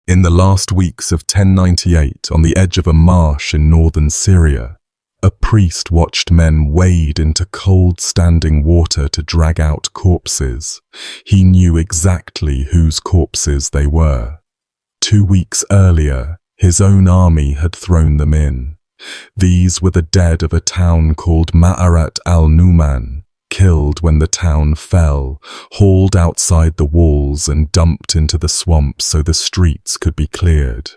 In the last weeks of 1098, on the edge of a marsh in northern Syria, a priest watched men wade into cold standing water to drag out corpses. He knew exactly whose corpses they were. 2 weeks earlier, his own army had thrown them in. These were the dead of a town called Ma'arat al-Numan, killed when the town fell, hauled outside the walls and dumped into the swamp so the streets could be cleared.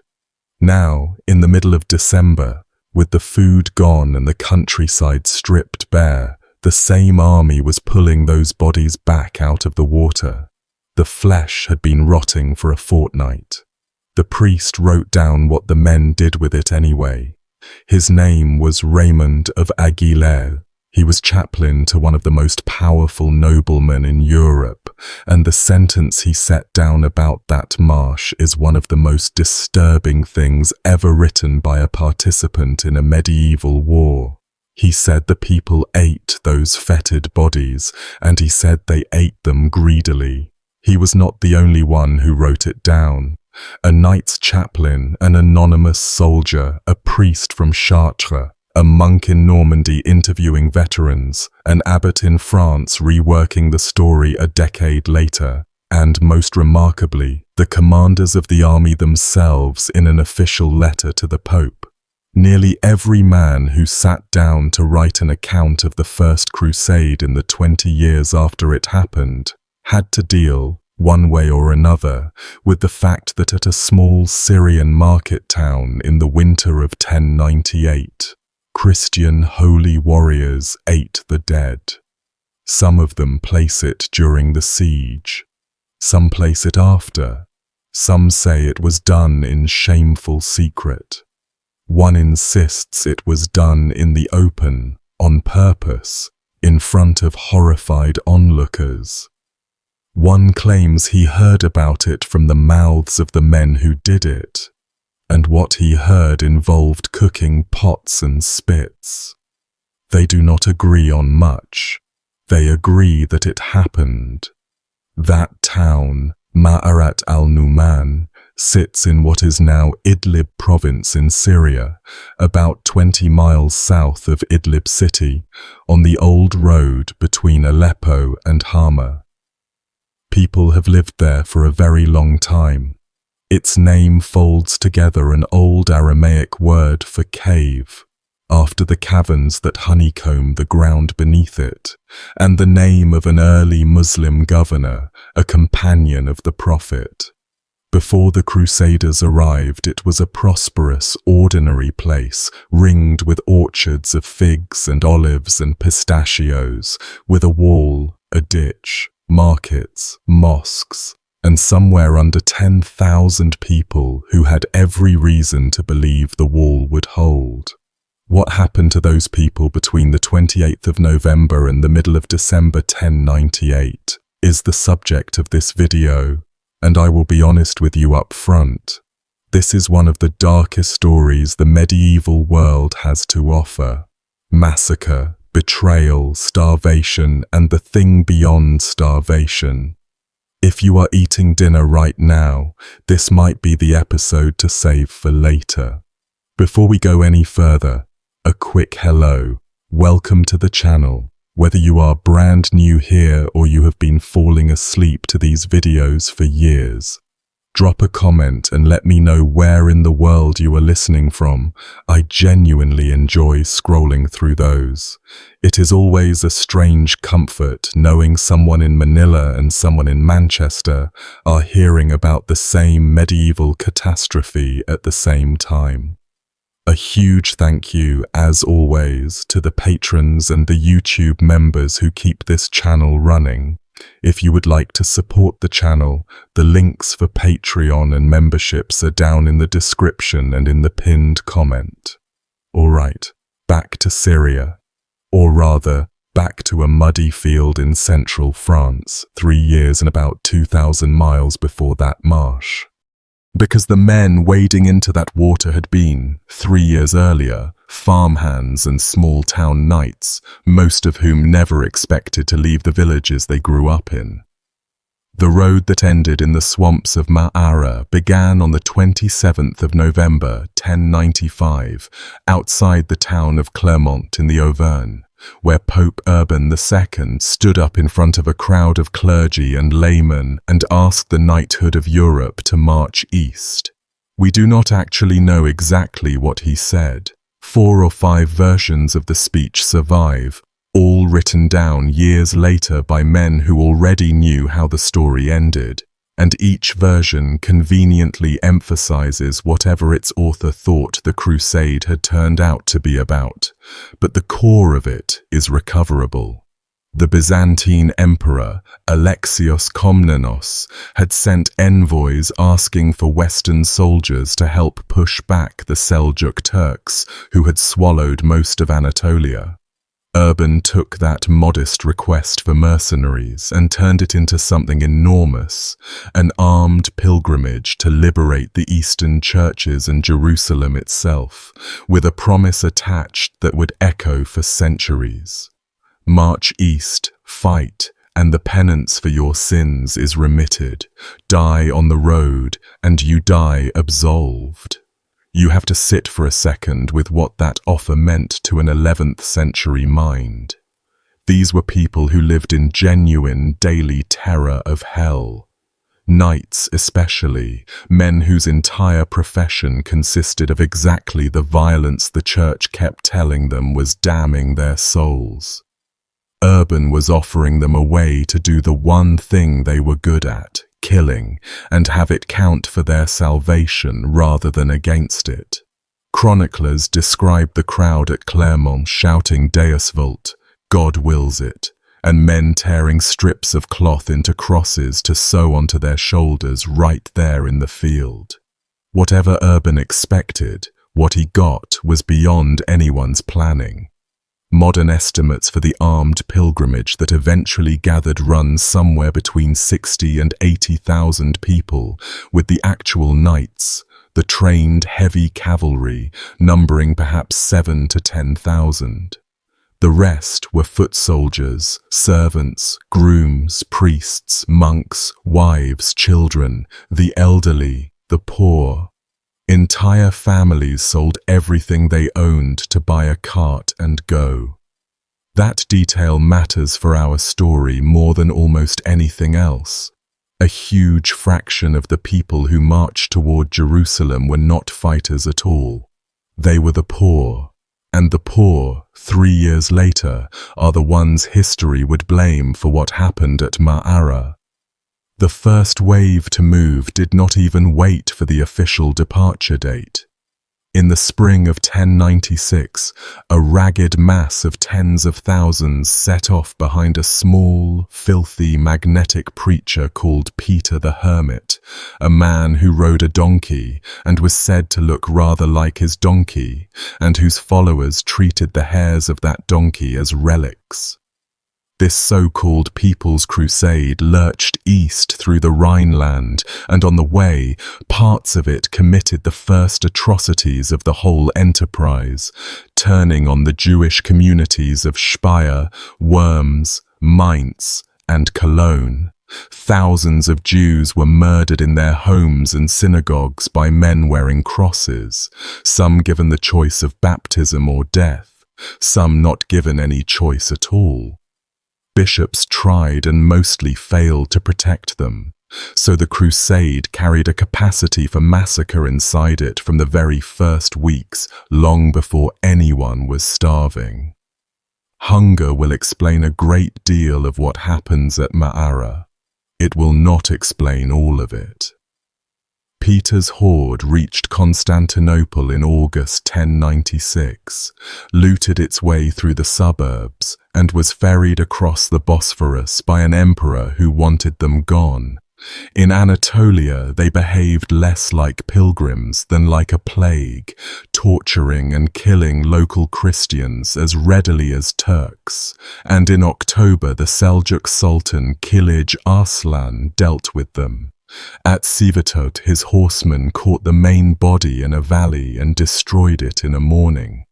Now, in the middle of December, with the food gone and the countryside stripped bare, the same army was pulling those bodies back out of the water. The flesh had been rotting for a fortnight. The priest wrote down what the men did with it anyway. His name was Raymond of Aguilera. He was chaplain to one of the most powerful noblemen in Europe, and the sentence he set down about that marsh is one of the most disturbing things ever written by a participant in a medieval war. He said the people ate those fetid bodies, and he said they ate them greedily. He was not the only one who wrote it down. A knight's chaplain, an anonymous soldier, a priest from Chartres, a monk in Normandy interviewing veterans, an abbot in France reworking the story a decade later, and most remarkably, the commanders of the army themselves in an official letter to the Pope. Nearly every man who sat down to write an account of the First Crusade in the 20 years after it happened had to deal, one way or another, with the fact that at a small Syrian market town in the winter of 1098, Christian holy warriors ate the dead. Some of them place it during the siege. Some place it after. Some say it was done in shameful secret. One insists it was done in the open, on purpose, in front of horrified onlookers. One claims he heard about it from the mouths of the men who did it, and what he heard involved cooking pots and spits. They do not agree on much. They agree that it happened. That town, Ma'arat al-Numan, sits in what is now Idlib province in Syria, about 20 miles south of Idlib city, on the old road between Aleppo and Hama. People have lived there for a very long time. Its name folds together an old Aramaic word for cave, after the caverns that honeycomb the ground beneath it, and the name of an early Muslim governor, a companion of the Prophet. Before the Crusaders arrived, it was a prosperous, ordinary place, ringed with orchards of figs and olives and pistachios, with a wall, a ditch, markets, mosques, and somewhere under 10,000 people who had every reason to believe the wall would hold. What happened to those people between the 28th of November and the middle of December 1098 is the subject of this video, and I will be honest with you up front. This is one of the darkest stories the medieval world has to offer. Massacre, betrayal, starvation, and the thing beyond starvation. If you are eating dinner right now, this might be the episode to save for later. Before we go any further, a quick hello. Welcome to the channel. Whether you are brand new here or you have been falling asleep to these videos for years, drop a comment and let me know where in the world you are listening from. I genuinely enjoy scrolling through those. It is always a strange comfort knowing someone in Manila and someone in Manchester are hearing about the same medieval catastrophe at the same time. A huge thank you, as always, to the patrons and the YouTube members who keep this channel running. If you would like to support the channel, the links for Patreon and memberships are down in the description and in the pinned comment. Alright, back to Syria. Or rather, back to a muddy field in central France, 3 years and about 2,000 miles before that marsh. Because the men wading into that water had been, 3 years earlier, farmhands and small-town knights, most of whom never expected to leave the villages they grew up in. The road that ended in the swamps of Ma'ara began on the 27th of November, 1095, outside the town of Clermont in the Auvergne, where Pope Urban II stood up in front of a crowd of clergy and laymen and asked the knighthood of Europe to march east. We do not actually know exactly what he said. 4 or 5 versions of the speech survive, all written down years later by men who already knew how the story ended, and each version conveniently emphasizes whatever its author thought the crusade had turned out to be about, but the core of it is recoverable. The Byzantine emperor, Alexios Komnenos, had sent envoys asking for Western soldiers to help push back the Seljuk Turks, who had swallowed most of Anatolia. Urban took that modest request for mercenaries and turned it into something enormous, an armed pilgrimage to liberate the Eastern churches and Jerusalem itself, with a promise attached that would echo for centuries. March east, fight, and the penance for your sins is remitted. Die on the road, and you die absolved. You have to sit for a second with what that offer meant to an 11th century mind. These were people who lived in genuine daily terror of hell. Knights especially, men whose entire profession consisted of exactly the violence the church kept telling them was damning their souls. Urban was offering them a way to do the one thing they were good at, killing, and have it count for their salvation rather than against it. Chroniclers describe the crowd at Clermont shouting Deus vult, God wills it, and men tearing strips of cloth into crosses to sew onto their shoulders right there in the field. Whatever Urban expected, what he got was beyond anyone's planning. Modern estimates for the armed pilgrimage that eventually gathered run somewhere between 60 and 80,000 people, with the actual knights, the trained heavy cavalry, numbering perhaps 7 to 10,000. The rest were foot soldiers, servants, grooms, priests, monks, wives, children, the elderly, the poor. Entire families sold everything they owned to buy a cart and go. That detail matters for our story more than almost anything else. A huge fraction of the people who marched toward Jerusalem were not fighters at all. They were the poor, and the poor, 3 years later, are the ones history would blame for what happened at Ma'ara. The first wave to move did not even wait for the official departure date. In the spring of 1096, a ragged mass of tens of thousands set off behind a small, filthy, magnetic preacher called Peter the Hermit, a man who rode a donkey and was said to look rather like his donkey, and whose followers treated the hairs of that donkey as relics. This so-called People's Crusade lurched east through the Rhineland, and on the way, parts of it committed the first atrocities of the whole enterprise, turning on the Jewish communities of Speyer, Worms, Mainz, and Cologne. Thousands of Jews were murdered in their homes and synagogues by men wearing crosses, some given the choice of baptism or death, some not given any choice at all. Bishops tried and mostly failed to protect them, so the crusade carried a capacity for massacre inside it from the very first weeks, long before anyone was starving. Hunger will explain a great deal of what happens at Ma'ara. It will not explain all of it. Peter's horde reached Constantinople in August 1096, looted its way through the suburbs, and was ferried across the Bosphorus by an emperor who wanted them gone. In Anatolia, they behaved less like pilgrims than like a plague, torturing and killing local Christians as readily as Turks. And in October, the Seljuk Sultan Kilij Arslan dealt with them. At Sivastot, his horsemen caught the main body in a valley and destroyed it in a morning.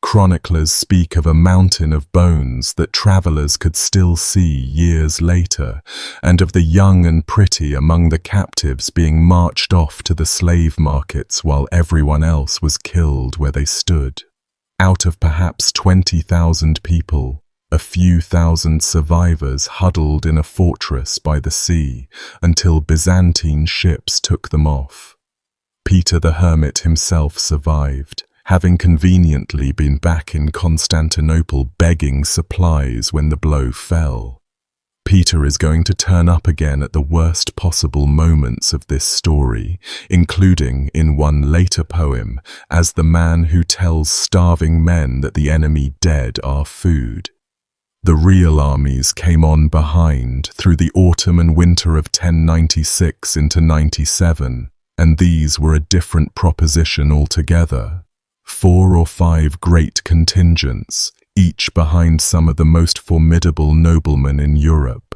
Chroniclers speak of a mountain of bones that travelers could still see years later, and of the young and pretty among the captives being marched off to the slave markets while everyone else was killed where they stood. Out of perhaps 20,000 people, a few thousand survivors huddled in a fortress by the sea until Byzantine ships took them off. Peter the Hermit himself survived, having conveniently been back in Constantinople begging supplies when the blow fell. Peter is going to turn up again at the worst possible moments of this story, including in one later poem as the man who tells starving men that the enemy dead are food. The real armies came on behind through the autumn and winter of 1096 into 97, and these were a different proposition altogether. 4 or 5 great contingents, each behind some of the most formidable noblemen in Europe.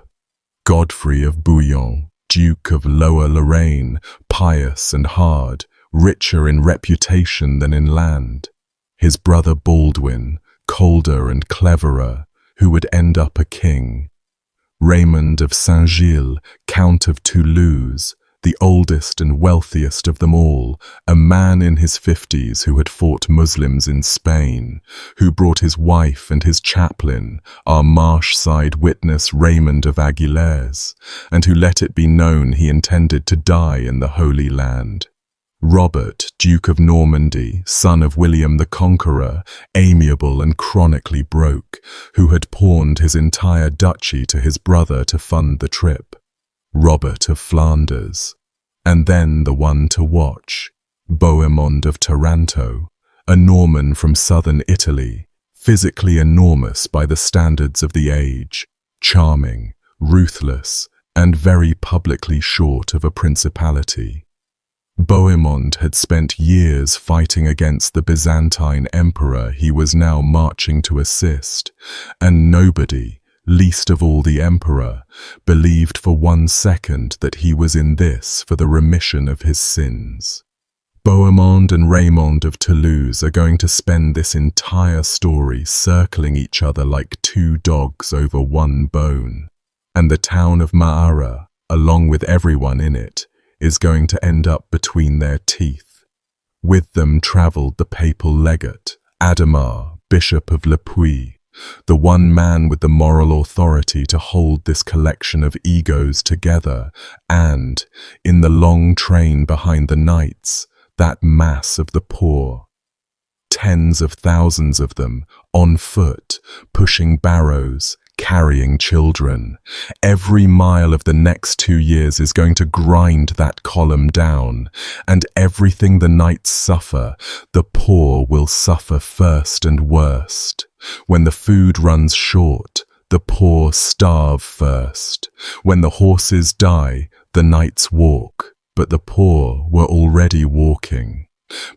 Godfrey of Bouillon, Duke of Lower Lorraine, pious and hard, richer in reputation than in land. His brother Baldwin, colder and cleverer, who would end up a king. Raymond of Saint-Gilles, Count of Toulouse, the oldest and wealthiest of them all, a man in his 50s who had fought Muslims in Spain, who brought his wife and his chaplain, our Marsh side witness Raymond of Aguilers, and who let it be known he intended to die in the Holy Land. Robert, Duke of Normandy, son of William the Conqueror, amiable and chronically broke, who had pawned his entire duchy to his brother to fund the trip. Robert of Flanders, and then the one to watch, Bohemond of Taranto, a Norman from southern Italy, physically enormous by the standards of the age, charming, ruthless, and very publicly short of a principality. Bohemond had spent years fighting against the Byzantine emperor he was now marching to assist, and nobody, least of all the emperor, believed for 1 second that he was in this for the remission of his sins. Bohemond and Raymond of Toulouse are going to spend this entire story circling each other like 2 dogs over one bone, and the town of Maara, along with everyone in it, is going to end up between their teeth. With them travelled the papal legate, Adhemar, Bishop of Le Puy, the one man with the moral authority to hold this collection of egos together, and, in the long train behind the knights, that mass of the poor. Tens of thousands of them, on foot, pushing barrows, carrying children. Every mile of the next 2 years is going to grind that column down, and everything the knights suffer, the poor will suffer first and worst. When the food runs short, the poor starve first. When the horses die, the knights walk, but the poor were already walking.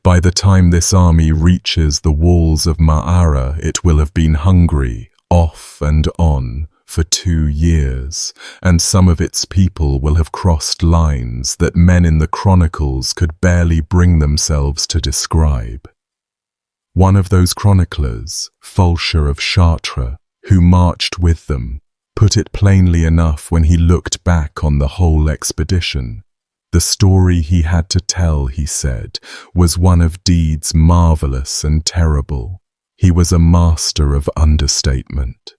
By the time this army reaches the walls of Maara, it will have been hungry, off and on, for 2 years, and some of its people will have crossed lines that men in the chronicles could barely bring themselves to describe. One of those chroniclers, Fulcher of Chartres, who marched with them, put it plainly enough when he looked back on the whole expedition. The story he had to tell, he said, was one of deeds marvelous and terrible. He was a master of understatement.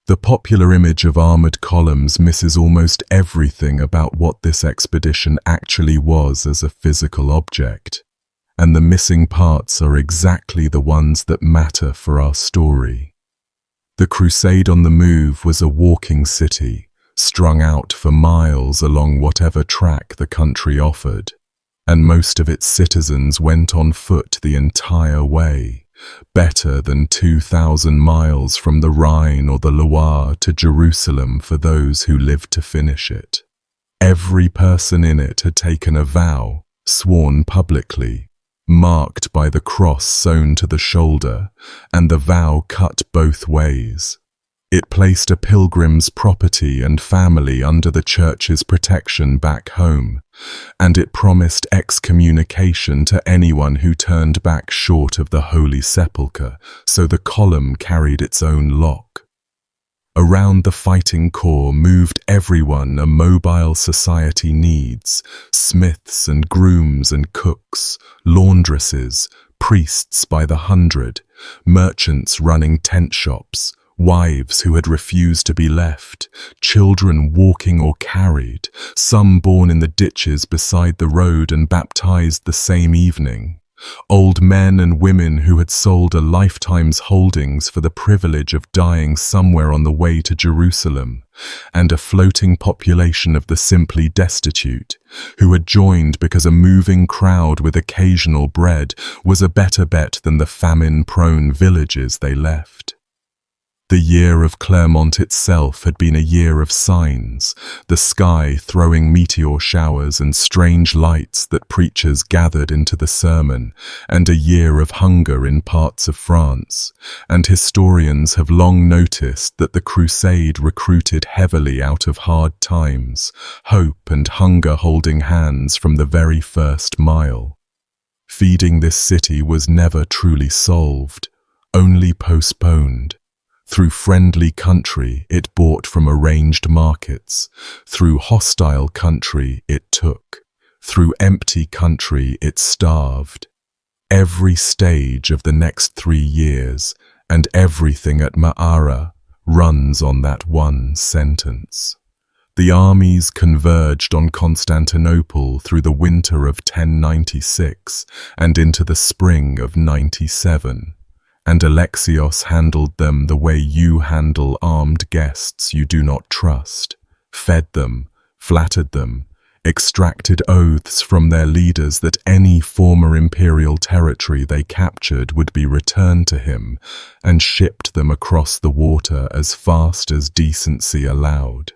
The popular image of armored columns misses almost everything about what this expedition actually was as a physical object, and the missing parts are exactly the ones that matter for our story. The Crusade on the Move was a walking city, strung out for miles along whatever track the country offered, and most of its citizens went on foot the entire way, better than 2,000 miles from the Rhine or the Loire to Jerusalem for those who lived to finish it. Every person in it had taken a vow, sworn publicly, marked by the cross sewn to the shoulder, and the vow cut both ways. It placed a pilgrim's property and family under the church's protection back home, and it promised excommunication to anyone who turned back short of the Holy Sepulchre, so the column carried its own lock. Around the fighting core moved everyone a mobile society needs: smiths and grooms and cooks, laundresses, priests by the hundred, merchants running tent shops, wives who had refused to be left, children walking or carried, some born in the ditches beside the road and baptized the same evening, old men and women who had sold a lifetime's holdings for the privilege of dying somewhere on the way to Jerusalem, and a floating population of the simply destitute, who had joined because a moving crowd with occasional bread was a better bet than the famine-prone villages they left. The year of Clermont itself had been a year of signs, the sky throwing meteor showers and strange lights that preachers gathered into the sermon, and a year of hunger in parts of France, and historians have long noticed that the Crusade recruited heavily out of hard times, hope and hunger holding hands from the very first mile. Feeding this city was never truly solved, only postponed. Through friendly country, it bought from arranged markets. Through hostile country, it took. Through empty country, it starved. Every stage of the next 3 years, and everything at Ma'ara, runs on that one sentence. The armies converged on Constantinople through the winter of 1096 and into the spring of 97. And Alexios handled them the way you handle armed guests you do not trust, fed them, flattered them, extracted oaths from their leaders that any former imperial territory they captured would be returned to him, and shipped them across the water as fast as decency allowed.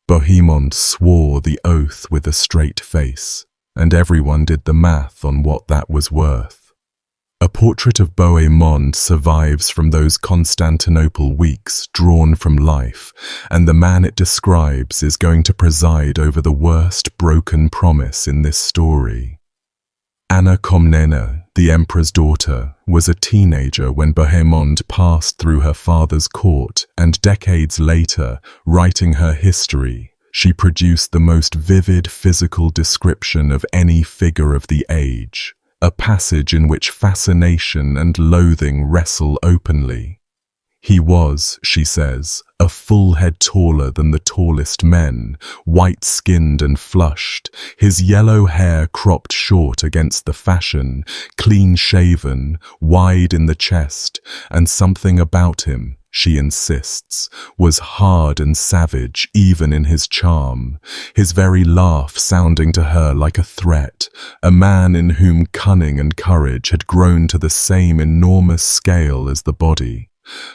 Bohemond swore the oath with a straight face, and everyone did the math on what that was worth. A portrait of Bohemond survives from those Constantinople weeks drawn from life, and the man it describes is going to preside over the worst broken promise in this story. Anna Komnena, the emperor's daughter, was a teenager when Bohemond passed through her father's court, and decades later, writing her history, she produced the most vivid physical description of any figure of the age. A passage in which fascination and loathing wrestle openly. He was, she says, a full head taller than the tallest men, white-skinned and flushed, his yellow hair cropped short against the fashion, clean-shaven, wide in the chest, and something about him, she insists, was hard and savage even in his charm, his very laugh sounding to her like a threat, a man in whom cunning and courage had grown to the same enormous scale as the body.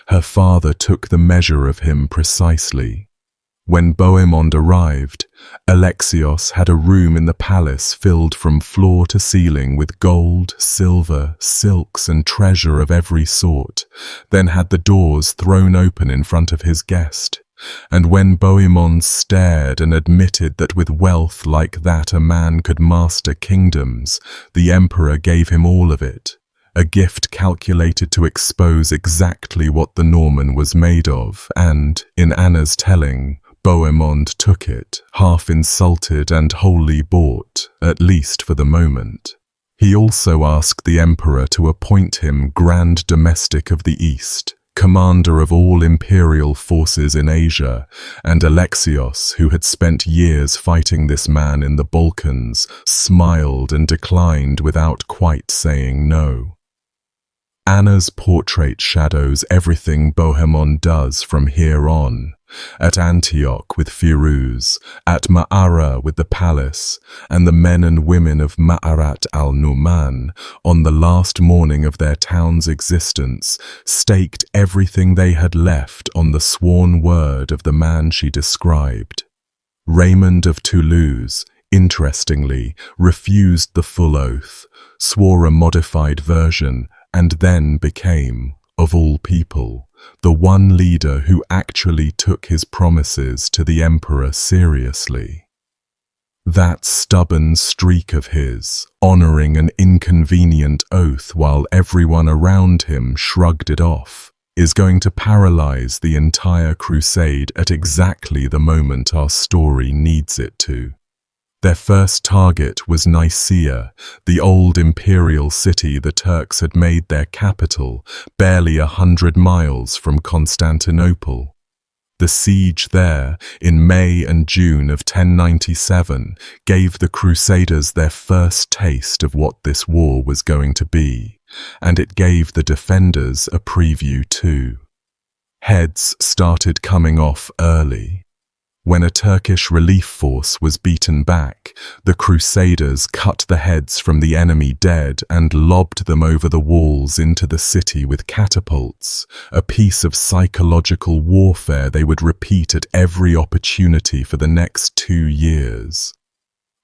Her father took the measure of him precisely. When Bohemond arrived, Alexios had a room in the palace filled from floor to ceiling with gold, silver, silks and treasure of every sort, then had the doors thrown open in front of his guest. And when Bohemond stared and admitted that with wealth like that a man could master kingdoms, the emperor gave him all of it, a gift calculated to expose exactly what the Norman was made of, and, in Anna's telling, Bohemond took it, half insulted and wholly bought, at least for the moment. He also asked the emperor to appoint him Grand Domestic of the East, commander of all imperial forces in Asia, and Alexios, who had spent years fighting this man in the Balkans, smiled and declined without quite saying no. Anna's portrait shadows everything Bohemond does from here on. At Antioch with Firuz, at Ma'ara with the palace, and the men and women of Ma'arat al-Numan, on the last morning of their town's existence, staked everything they had left on the sworn word of the man she described. Raymond of Toulouse, interestingly, refused the full oath, swore a modified version, and then became, of all people, the one leader who actually took his promises to the emperor seriously. That stubborn streak of his, honoring an inconvenient oath while everyone around him shrugged it off, is going to paralyze the entire crusade at exactly the moment our story needs it to. Their first target was Nicaea, the old imperial city the Turks had made their capital, barely 100 miles from Constantinople. The siege there, in May and June of 1097, gave the Crusaders their first taste of what this war was going to be, and it gave the defenders a preview too. Heads started coming off early. When a Turkish relief force was beaten back, the Crusaders cut the heads from the enemy dead and lobbed them over the walls into the city with catapults, a piece of psychological warfare they would repeat at every opportunity for the next 2 years.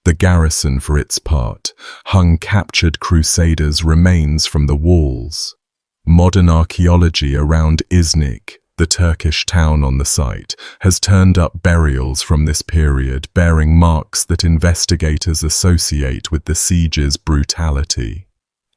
The garrison, for its part, hung captured Crusaders' remains from the walls. Modern archaeology around Iznik, the Turkish town on the site, has turned up burials from this period bearing marks that investigators associate with the siege's brutality.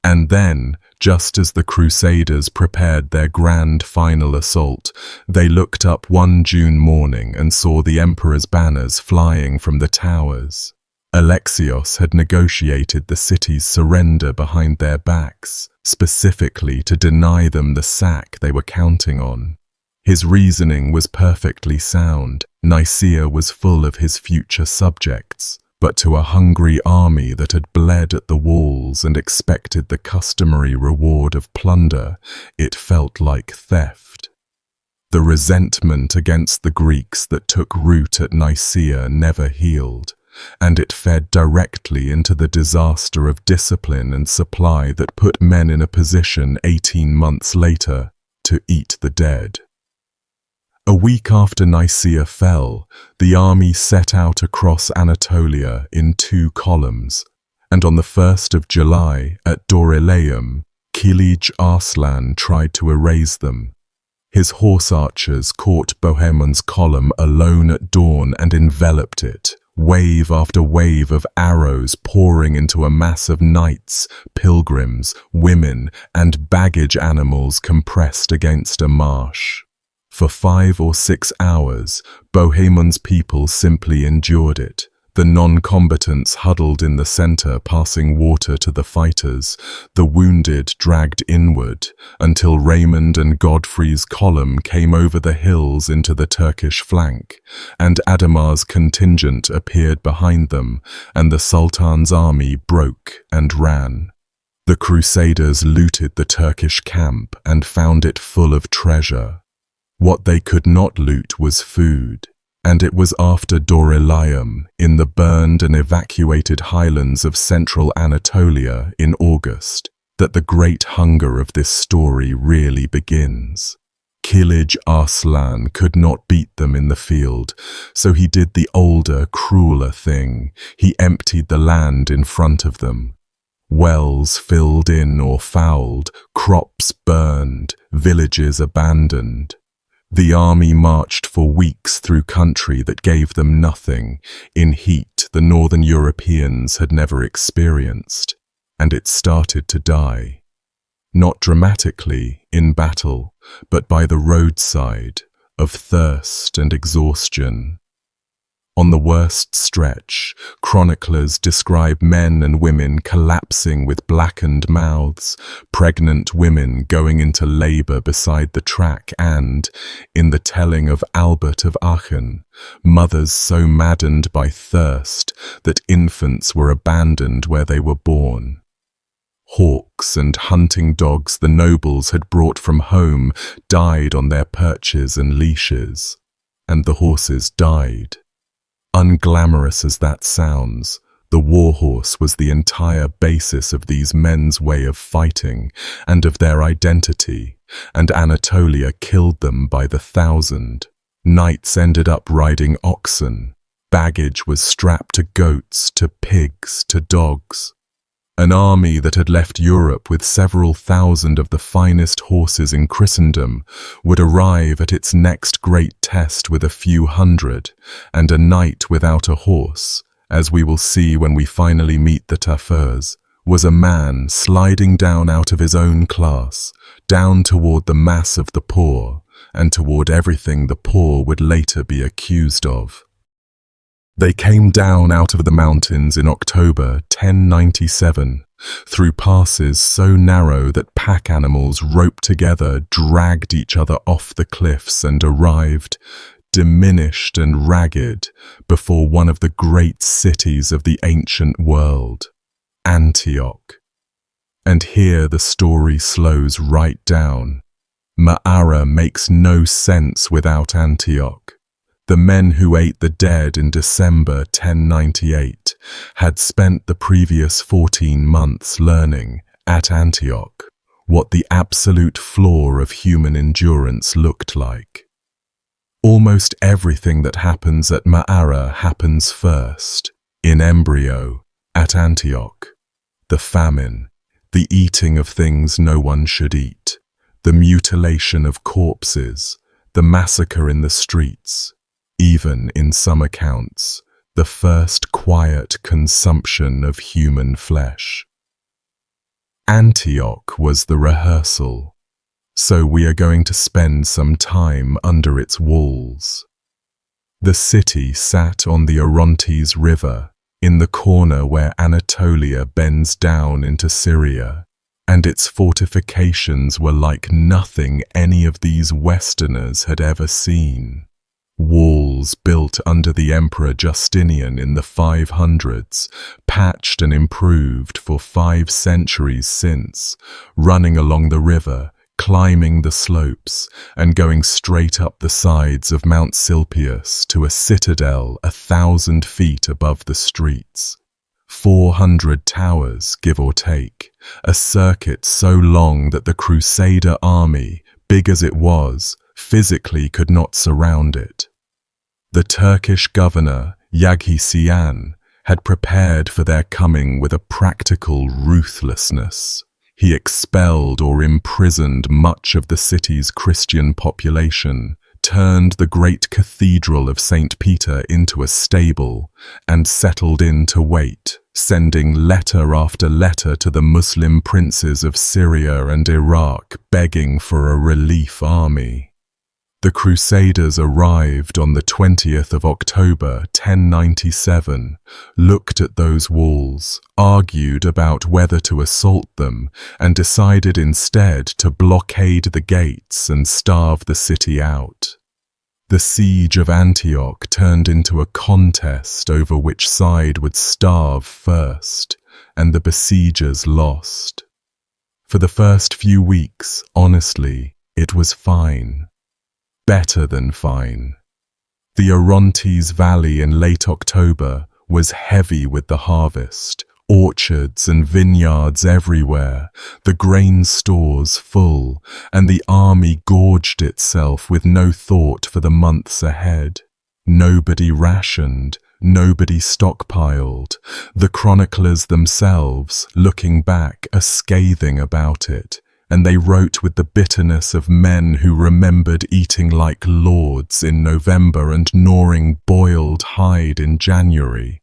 And then, just as the Crusaders prepared their grand final assault, they looked up one June morning and saw the emperor's banners flying from the towers. Alexios had negotiated the city's surrender behind their backs, specifically to deny them the sack they were counting on. His reasoning was perfectly sound. Nicaea was full of his future subjects, but to a hungry army that had bled at the walls and expected the customary reward of plunder, it felt like theft. The resentment against the Greeks that took root at Nicaea never healed, and it fed directly into the disaster of discipline and supply that put men in a position 18 months later to eat the dead. A week after Nicaea fell, the army set out across Anatolia in 2 columns, and on the 1st of July at Dorylaeum, Kilij Arslan tried to erase them. His horse archers caught Bohemon's column alone at dawn and enveloped it, wave after wave of arrows pouring into a mass of knights, pilgrims, women, and baggage animals compressed against a marsh. For 5 or 6 hours, Bohemon's people simply endured it, the non-combatants huddled in the center passing water to the fighters, the wounded dragged inward, until Raymond and Godfrey's column came over the hills into the Turkish flank, and Adamar's contingent appeared behind them, and the Sultan's army broke and ran. The Crusaders looted the Turkish camp and found it full of treasure. What they could not loot was food, and it was after Dorylaeum, in the burned and evacuated highlands of central Anatolia in August, that the great hunger of this story really begins. Kilij Arslan could not beat them in the field, so he did the older, crueler thing. He emptied the land in front of them. Wells filled in or fouled, crops burned, villages abandoned. The army marched for weeks through country that gave them nothing, in heat the northern Europeans had never experienced, and it started to die. Not dramatically, in battle, but by the roadside, of thirst and exhaustion. On the worst stretch, chroniclers describe men and women collapsing with blackened mouths, pregnant women going into labor beside the track and, in the telling of Albert of Aachen, mothers so maddened by thirst that infants were abandoned where they were born. Hawks and hunting dogs the nobles had brought from home died on their perches and leashes, and the horses died. Unglamorous as that sounds, the warhorse was the entire basis of these men's way of fighting and of their identity, and Anatolia killed them by the thousand. Knights ended up riding oxen. Baggage was strapped to goats, to pigs, to dogs. An army that had left Europe with several thousand of the finest horses in Christendom would arrive at its next great test with a few hundred, and a knight without a horse, as we will see when we finally meet the Taffurs, was a man sliding down out of his own class, down toward the mass of the poor, and toward everything the poor would later be accused of. They came down out of the mountains in October 1097, through passes so narrow that pack animals roped together dragged each other off the cliffs and arrived, diminished and ragged, before one of the great cities of the ancient world, Antioch. And here the story slows right down. Ma'ara makes no sense without Antioch. The men who ate the dead in December 1098 had spent the previous 14 months learning, at Antioch, what the absolute floor of human endurance looked like. Almost everything that happens at Ma'ara happens first, in embryo, at Antioch. The famine, the eating of things no one should eat, the mutilation of corpses, the massacre in the streets, even, in some accounts, the first quiet consumption of human flesh. Antioch was the rehearsal, so we are going to spend some time under its walls. The city sat on the Orontes River, in the corner where Anatolia bends down into Syria, and its fortifications were like nothing any of these Westerners had ever seen. Walls built under the Emperor Justinian in the 500s, patched and improved for 5 centuries since, running along the river, climbing the slopes, and going straight up the sides of Mount Silpius to a citadel 1,000 feet above the streets. 400 towers, give or take, a circuit so long that the Crusader army, big as it was, physically could not surround it. The Turkish governor, Yaghisian, had prepared for their coming with a practical ruthlessness. He expelled or imprisoned much of the city's Christian population, turned the great cathedral of St. Peter into a stable, and settled in to wait, sending letter after letter to the Muslim princes of Syria and Iraq begging for a relief army. The Crusaders arrived on the 20th of October 1097, looked at those walls, argued about whether to assault them, and decided instead to blockade the gates and starve the city out. The siege of Antioch turned into a contest over which side would starve first, and the besiegers lost. For the first few weeks, honestly, it was fine. Better than fine. The Orontes Valley in late October was heavy with the harvest, orchards and vineyards everywhere, the grain stores full, and the army gorged itself with no thought for the months ahead. Nobody rationed, nobody stockpiled. The chroniclers themselves, looking back, are scathing about it, and they wrote with the bitterness of men who remembered eating like lords in November and gnawing boiled hide in January.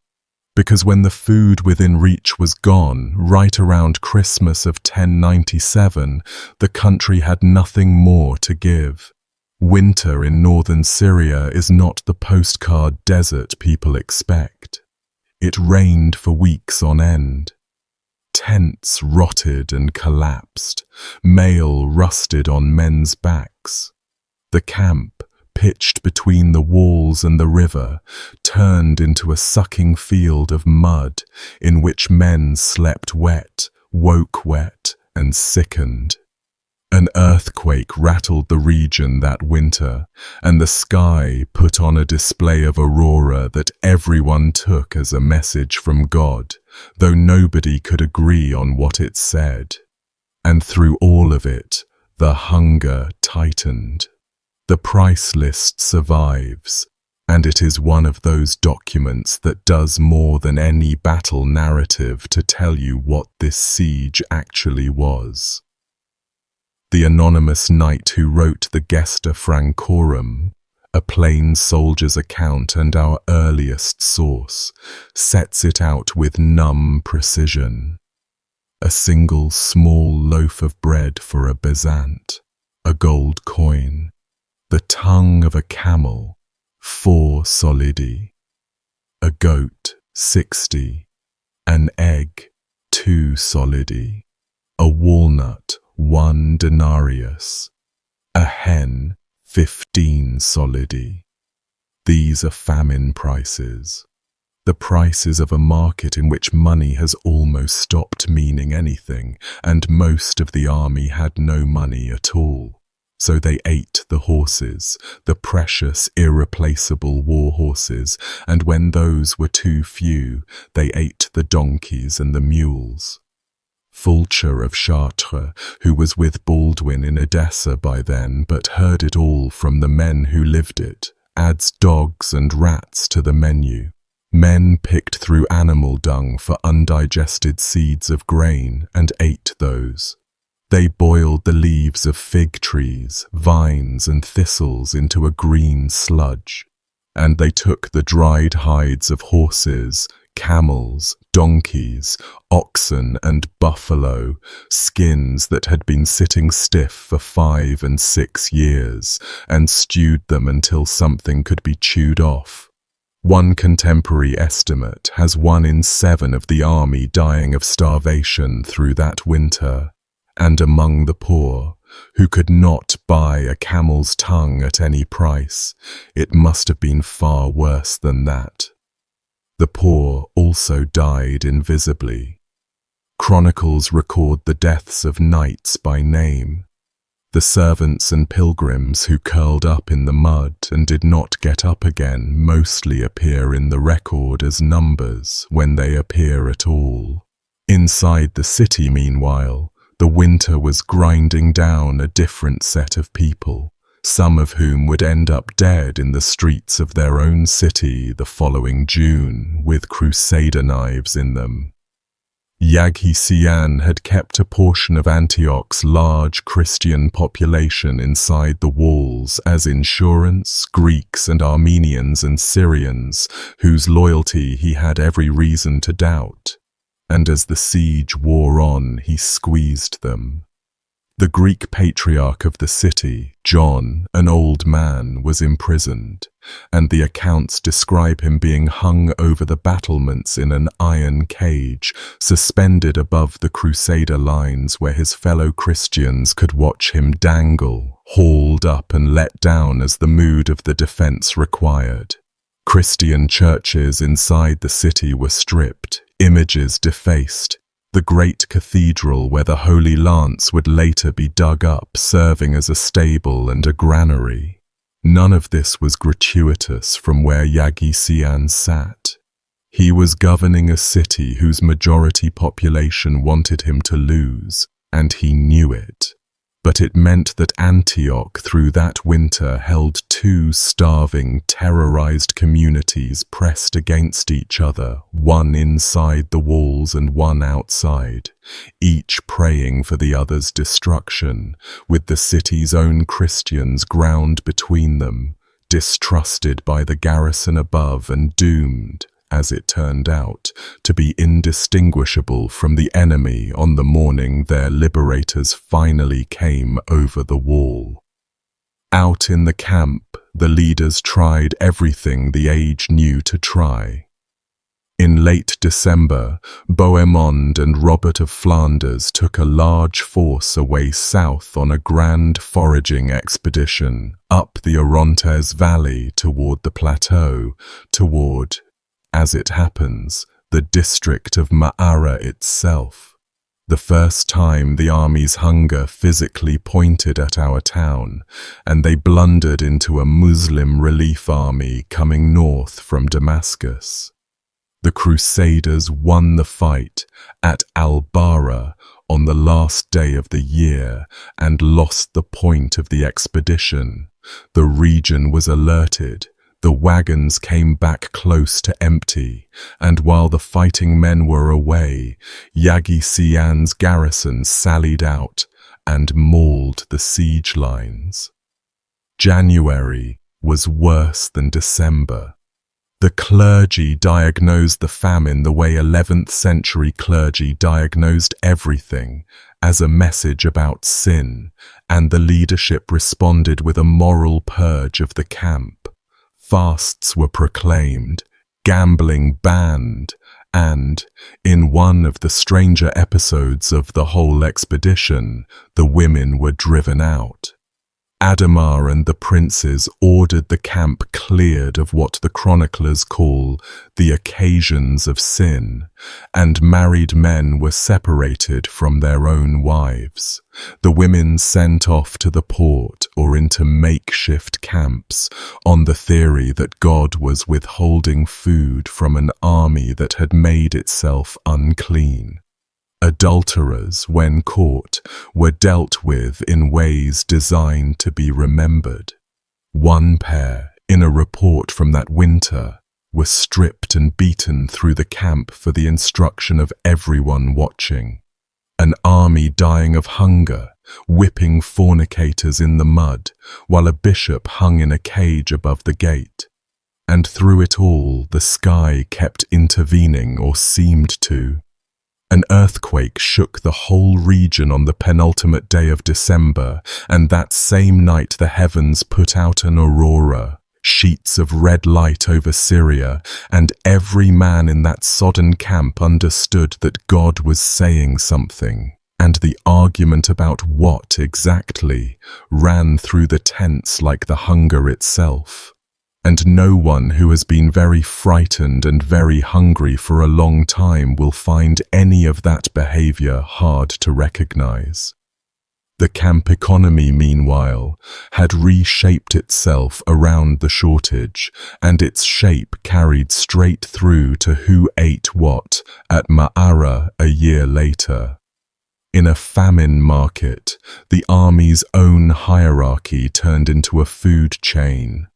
Because when the food within reach was gone, right around Christmas of 1097, the country had nothing more to give. Winter in northern Syria is not the postcard desert people expect. It rained for weeks on end. Tents rotted and collapsed, mail rusted on men's backs. The camp, pitched between the walls and the river, turned into a sucking field of mud in which men slept wet, woke wet, and sickened. An earthquake rattled the region that winter, and the sky put on a display of aurora that everyone took as a message from God, though nobody could agree on what it said. And through all of it, the hunger tightened. The price list survives. and it is one of those documents that does more than any battle narrative to tell you what this siege actually was. The anonymous knight who wrote the Gesta Francorum, a plain soldier's account and our earliest source, sets it out with numb precision. A single small loaf of bread for a bezant, a gold coin, the tongue of a camel, 4 solidi, a goat, 60, an egg, 2 solidi, a walnut, 1 denarius, a hen, 15 solidi. These are famine prices, the prices of a market in which money has almost stopped meaning anything, and most of the army had no money at all. So they ate the horses, the precious, irreplaceable war horses, and when those were too few, they ate the donkeys and the mules. Fulcher of Chartres, who was with Baldwin in Edessa by then but heard it all from the men who lived it, adds dogs and rats to the menu. Men picked through animal dung for undigested seeds of grain and ate those. They boiled the leaves of fig trees, vines and thistles into a green sludge, and they took the dried hides of horses, camels, donkeys, oxen and buffalo, skins that had been sitting stiff for 5 and 6 years, and stewed them until something could be chewed off. One contemporary estimate has 1 in 7 of the army dying of starvation through that winter, and among the poor, who could not buy a camel's tongue at any price, it must have been far worse than that. The poor also died invisibly. Chronicles record the deaths of knights by name. The servants and pilgrims who curled up in the mud and did not get up again mostly appear in the record as numbers when they appear at all. Inside the city, meanwhile, the winter was grinding down a different set of people, some of whom would end up dead in the streets of their own city the following June with Crusader knives in them. Yaghisian had kept a portion of Antioch's large Christian population inside the walls as insurance, Greeks and Armenians and Syrians, whose loyalty he had every reason to doubt. And as the siege wore on, he squeezed them. The Greek patriarch of the city, John, an old man, was imprisoned, and the accounts describe him being hung over the battlements in an iron cage, suspended above the Crusader lines where his fellow Christians could watch him dangle, hauled up and let down as the mood of the defense required. Christian churches inside the city were stripped, images defaced. The great cathedral where the Holy Lance would later be dug up, serving as a stable and a granary. None of this was gratuitous from where Yaghisian sat. He was governing a city whose majority population wanted him to lose, and he knew it. But it meant that Antioch through that winter held 2 starving, terrorized communities pressed against each other, one inside the walls and one outside, each praying for the other's destruction, with the city's own Christians ground between them, distrusted by the garrison above and doomed, as it turned out, to be indistinguishable from the enemy on the morning their liberators finally came over the wall. Out in the camp, the leaders tried everything the age knew to try. In late December, Bohemond and Robert of Flanders took a large force away south on a grand foraging expedition up the Orontes Valley toward the plateau, toward, as it happens, the district of Ma'ara itself. The first time the army's hunger physically pointed at our town, and they blundered into a Muslim relief army coming north from Damascus. The Crusaders won the fight at Al-Bara on the last day of the year and lost the point of the expedition. The region was alerted. The wagons came back close to empty, and while the fighting men were away, Yagi-Cian's garrison sallied out and mauled the siege lines. January was worse than December. The clergy diagnosed the famine the way 11th century clergy diagnosed everything, as a message about sin, and the leadership responded with a moral purge of the camp. Fasts were proclaimed, gambling banned, and, in one of the stranger episodes of the whole expedition, the women were driven out. Adhemar and the princes ordered the camp cleared of what the chroniclers call the occasions of sin, and married men were separated from their own wives. The women sent off to the port or into makeshift camps on the theory that God was withholding food from an army that had made itself unclean. Adulterers, when caught, were dealt with in ways designed to be remembered. One pair, in a report from that winter, were stripped and beaten through the camp for the instruction of everyone watching. An army dying of hunger, whipping fornicators in the mud, while a bishop hung in a cage above the gate. And through it all, the sky kept intervening or seemed to. An earthquake shook the whole region on the penultimate day of December, and that same night the heavens put out an aurora, sheets of red light over Syria, and every man in that sodden camp understood that God was saying something, and the argument about what exactly ran through the tents like the hunger itself. And no one who has been very frightened and very hungry for a long time will find any of that behavior hard to recognize. The camp economy, meanwhile, had reshaped itself around the shortage, and its shape carried straight through to who ate what at Ma'ara a year later. In a famine market, the army's own hierarchy turned into a food chain.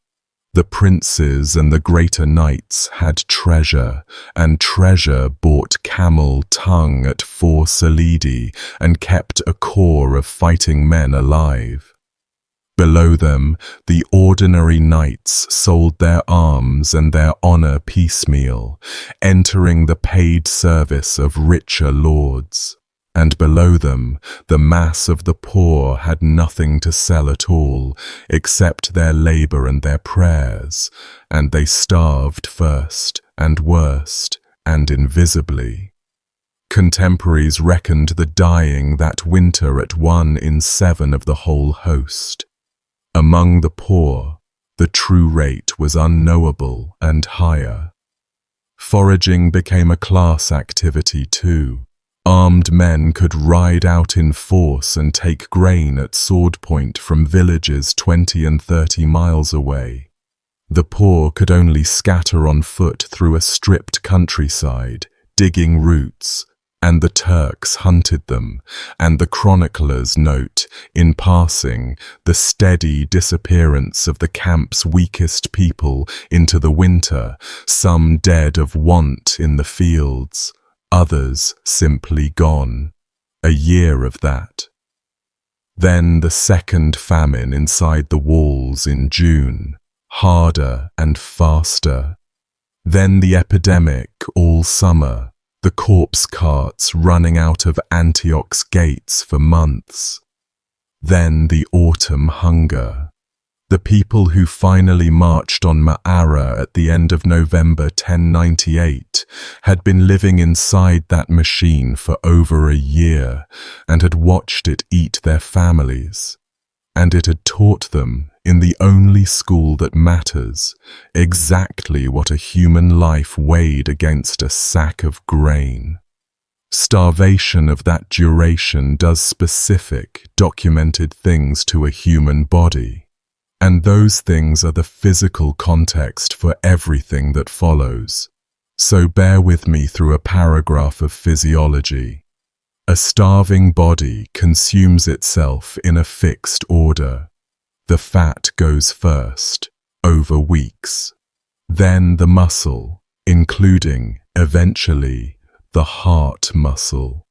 The princes and the greater knights had treasure, and treasure bought camel tongue at 4 solidi and kept a corps of fighting men alive. Below them, the ordinary knights sold their arms and their honor piecemeal, entering the paid service of richer lords. And below them, the mass of the poor had nothing to sell at all, except their labor and their prayers, and they starved first and worst and invisibly. Contemporaries reckoned the dying that winter at 1 in 7 of the whole host. Among the poor, the true rate was unknowable and higher. Foraging became a class activity too. Armed men could ride out in force and take grain at sword point from villages 20 and 30 miles away. The poor could only scatter on foot through a stripped countryside, digging roots, and the Turks hunted them, and the chroniclers note, in passing, the steady disappearance of the camp's weakest people into the winter, some dead of want in the fields, others simply gone. A year of that. Then the second famine inside the walls in June, harder and faster. Then the epidemic all summer, the corpse carts running out of Antioch's gates for months. Then the autumn hunger. The people who finally marched on Ma'ara at the end of November 1098 had been living inside that machine for over a year and had watched it eat their families. And it had taught them, in the only school that matters, exactly what a human life weighed against a sack of grain. Starvation of that duration does specific, documented things to a human body. And those things are the physical context for everything that follows. So bear with me through a paragraph of physiology. A starving body consumes itself in a fixed order. The fat goes first, over weeks. Then the muscle, including, eventually, the heart muscle.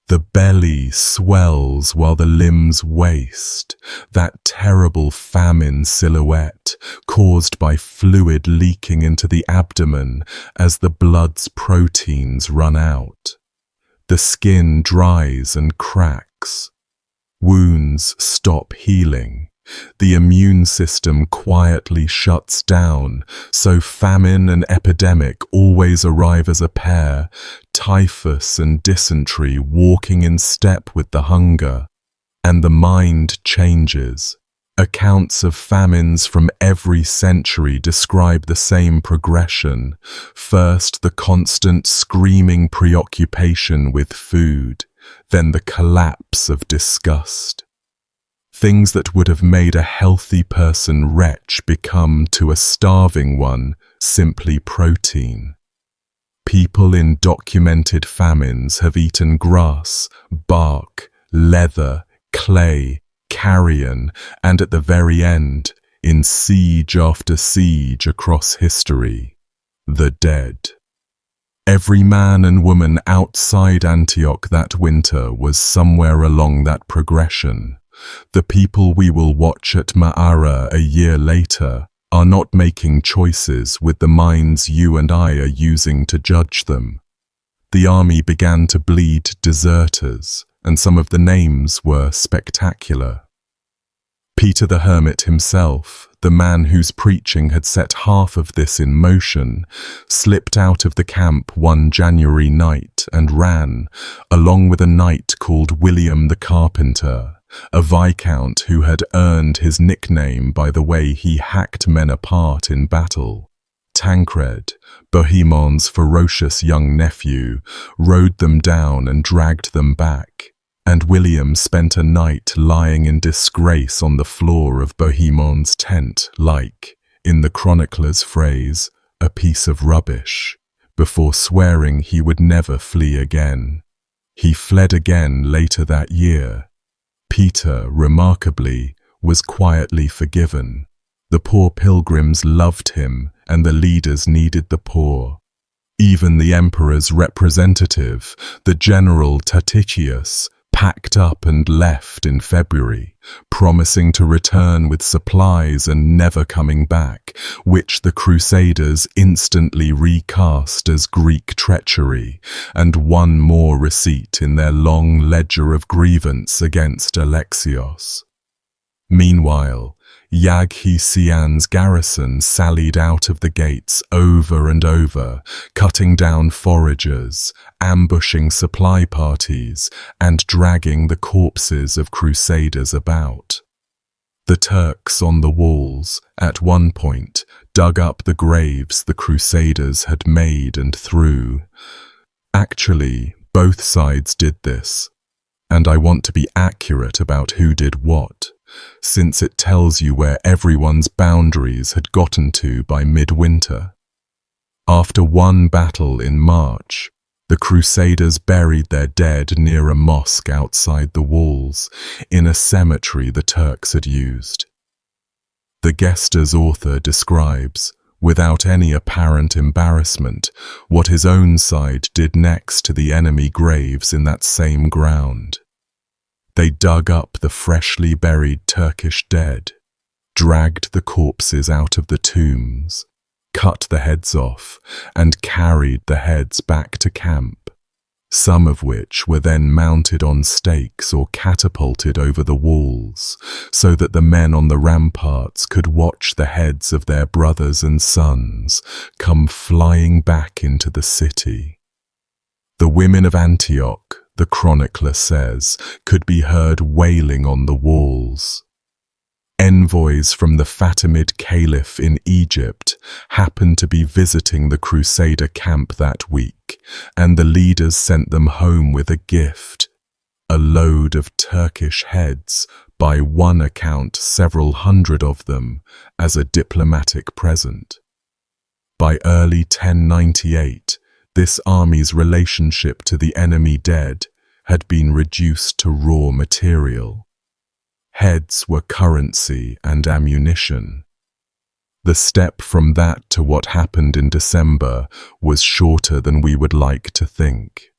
The belly swells while the limbs waste, that terrible famine silhouette caused by fluid leaking into the abdomen as the blood's proteins run out. The skin dries and cracks. Wounds stop healing. The immune system quietly shuts down, so famine and epidemic always arrive as a pair, typhus and dysentery walking in step with the hunger. And the mind changes. Accounts of famines from every century describe the same progression. First, the constant screaming preoccupation with food, then the collapse of disgust. Things that would have made a healthy person wretch become, to a starving one, simply protein. People in documented famines have eaten grass, bark, leather, clay, carrion, and at the very end, in siege after siege across history, the dead. Every man and woman outside Antioch that winter was somewhere along that progression. The people we will watch at Ma'ara a year later are not making choices with the minds you and I are using to judge them. The army began to bleed deserters, and some of the names were spectacular. Peter the Hermit himself, the man whose preaching had set half of this in motion, slipped out of the camp one January night and ran, along with a knight called William the Carpenter, a viscount who had earned his nickname by the way he hacked men apart in battle. Tancred, Bohemon's ferocious young nephew, rode them down and dragged them back, and William spent a night lying in disgrace on the floor of Bohemon's tent like, in the chronicler's phrase, a piece of rubbish, before swearing he would never flee again. He fled again later that year. Peter, remarkably, was quietly forgiven. The poor pilgrims loved him, and the leaders needed the poor. Even the emperor's representative, the general Tatichius, packed up and left in February, promising to return with supplies and never coming back, which the Crusaders instantly recast as Greek treachery, and one more receipt in their long ledger of grievance against Alexios. Meanwhile, Yag-hi-Sian's garrison sallied out of the gates over and over, cutting down foragers, ambushing supply parties, and dragging the corpses of Crusaders about. The Turks on the walls, at one point, dug up the graves the Crusaders had made and threw. Actually, both sides did this, and I want to be accurate about who did what, since it tells you where everyone's boundaries had gotten to by midwinter. After one battle in March, the Crusaders buried their dead near a mosque outside the walls, in a cemetery the Turks had used. The Gesta's author describes, without any apparent embarrassment, what his own side did next to the enemy graves in that same ground. They dug up the freshly buried Turkish dead, dragged the corpses out of the tombs, cut the heads off, and carried the heads back to camp, some of which were then mounted on stakes or catapulted over the walls, so that the men on the ramparts could watch the heads of their brothers and sons come flying back into the city. The women of Antioch, the chronicler says, could be heard wailing on the walls. Envoys from the Fatimid Caliph in Egypt happened to be visiting the Crusader camp that week, and the leaders sent them home with a gift, a load of Turkish heads, by one account several hundred of them, as a diplomatic present. By early 1098, this army's relationship to the enemy dead had been reduced to raw material. Heads were currency and ammunition. The step from that to what happened in December was shorter than we would like to think.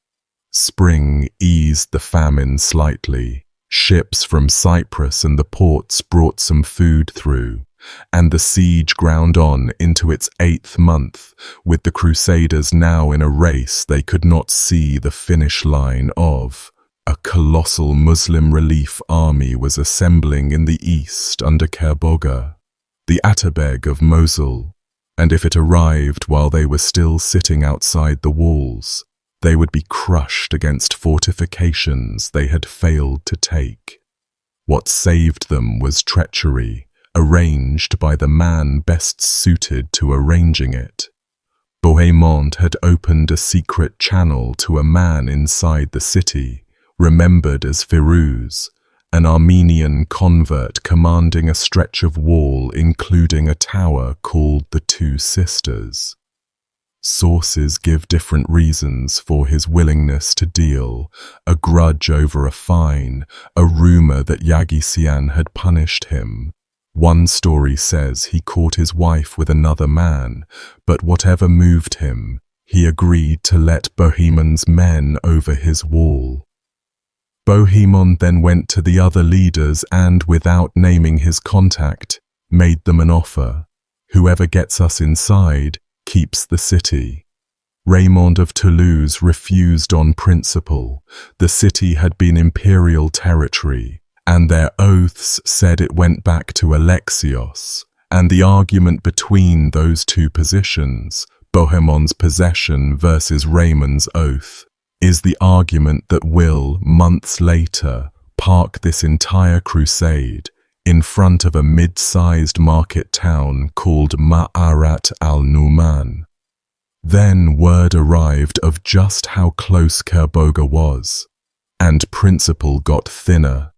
Spring eased the famine slightly. Ships from Cyprus and the ports brought some food through, and the siege ground on into its 8th month, with the Crusaders now in a race they could not see the finish line of. A colossal Muslim relief army was assembling in the east under Kerboga, the Atabeg of Mosul, and if it arrived while they were still sitting outside the walls, they would be crushed against fortifications they had failed to take. What saved them was treachery, arranged by the man best suited to arranging it. Bohemond had opened a secret channel to a man inside the city, remembered as Firuz, an Armenian convert commanding a stretch of wall including a tower called the Two Sisters. Sources give different reasons for his willingness to deal: a grudge over a fine, a rumor that Yagisian had punished him. One story says he caught his wife with another man, but whatever moved him, he agreed to let Bohemon's men over his wall. Bohemond then went to the other leaders and, without naming his contact, made them an offer. Whoever gets us inside keeps the city. Raymond of Toulouse refused on principle. The city had been imperial territory, and their oaths said it went back to Alexios, and the argument between those two positions, Bohemond's possession versus Raymond's oath, is the argument that will, months later, park this entire crusade in front of a mid-sized market town called Ma'arat al-Numan. Then word arrived of just how close Kerboga was, and principle got thinner.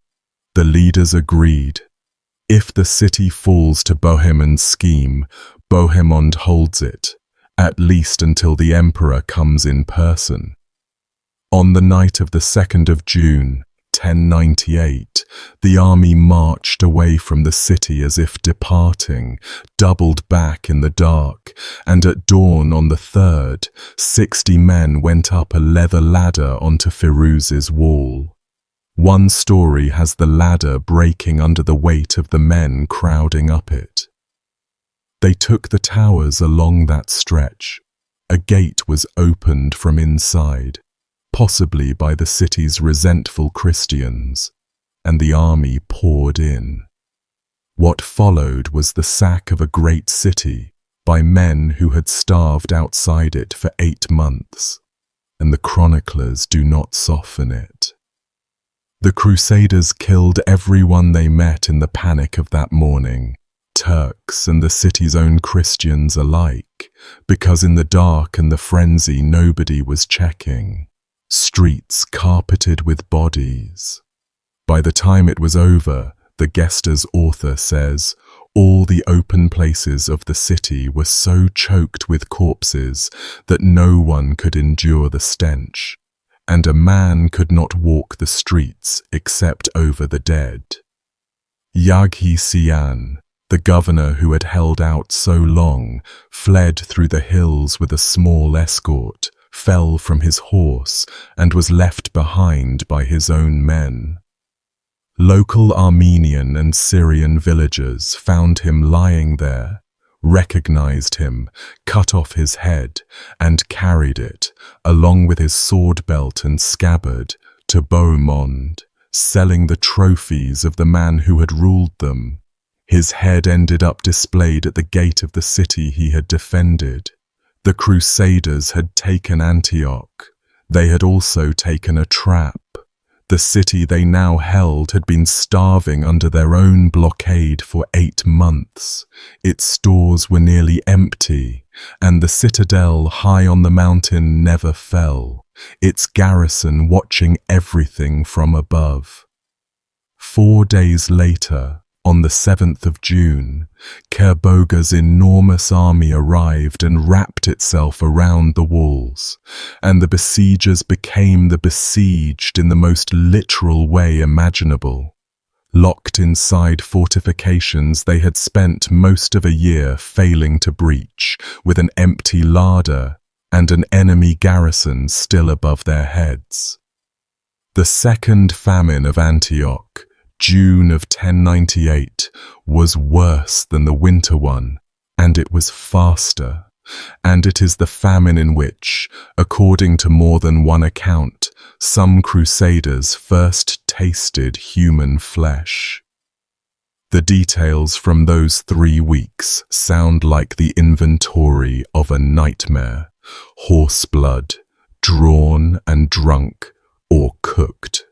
The leaders agreed. If the city falls to Bohemond's scheme, Bohemond holds it, at least until the emperor comes in person. On the night of the 2nd of June, 1098, the army marched away from the city as if departing, doubled back in the dark, and at dawn on the 3rd, 60 men went up a leather ladder onto Firuz's wall. One story has the ladder breaking under the weight of the men crowding up it. They took the towers along that stretch. A gate was opened from inside, possibly by the city's resentful Christians, and the army poured in. What followed was the sack of a great city by men who had starved outside it for 8 months, and the chroniclers do not soften it. The Crusaders killed everyone they met in the panic of that morning, Turks and the city's own Christians alike, because in the dark and the frenzy nobody was checking. Streets carpeted with bodies. By the time it was over, the Gesta's author says, all the open places of the city were so choked with corpses that no one could endure the stench, and a man could not walk the streets except over the dead. Yaghi-Sian, the governor who had held out so long, fled through the hills with a small escort, fell from his horse, and was left behind by his own men. Local Armenian and Syrian villagers found him lying there, recognized him, cut off his head, and carried it, along with his sword belt and scabbard, to Bohemond, selling the trophies of the man who had ruled them. His head ended up displayed at the gate of the city he had defended. The Crusaders had taken Antioch. They had also taken a trap. The city they now held had been starving under their own blockade for 8 months. Its stores were nearly empty, and the citadel high on the mountain never fell, its garrison watching everything from above. 4 days later, on the 7th of June, Kerboga's enormous army arrived and wrapped itself around the walls, and the besiegers became the besieged in the most literal way imaginable. locked inside fortifications they had spent most of a year failing to breach, with an empty larder and an enemy garrison still above their heads. The second famine of Antioch, June of 1098, was worse than the winter one, and it was faster. And it is the famine in which, according to more than one account, some Crusaders first tasted human flesh. The details from those 3 weeks sound like the inventory of a nightmare: horse blood, drawn and drunk or cooked.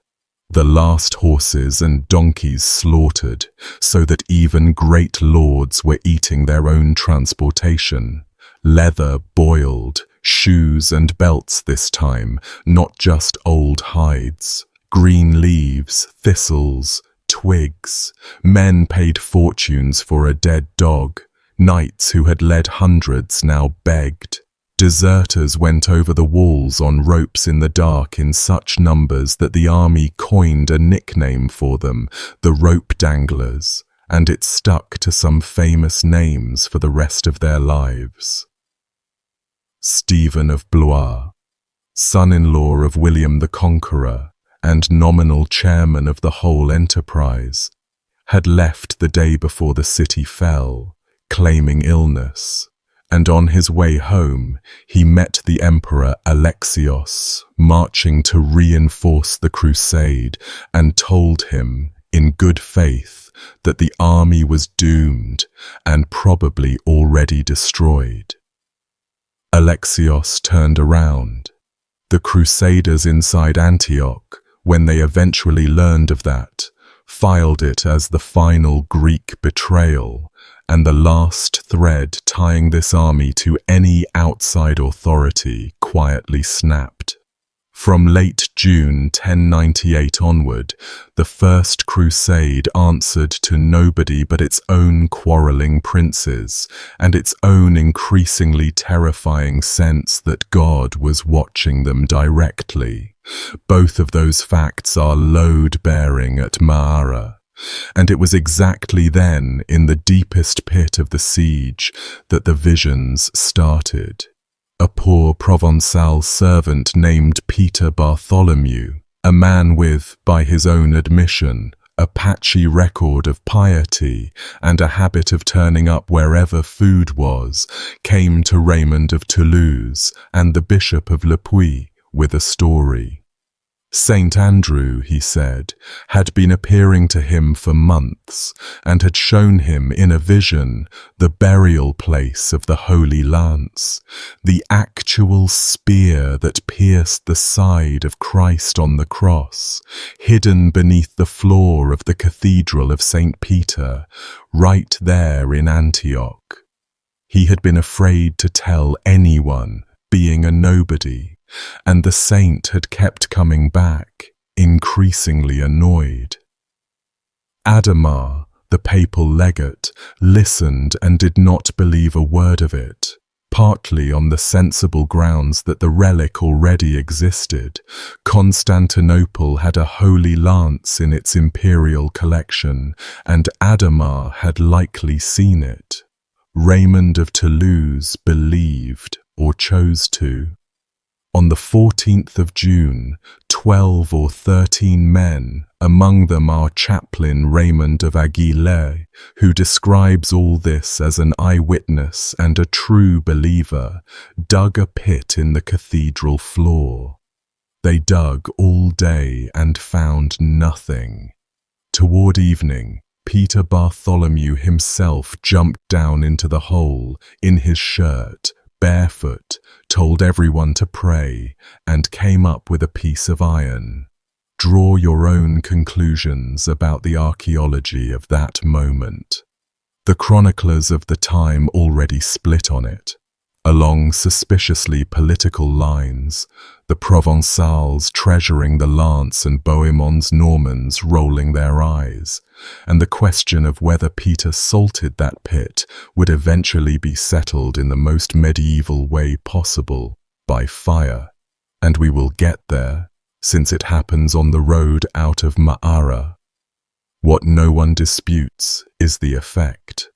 The last horses and donkeys slaughtered, so that even great lords were eating their own transportation. Leather boiled, shoes and belts this time, not just old hides. Green leaves, thistles, twigs. Men paid fortunes for a dead dog. Knights who had led hundreds now begged. Deserters went over the walls on ropes in the dark in such numbers that the army coined a nickname for them, the rope danglers, and it stuck to some famous names for the rest of their lives. Stephen of Blois, son-in-law of William the Conqueror and nominal chairman of the whole enterprise, had left the day before the city fell, claiming illness, and on his way home he met the Emperor Alexios, marching to reinforce the crusade, and told him, in good faith, that the army was doomed and probably already destroyed. Alexios turned around. The Crusaders inside Antioch, when they eventually learned of that, filed it as the final Greek betrayal and the last thread tying this army to any outside authority quietly snapped. From late June 1098 onward, the First Crusade answered to nobody but its own quarrelling princes and its own increasingly terrifying sense that God was watching them directly. Both of those facts are load-bearing at Maara, and it was exactly then, in the deepest pit of the siege, that the visions started. A poor Provençal servant named Peter Bartholomew, a man with, by his own admission, a patchy record of piety and a habit of turning up wherever food was, came to Raymond of Toulouse and the Bishop of Le Puy with a story. Saint Andrew, he said, had been appearing to him for months and had shown him in a vision the burial place of the Holy Lance, the actual spear that pierced the side of Christ on the cross, hidden beneath the floor of the Cathedral of St. Peter, right there in Antioch. He had been afraid to tell anyone, being a nobody, and the saint had kept coming back, increasingly annoyed. Adhemar, the papal legate, listened and did not believe a word of it, partly on the sensible grounds that the relic already existed. Constantinople had a Holy Lance in its imperial collection, and Adhemar had likely seen it. Raymond of Toulouse believed, or chose to. On the 14th of June, 12 or 13 men, among them our chaplain Raymond of Aguilera, who describes all this as an eyewitness and a true believer, dug a pit in the cathedral floor. They dug all day and found nothing. Toward evening, Peter Bartholomew himself jumped down into the hole, in his shirt, barefoot, told everyone to pray, and came up with a piece of iron. Draw your own conclusions about the archaeology of that moment. The chroniclers of the time already split on it. Along suspiciously political lines, the Provençals treasuring the Lance and Bohemond's Normans rolling their eyes, and the question of whether Peter salted that pit would eventually be settled in the most medieval way possible, by fire. And we will get there, since it happens on the road out of Maara. What no one disputes is the effect.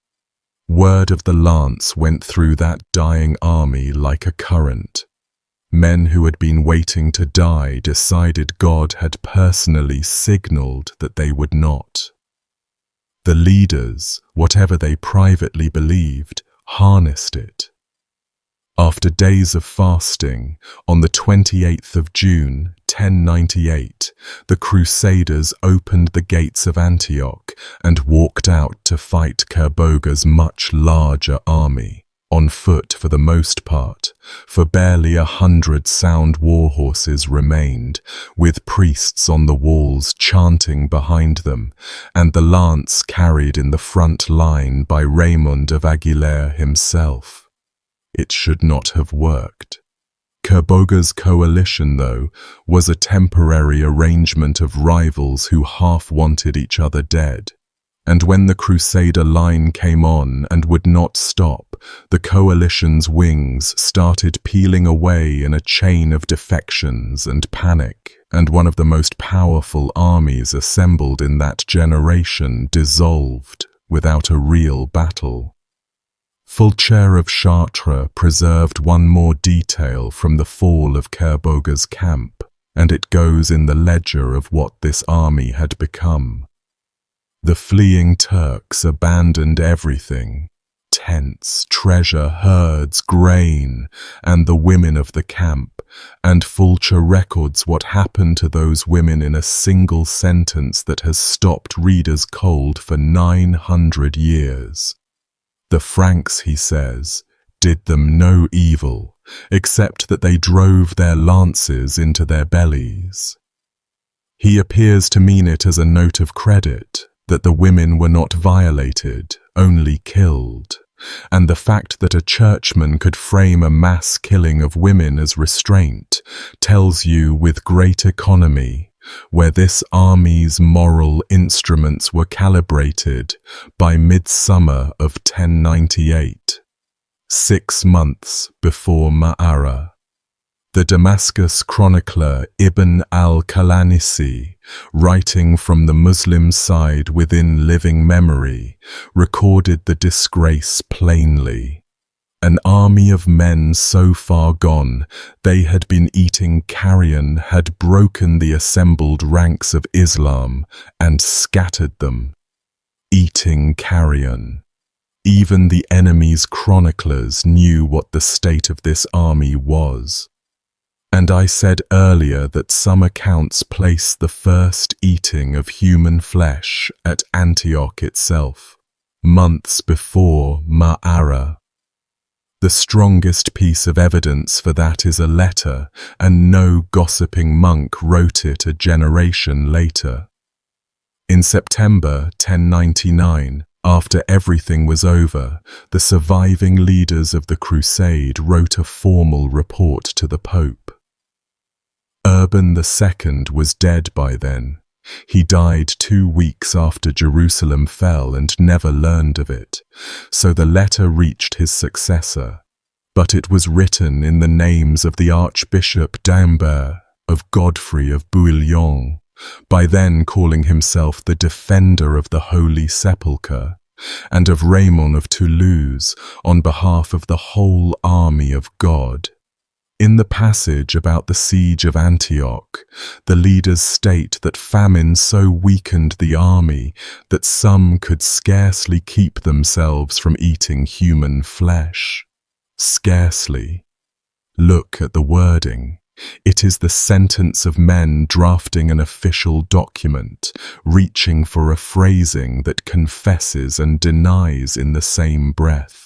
Word of the lance went through that dying army like a current. Men who had been waiting to die decided God had personally signaled that they would not. The leaders, whatever they privately believed, harnessed it. After days of fasting, on the 28th of June, 1098, the Crusaders opened the gates of Antioch and walked out to fight Kerboga's much larger army, on foot for the most part, for barely 100 sound war horses remained, with priests on the walls chanting behind them, and the lance carried in the front line by Raymond of Aguilera himself. It should not have worked. Kerboga's coalition, though, was a temporary arrangement of rivals who half wanted each other dead. And when the Crusader line came on and would not stop, the coalition's wings started peeling away in a chain of defections and panic, and one of the most powerful armies assembled in that generation dissolved without a real battle. Fulcher of Chartres preserved one more detail from the fall of Kerboga's camp, and it goes in the ledger of what this army had become. The fleeing Turks abandoned everything: tents, treasure, herds, grain, and the women of the camp, and Fulcher records what happened to those women in a single sentence that has stopped readers cold for 900 years. The Franks, he says, did them no evil, except that they drove their lances into their bellies. He appears to mean it as a note of credit, that the women were not violated, only killed, and the fact that a churchman could frame a mass killing of women as restraint tells you with great economy where this army's moral instruments were calibrated by midsummer of 1098, 6 months before Ma'ara. The Damascus chronicler Ibn al-Qalanisi, writing from the Muslim side within living memory, recorded the disgrace plainly. An army of men so far gone, they had been eating carrion, had broken the assembled ranks of Islam and scattered them. Eating carrion. Even the enemy's chroniclers knew what the state of this army was. And I said earlier that some accounts place the first eating of human flesh at Antioch itself, months before Ma'ara. The strongest piece of evidence for that is a letter, and no gossiping monk wrote it a generation later. In September 1099, after everything was over, the surviving leaders of the Crusade wrote a formal report to the Pope. Urban II was dead by then. He died 2 weeks after Jerusalem fell and never learned of it, so the letter reached his successor, but it was written in the names of the Archbishop d'Ambert, of Godfrey of Bouillon, by then calling himself the defender of the Holy Sepulchre, and of Raymond of Toulouse on behalf of the whole army of God. In the passage about the siege of Antioch, the leaders state that famine so weakened the army that some could scarcely keep themselves from eating human flesh. Scarcely. Look at the wording. It is the sentence of men drafting an official document, reaching for a phrasing that confesses and denies in the same breath.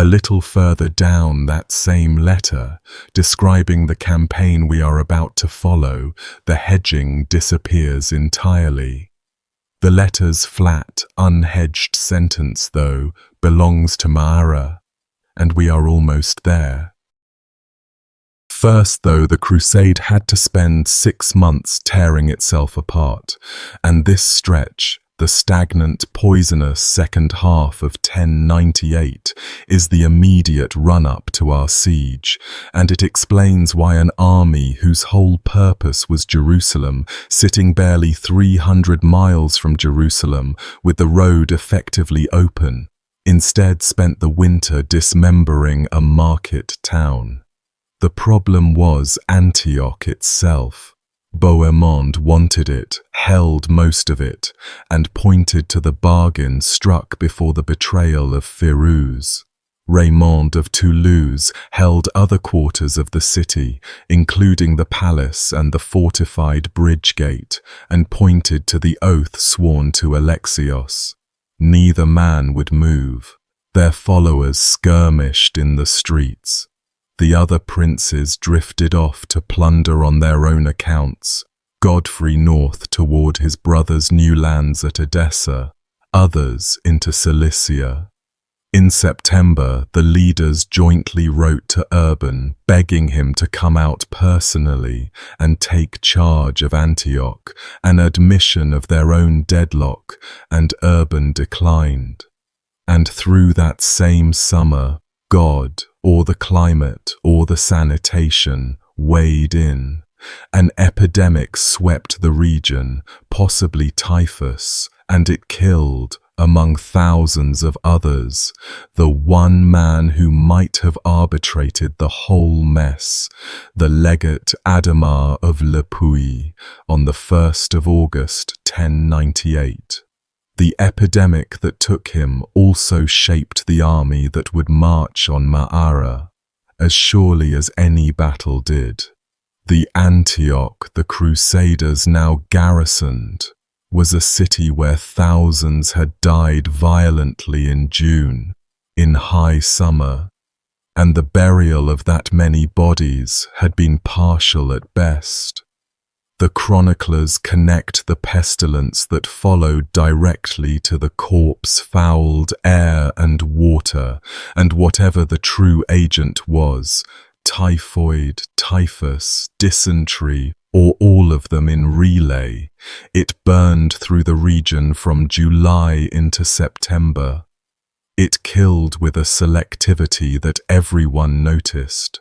A little further down that same letter, describing the campaign we are about to follow, the hedging disappears entirely. The letter's flat, unhedged sentence, though, belongs to Ma'ara, and we are almost there. First, though, the crusade had to spend 6 months tearing itself apart, and this stretch, The stagnant, poisonous second half of 1098 is the immediate run-up to our siege, and it explains why an army whose whole purpose was Jerusalem, sitting barely 300 miles from Jerusalem with the road effectively open, instead spent the winter dismembering a market town. The problem was Antioch itself. Bohemond wanted it, held most of it, and pointed to the bargain struck before the betrayal of Firuz. Raymond of Toulouse held other quarters of the city, including the palace and the fortified bridge gate, and pointed to the oath sworn to Alexios. Neither man would move. Their followers skirmished in the streets. The other princes drifted off to plunder on their own accounts, Godfrey north toward his brother's new lands at Edessa, others into Cilicia. In September, the leaders jointly wrote to Urban, begging him to come out personally and take charge of Antioch, an admission of their own deadlock, and Urban declined. And through that same summer, God, or the climate, or the sanitation, weighed in. An epidemic swept the region, possibly typhus, and it killed, among thousands of others, the one man who might have arbitrated the whole mess, the legate Adhemar of Le Puy, on the 1st of August 1098. The epidemic that took him also shaped the army that would march on Ma'ara, as surely as any battle did. The Antioch the Crusaders now garrisoned was a city where thousands had died violently in June, in high summer, and the burial of that many bodies had been partial at best. The chroniclers connect the pestilence that followed directly to the corpse-fouled air and water, and whatever the true agent was, typhoid, typhus, dysentery, or all of them in relay, it burned through the region from July into September. It killed with a selectivity that everyone noticed.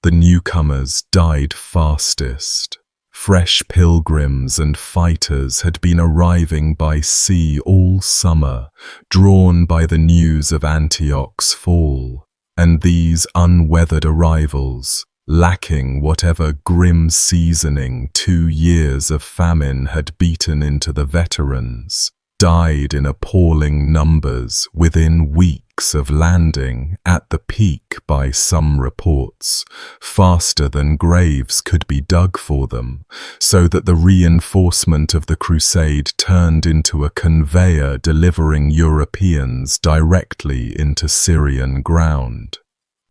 The newcomers died fastest. Fresh pilgrims and fighters had been arriving by sea all summer, drawn by the news of Antioch's fall, and these unweathered arrivals, lacking whatever grim seasoning 2 years of famine had beaten into the veterans, died in appalling numbers within weeks of landing, at the peak by some reports, faster than graves could be dug for them, so that the reinforcement of the crusade turned into a conveyor delivering Europeans directly into Syrian ground.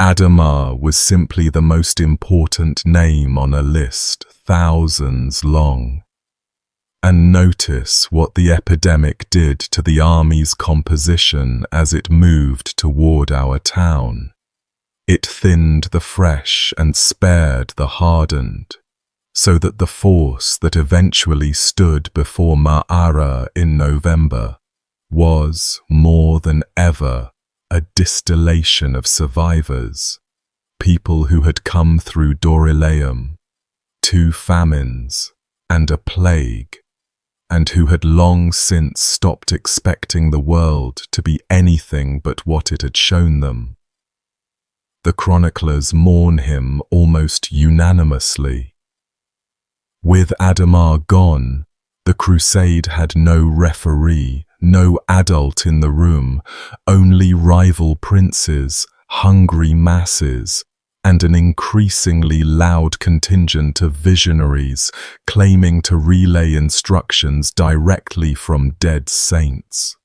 Adhemar was simply the most important name on a list, thousands long. And notice what the epidemic did to the army's composition as it moved toward our town. It thinned the fresh and spared the hardened, so that the force that eventually stood before Ma'ara in November was, more than ever, a distillation of survivors, people who had come through Dorylaeum, 2 famines, and a plague, and who had long since stopped expecting the world to be anything but what it had shown them. The chroniclers mourn him almost unanimously. With Adhemar gone, the crusade had no referee, no adult in the room, only rival princes, hungry masses, and an increasingly loud contingent of visionaries claiming to relay instructions directly from dead saints.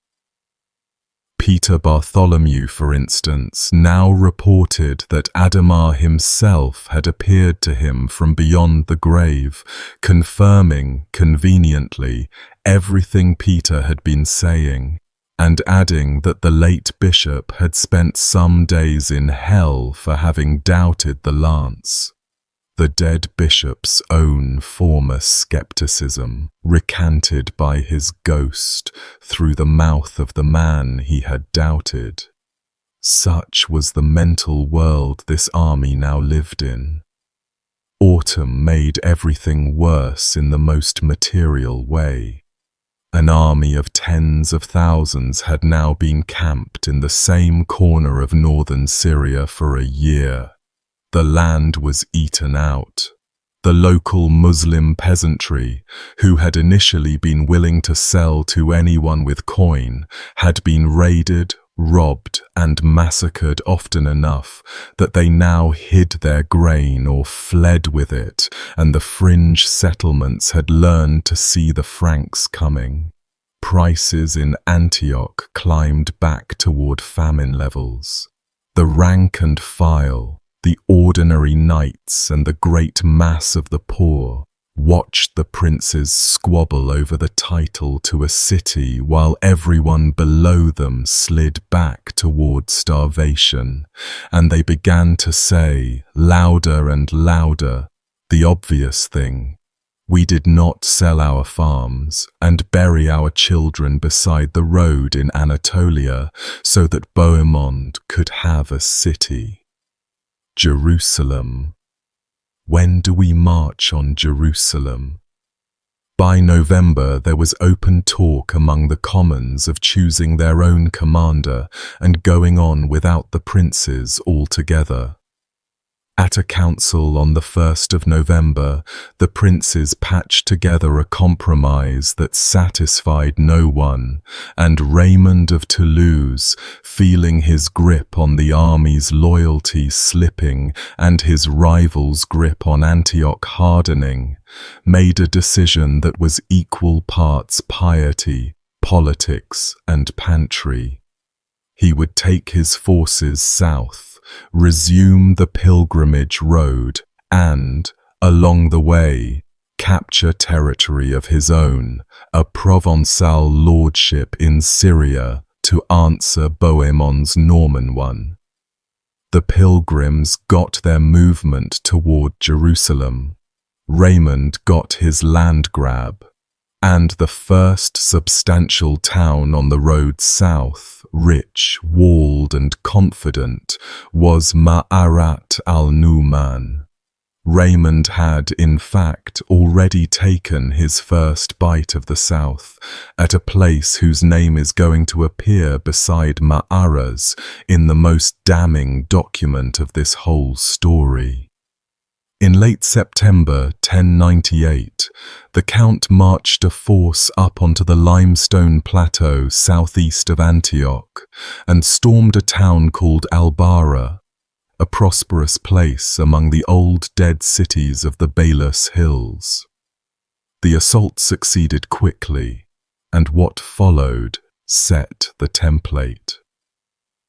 Peter Bartholomew, for instance, now reported that Adhemar himself had appeared to him from beyond the grave, confirming, conveniently, everything Peter had been saying, and adding that the late bishop had spent some days in hell for having doubted the lance. the dead bishop's own former skepticism, recanted by his ghost through the mouth of the man he had doubted. Such was the mental world this army now lived in. Autumn made everything worse in the most material way. An army of tens of thousands had now been camped in the same corner of northern Syria for a year. The land was eaten out. The local Muslim peasantry, who had initially been willing to sell to anyone with coin, had been raided, robbed, and massacred often enough that they now hid their grain or fled with it, and the fringe settlements had learned to see the Franks coming. Prices in Antioch climbed back toward famine levels. The rank and file, the ordinary knights and the great mass of the poor, watched the princes squabble over the title to a city while everyone below them slid back toward starvation, and they began to say, louder and louder, the obvious thing: we did not sell our farms and bury our children beside the road in Anatolia so that Bohemond could have a city. Jerusalem. When do we march on Jerusalem? By November there was open talk among the commons of choosing their own commander and going on without the princes altogether. At a council on the 1st of November, the princes patched together a compromise that satisfied no one, and Raymond of Toulouse, feeling his grip on the army's loyalty slipping and his rival's grip on Antioch hardening, made a decision that was equal parts piety, politics, and pantry. He would take his forces south, resume the pilgrimage road, and, along the way, capture territory of his own, a Provençal lordship in Syria, to answer Bohemond's Norman one. The pilgrims got their movement toward Jerusalem. Raymond got his land grab, and the first substantial town on the road south, rich, walled and confident, was Ma'arat al-Nu'man. Raymond had, in fact, already taken his first bite of the south, at a place whose name is going to appear beside Ma'ara's in the most damning document of this whole story. In late September 1098, the Count marched a force up onto the limestone plateau southeast of Antioch and stormed a town called Albara, a prosperous place among the old dead cities of the Belus Hills. The assault succeeded quickly, and what followed set the template.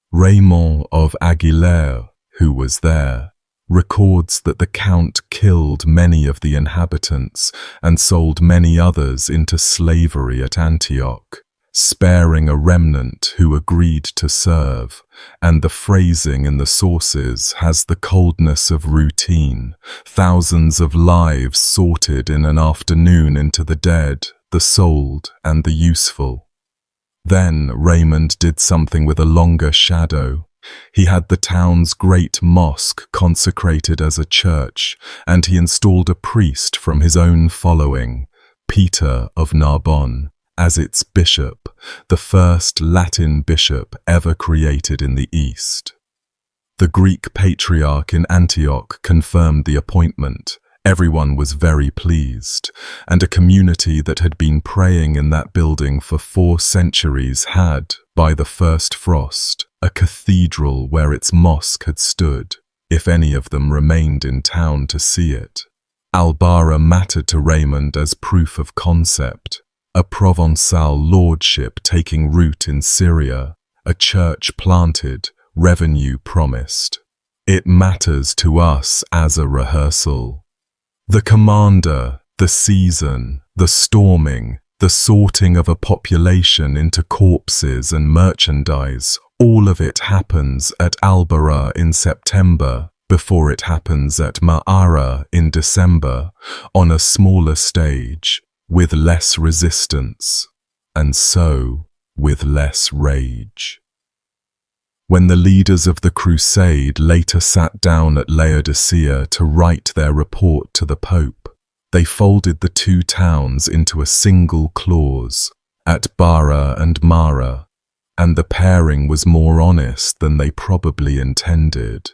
Raymond of Aguilera, who was there, records that the Count killed many of the inhabitants and sold many others into slavery at Antioch, sparing a remnant who agreed to serve, and the phrasing in the sources has the coldness of routine, thousands of lives sorted in an afternoon into the dead, the sold, and the useful. Then Raymond did something with a longer shadow. He had the town's great mosque consecrated as a church, and he installed a priest from his own following, Peter of Narbonne, as its bishop, the first Latin bishop ever created in the East. The Greek patriarch in Antioch confirmed the appointment. Everyone was very pleased, and a community that had been praying in that building for 4 centuries had, by the first frost, a cathedral where its mosque had stood, if any of them remained in town to see it. Albara mattered to Raymond as proof of concept, a Provençal lordship taking root in Syria, a church planted, revenue promised. It matters to us as a rehearsal. The commander, the season, the storming, the sorting of a population into corpses and merchandise, all of it happens at Albara in September, before it happens at Ma'ara in December on a smaller stage with less resistance, and so with less rage. When the leaders of the Crusade later sat down at Laodicea to write their report to the Pope, they folded the two towns into a single clause, at Bara and Mara, and the pairing was more honest than they probably intended.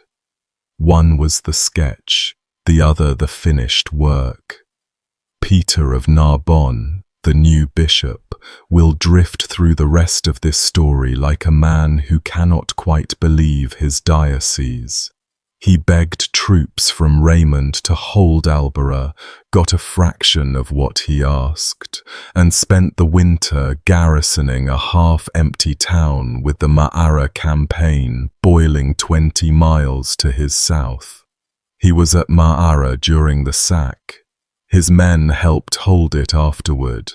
One was the sketch, the other the finished work. Peter of Narbonne, the new bishop, will drift through the rest of this story like a man who cannot quite believe his diocese. He begged troops from Raymond to hold Albera, got a fraction of what he asked, and spent the winter garrisoning a half-empty town with the Ma'ara campaign boiling 20 miles to his south. He was at Ma'ara during the sack. His men helped hold it afterward,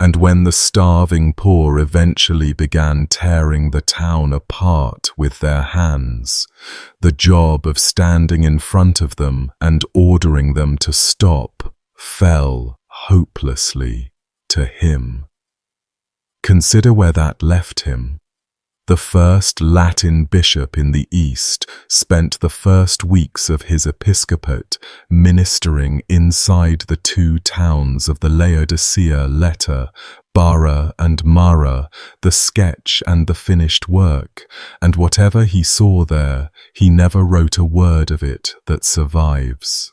and when the starving poor eventually began tearing the town apart with their hands, the job of standing in front of them and ordering them to stop fell hopelessly to him. Consider where that left him. The first Latin bishop in the East spent the first weeks of his episcopate ministering inside the two towns of the Laodicea letter, Bara and Mara, the sketch and the finished work, and whatever he saw there, he never wrote a word of it that survives.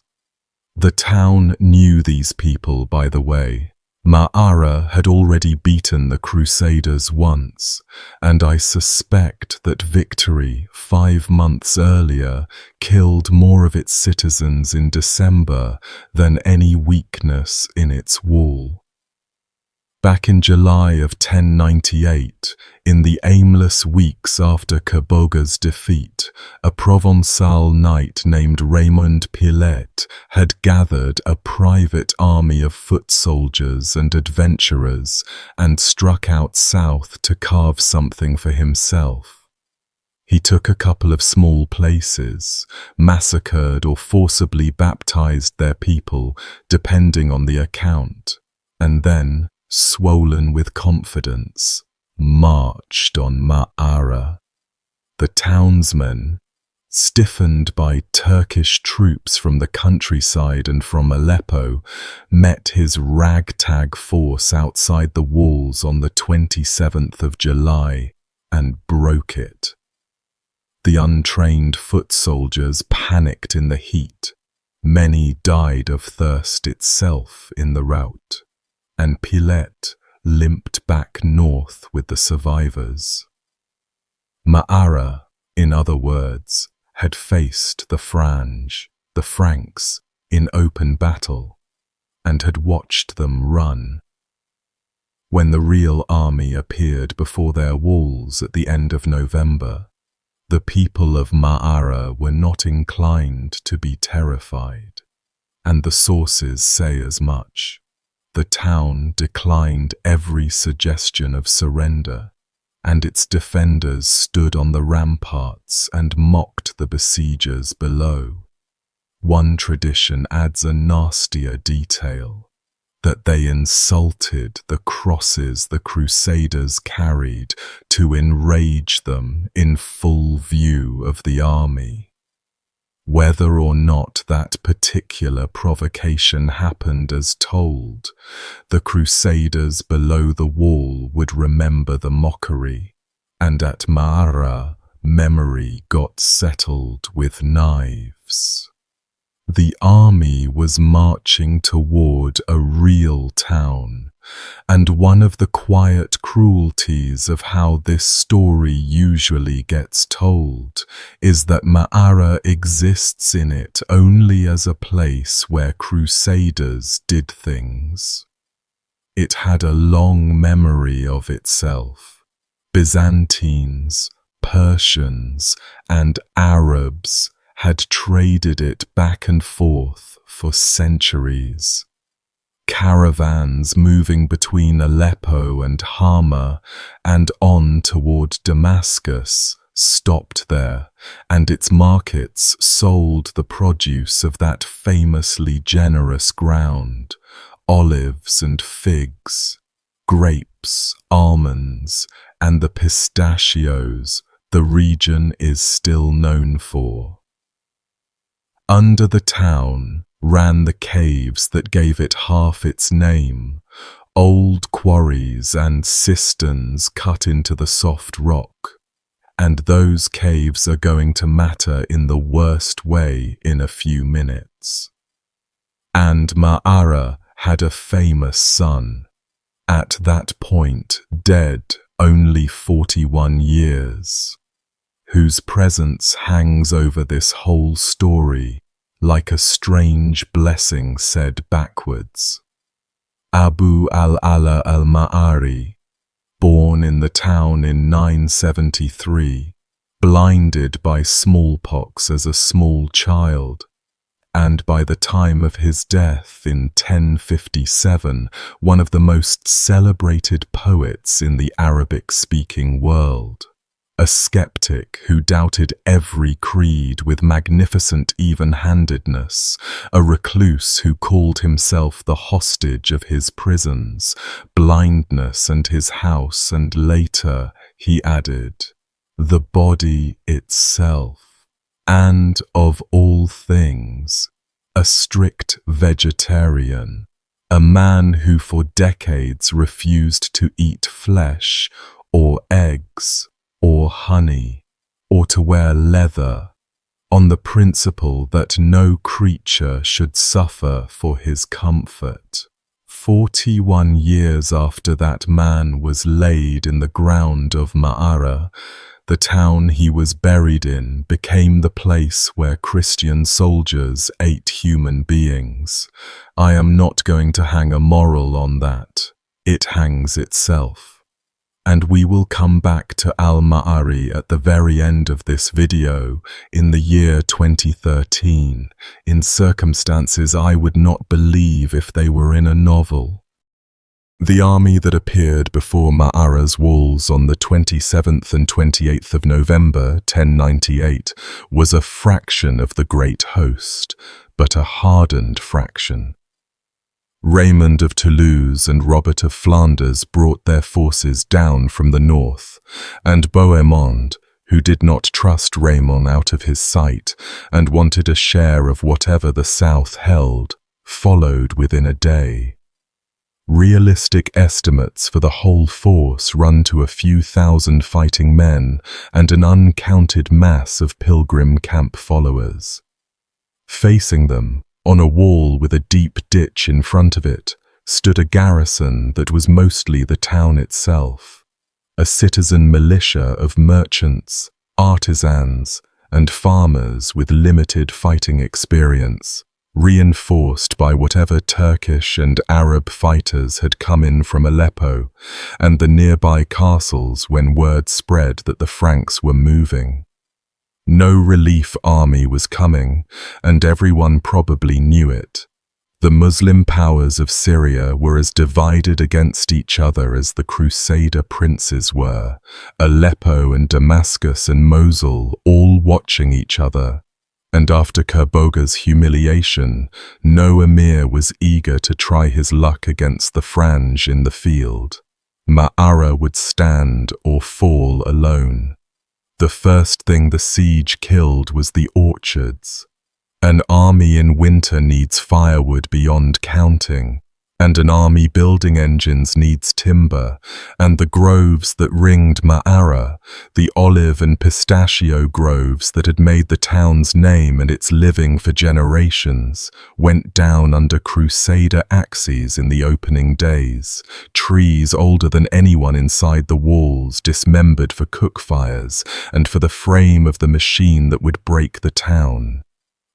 The town knew these people, by the way. Ma'ara had already beaten the Crusaders once, and I suspect that victory 5 months earlier killed more of its citizens in December than any weakness in its wall. Back in July of 1098, in the aimless weeks after Caboga's defeat, a Provençal knight named Raymond Pillet had gathered a private army of foot soldiers and adventurers and struck out south to carve something for himself. He took a couple of small places, massacred or forcibly baptized their people, depending on the account, and then, swollen with confidence, marched on Ma'ara. The townsmen, stiffened by Turkish troops from the countryside and from Aleppo, met his ragtag force outside the walls on the 27th of July and broke it. The untrained foot soldiers panicked in the heat. Many died of thirst itself in the rout, and Pillet limped back north with the survivors. Ma'ara, in other words, had faced the Franks, in open battle, and had watched them run. When the real army appeared before their walls at the end of November, the people of Ma'ara were not inclined to be terrified, and the sources say as much. The town declined every suggestion of surrender, and its defenders stood on the ramparts and mocked the besiegers below. One tradition adds a nastier detail, that they insulted the crosses the Crusaders carried to enrage them in full view of the army. Whether or not that particular provocation happened as told, the Crusaders below the wall would remember the mockery, and at Ma'ara, memory got settled with knives. The army was marching toward a real town, and one of the quiet cruelties of how this story usually gets told is that Ma'ara exists in it only as a place where Crusaders did things. It had a long memory of itself. Byzantines, Persians, and Arabs had traded it back and forth for centuries. Caravans moving between Aleppo and Hama and on toward Damascus stopped there, and its markets sold the produce of that famously generous ground: olives and figs, grapes, almonds, and the pistachios the region is still known for. Under the town ran the caves that gave it half its name, old quarries and cisterns cut into the soft rock. And those caves are going to matter in the worst way in a few minutes. And Ma'ara had a famous son, at that point dead only 41 years, whose presence hangs over this whole story like a strange blessing said backwards. Abu al-Ala al-Ma'ari, born in the town in 973, blinded by smallpox as a small child, and by the time of his death in 1057, one of the most celebrated poets in the Arabic-speaking world. A skeptic who doubted every creed with magnificent even-handedness, a recluse who called himself the hostage of his prisons, blindness and his house, and later, he added, the body itself, and of all things, a strict vegetarian, a man who for decades refused to eat flesh or eggs, or honey, or to wear leather, on the principle that no creature should suffer for his comfort. 41 years after that man was laid in the ground of Ma'ara, the town he was buried in became the place where Christian soldiers ate human beings. I am not going to hang a moral on that. It hangs itself. And we will come back to Al-Ma'ari at the very end of this video in the year 2013, in circumstances I would not believe if they were in a novel. The army that appeared before Ma'ara's walls on the 27th and 28th of November 1098 was a fraction of the great host, but a hardened fraction. Raymond of Toulouse and Robert of Flanders brought their forces down from the north, and Bohemond, who did not trust Raymond out of his sight and wanted a share of whatever the south held, followed within a day. Realistic estimates for the whole force run to a few thousand fighting men and an uncounted mass of pilgrim camp followers. Facing them, on a wall with a deep ditch in front of it, stood a garrison that was mostly the town itself, a citizen militia of merchants, artisans, and farmers with limited fighting experience, reinforced by whatever Turkish and Arab fighters had come in from Aleppo and the nearby castles when word spread that the Franks were moving. No relief army was coming, and everyone probably knew it. The Muslim powers of Syria were as divided against each other as the Crusader princes were, Aleppo and Damascus and Mosul all watching each other. And after Kerboga's humiliation, no emir was eager to try his luck against the Franj in the field. Ma'ara would stand or fall alone. The first thing the siege killed was the orchards. An army in winter needs firewood beyond counting, and an army building engines needs timber, and the groves that ringed Ma'ara, the olive and pistachio groves that had made the town's name and its living for generations, went down under Crusader axes in the opening days, trees older than anyone inside the walls dismembered for cook fires and for the frame of the machine that would break the town.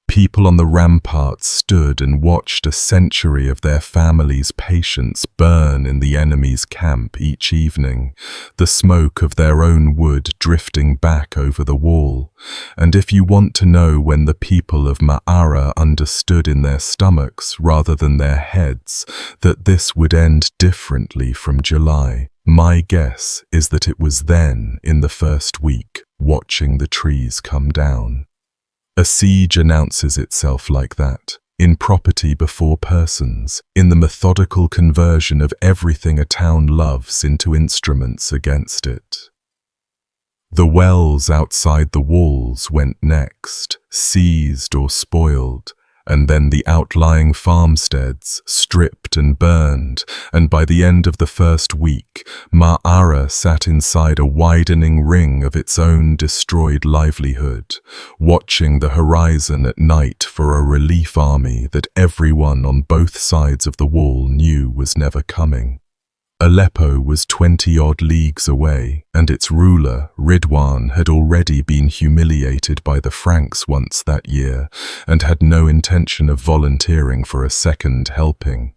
People on the ramparts stood and watched a century of their families' patience burn in the enemy's camp each evening, the smoke of their own wood drifting back over the wall. And if you want to know when the people of Ma'ara understood in their stomachs rather than their heads that this would end differently from July, my guess is that it was then in the first week. watching the trees come down. A siege announces itself like that, in property before persons, in the methodical conversion of everything a town loves into instruments against it. The wells outside the walls went next, seized or spoiled, and then the outlying farmsteads, stripped and burned, and by the end of the first week, Ma'ara sat inside a widening ring of its own destroyed livelihood, watching the horizon at night for a relief army that everyone on both sides of the wall knew was never coming. Aleppo was 20-odd leagues away, and its ruler, Ridwan, had already been humiliated by the Franks once that year, and had no intention of volunteering for a second helping.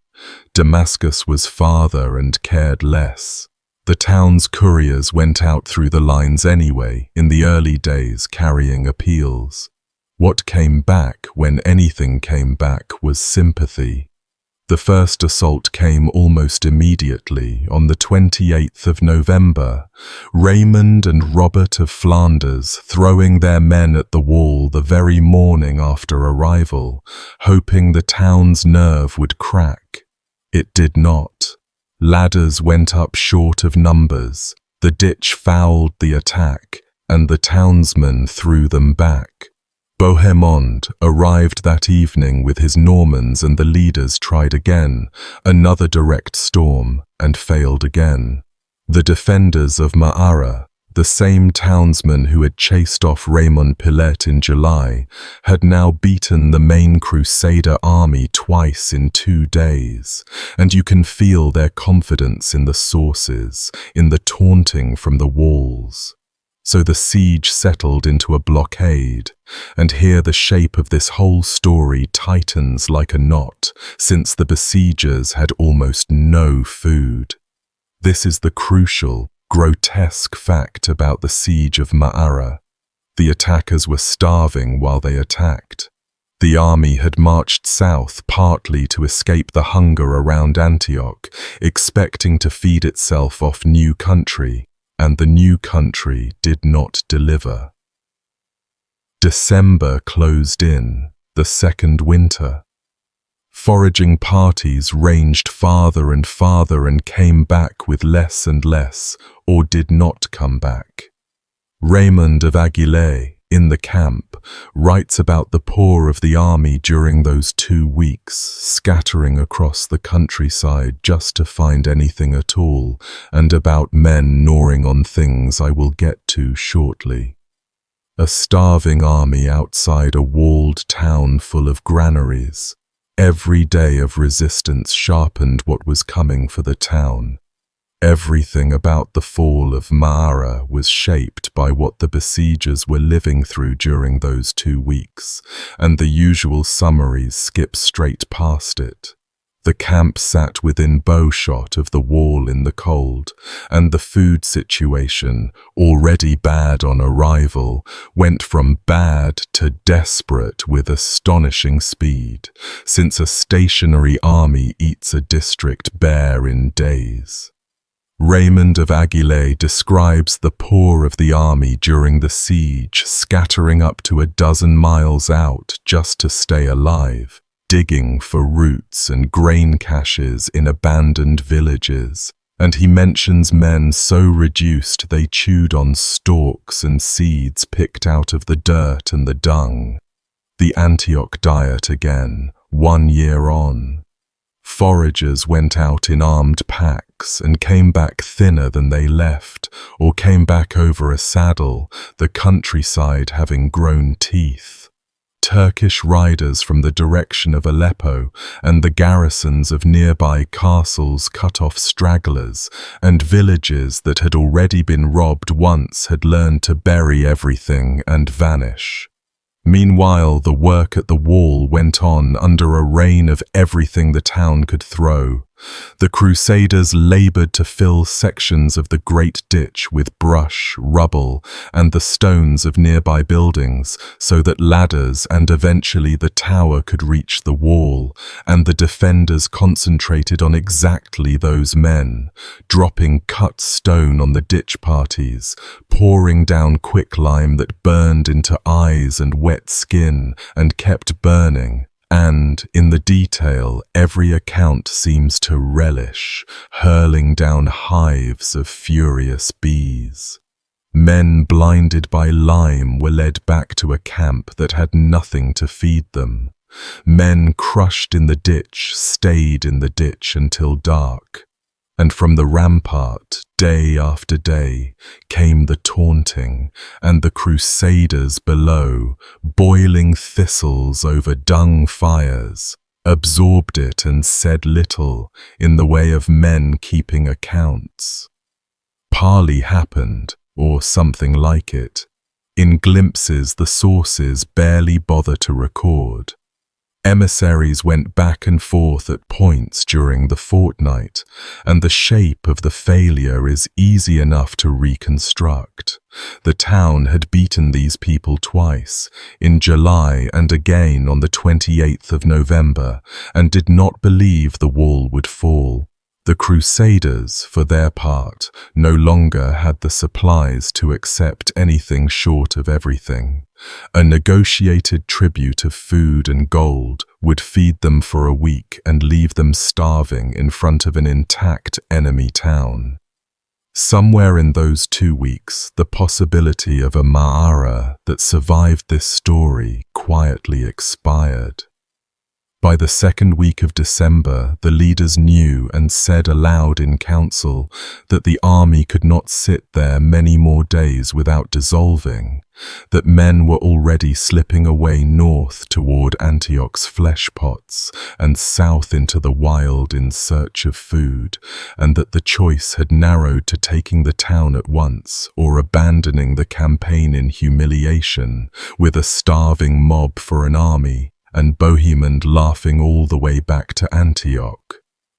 Damascus was farther and cared less. The town's couriers went out through the lines anyway, in the early days carrying appeals. What came back, when anything came back, was sympathy. The first assault came almost immediately, on the 28th of November, Raymond and Robert of Flanders throwing their men at the wall the very morning after arrival, hoping the town's nerve would crack. It did not. Ladders went up short of numbers, the ditch fouled the attack, and the townsmen threw them back. Bohemond arrived that evening with his Normans, and the leaders tried again, another direct storm, and failed again. The defenders of Ma'ara, the same townsmen who had chased off Raymond Pillet in July, had now beaten the main Crusader army twice in 2 days, and you can feel their confidence in the sources, in the taunting from the walls. So the siege settled into a blockade, and here the shape of this whole story tightens like a knot, since the besiegers had almost no food. This is the crucial, grotesque fact about the siege of Ma'ara. The attackers were starving while they attacked. The army had marched south partly to escape the hunger around Antioch, expecting to feed itself off new country, and the new country did not deliver. December closed in, the second winter. Foraging parties ranged farther and farther and came back with less and less, or did not come back. Raymond of Aguilera, in the camp, writes about the poor of the army during those 2 weeks, scattering across the countryside just to find anything at all, and about men gnawing on things I will get to shortly. A starving army outside a walled town full of granaries. Every day of resistance sharpened what was coming for the town. Everything about the fall of Ma'ara was shaped by what the besiegers were living through during those 2 weeks, and the usual summaries skip straight past it. The camp sat within bowshot of the wall in the cold, and the food situation, already bad on arrival, went from bad to desperate with astonishing speed, since a stationary army eats a district bare in days. Raymond of Aguilera describes the poor of the army during the siege scattering up to 12 miles out just to stay alive, digging for roots and grain caches in abandoned villages, and he mentions men so reduced they chewed on stalks and seeds picked out of the dirt and the dung. The Antioch diet again, 1 year on. Foragers went out in armed packs and came back thinner than they left, or came back over a saddle, the countryside having grown teeth. Turkish riders from the direction of Aleppo and the garrisons of nearby castles cut off stragglers, and villages that had already been robbed once had learned to bury everything and vanish. Meanwhile, the work at the wall went on under a rain of everything the town could throw. The Crusaders labored to fill sections of the Great Ditch with brush, rubble, and the stones of nearby buildings so that ladders and eventually the tower could reach the wall, and the defenders concentrated on exactly those men, dropping cut stone on the ditch parties, pouring down quicklime that burned into eyes and wet skin and kept burning. And, in the detail, every account seems to relish, hurling down hives of furious bees. Men blinded by lime were led back to a camp that had nothing to feed them. Men crushed in the ditch stayed in the ditch until dark. And from the rampart, day after day, came the taunting, and the Crusaders below, boiling thistles over dung fires, absorbed it and said little in the way of men keeping accounts. Parley happened, or something like it. In glimpses the sources barely bother to record. Emissaries went back and forth at points during the fortnight, and the shape of the failure is easy enough to reconstruct. The town had beaten these people twice, in July and again on the 28th of November, and did not believe the wall would fall. The Crusaders, for their part, no longer had the supplies to accept anything short of everything. A negotiated tribute of food and gold would feed them for a week and leave them starving in front of an intact enemy town. Somewhere in those 2 weeks, the possibility of a Ma'ara that survived this story quietly expired. By the second week of December, the leaders knew and said aloud in council that the army could not sit there many more days without dissolving, that men were already slipping away north toward Antioch's flesh pots and south into the wild in search of food, and that the choice had narrowed to taking the town at once or abandoning the campaign in humiliation with a starving mob for an army, and Bohemond laughing all the way back to Antioch.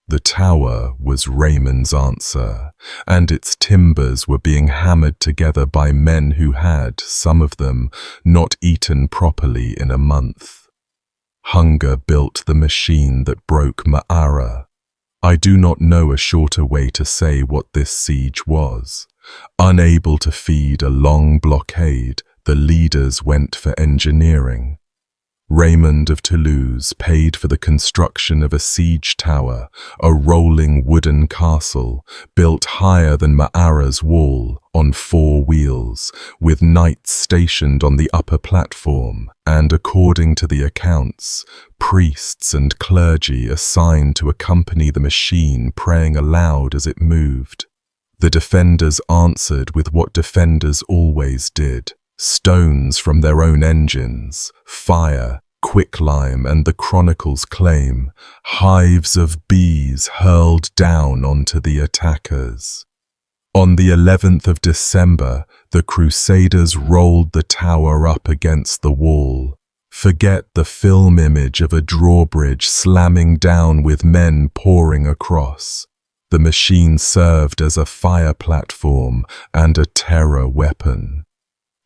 The tower was Raymond's answer, and its timbers were being hammered together by men who had, some of them, not eaten properly in a month. Hunger built the machine that broke Ma'ara. I do not know a shorter way to say what this siege was. Unable to feed a long blockade, the leaders went for engineering. Raymond of Toulouse paid for the construction of a siege tower, a rolling wooden castle, built higher than Ma'ara's wall, on 4 wheels, with knights stationed on the upper platform, and according to the accounts, priests and clergy assigned to accompany the machine praying aloud as it moved. The defenders answered with what defenders always did. Stones from their own engines, fire, quicklime, and the chronicles claim, hives of bees hurled down onto the attackers. On the 11th of December, the Crusaders rolled the tower up against the wall. Forget the film image of a drawbridge slamming down with men pouring across. The machine served as a fire platform and a terror weapon.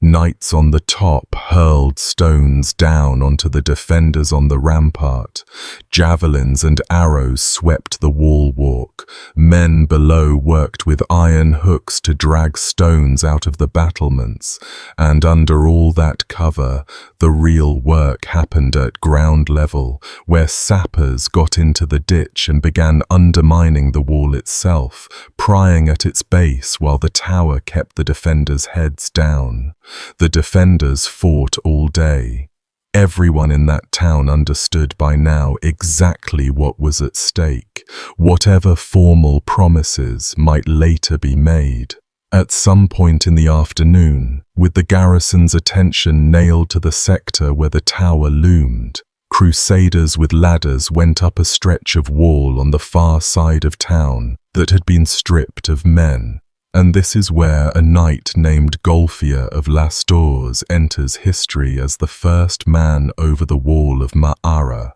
Knights on the top hurled stones down onto the defenders on the rampart. Javelins and arrows swept the wall walk. Men below worked with iron hooks to drag stones out of the battlements. And under all that cover, the real work happened at ground level, where sappers got into the ditch and began undermining the wall itself, prying at its base while the tower kept the defenders' heads down. The defenders fought all day. Everyone in that town understood by now exactly what was at stake, whatever formal promises might later be made. At some point in the afternoon, with the garrison's attention nailed to the sector where the tower loomed, Crusaders with ladders went up a stretch of wall on the far side of town that had been stripped of men. And this is where a knight named Golfier of Las Dores enters history as the first man over the wall of Ma'ara.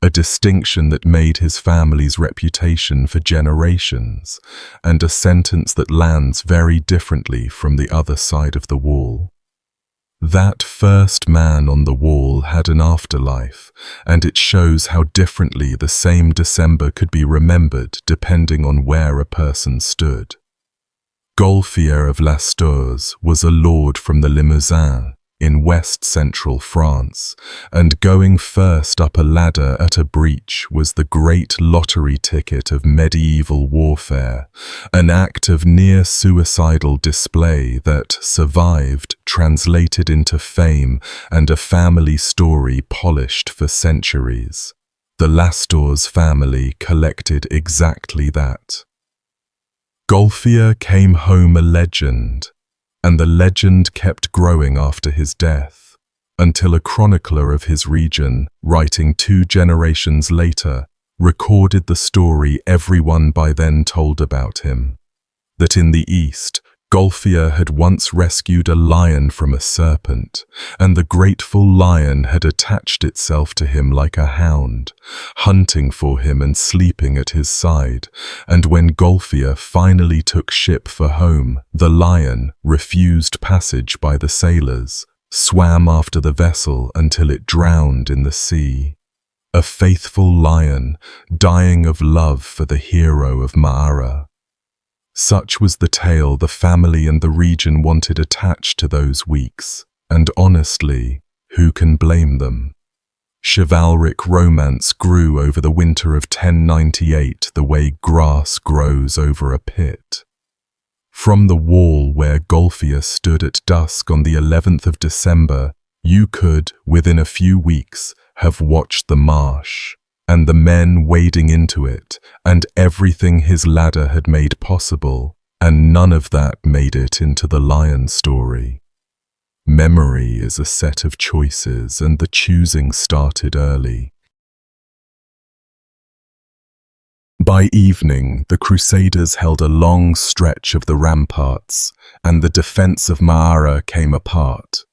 a distinction that made his family's reputation for generations, and a sentence that lands very differently from the other side of the wall. That first man on the wall had an afterlife, and it shows how differently the same December could be remembered depending on where a person stood. Golfier of Lasturs was a lord from the Limousin in west-central France, and going first up a ladder at a breach was the great lottery ticket of medieval warfare, an act of near-suicidal display that survived, translated into fame, and a family story polished for centuries. The Lasturs family collected exactly that. Golfier came home a legend, and the legend kept growing after his death, until a chronicler of his region, writing 2 generations later, recorded the story everyone by then told about him, that in the east, Golfier had once rescued a lion from a serpent, and the grateful lion had attached itself to him like a hound, hunting for him and sleeping at his side, and when Golfier finally took ship for home, the lion, refused passage by the sailors, swam after the vessel until it drowned in the sea. A faithful lion, dying of love for the hero of Ma'ara. Such was the tale the family and the region wanted attached to those weeks, and honestly, who can blame them? Chivalric romance grew over the winter of 1098 the way grass grows over a pit. From the wall where Golfier stood at dusk on the 11th of December, you could, within a few weeks, have watched the Marsh, and the men wading into it, and everything his ladder had made possible, and none of that made it into the lion story. Memory is a set of choices, and the choosing started early. By evening, the Crusaders held a long stretch of the ramparts, and the defense of Ma'ara came apart.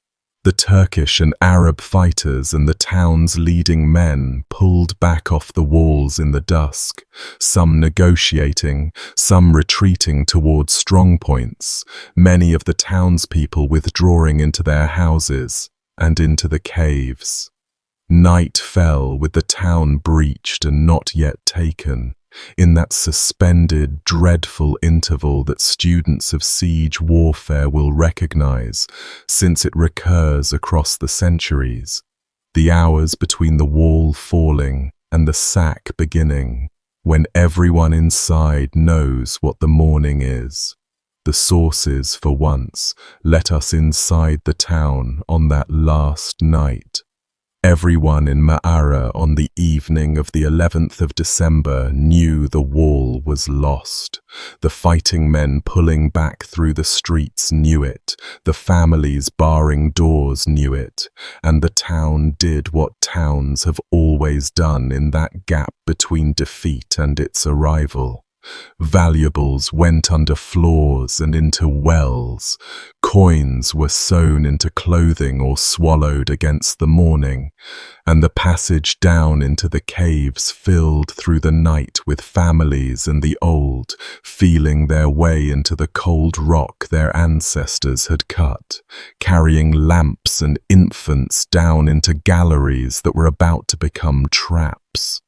The Turkish and Arab fighters and the town's leading men pulled back off the walls in the dusk, some negotiating, some retreating towards strongpoints, many of the townspeople withdrawing into their houses and into the caves. Night fell with the town breached and not yet taken, in that suspended, dreadful interval that students of siege warfare will recognize, since it recurs across the centuries, the hours between the wall falling and the sack beginning, when everyone inside knows what the morning is. The sources, for once, let us inside the town on that last night. Everyone in Ma'ara on the evening of the 11th of December knew the wall was lost. The fighting men pulling back through the streets knew it, the families barring doors knew it, and the town did what towns have always done in that gap between defeat and its arrival. Valuables went under floors and into wells. Coins were sewn into clothing or swallowed against the morning, and the passage down into the caves filled through the night with families and the old, feeling their way into the cold rock their ancestors had cut, carrying lamps and infants down into galleries that were about to become traps.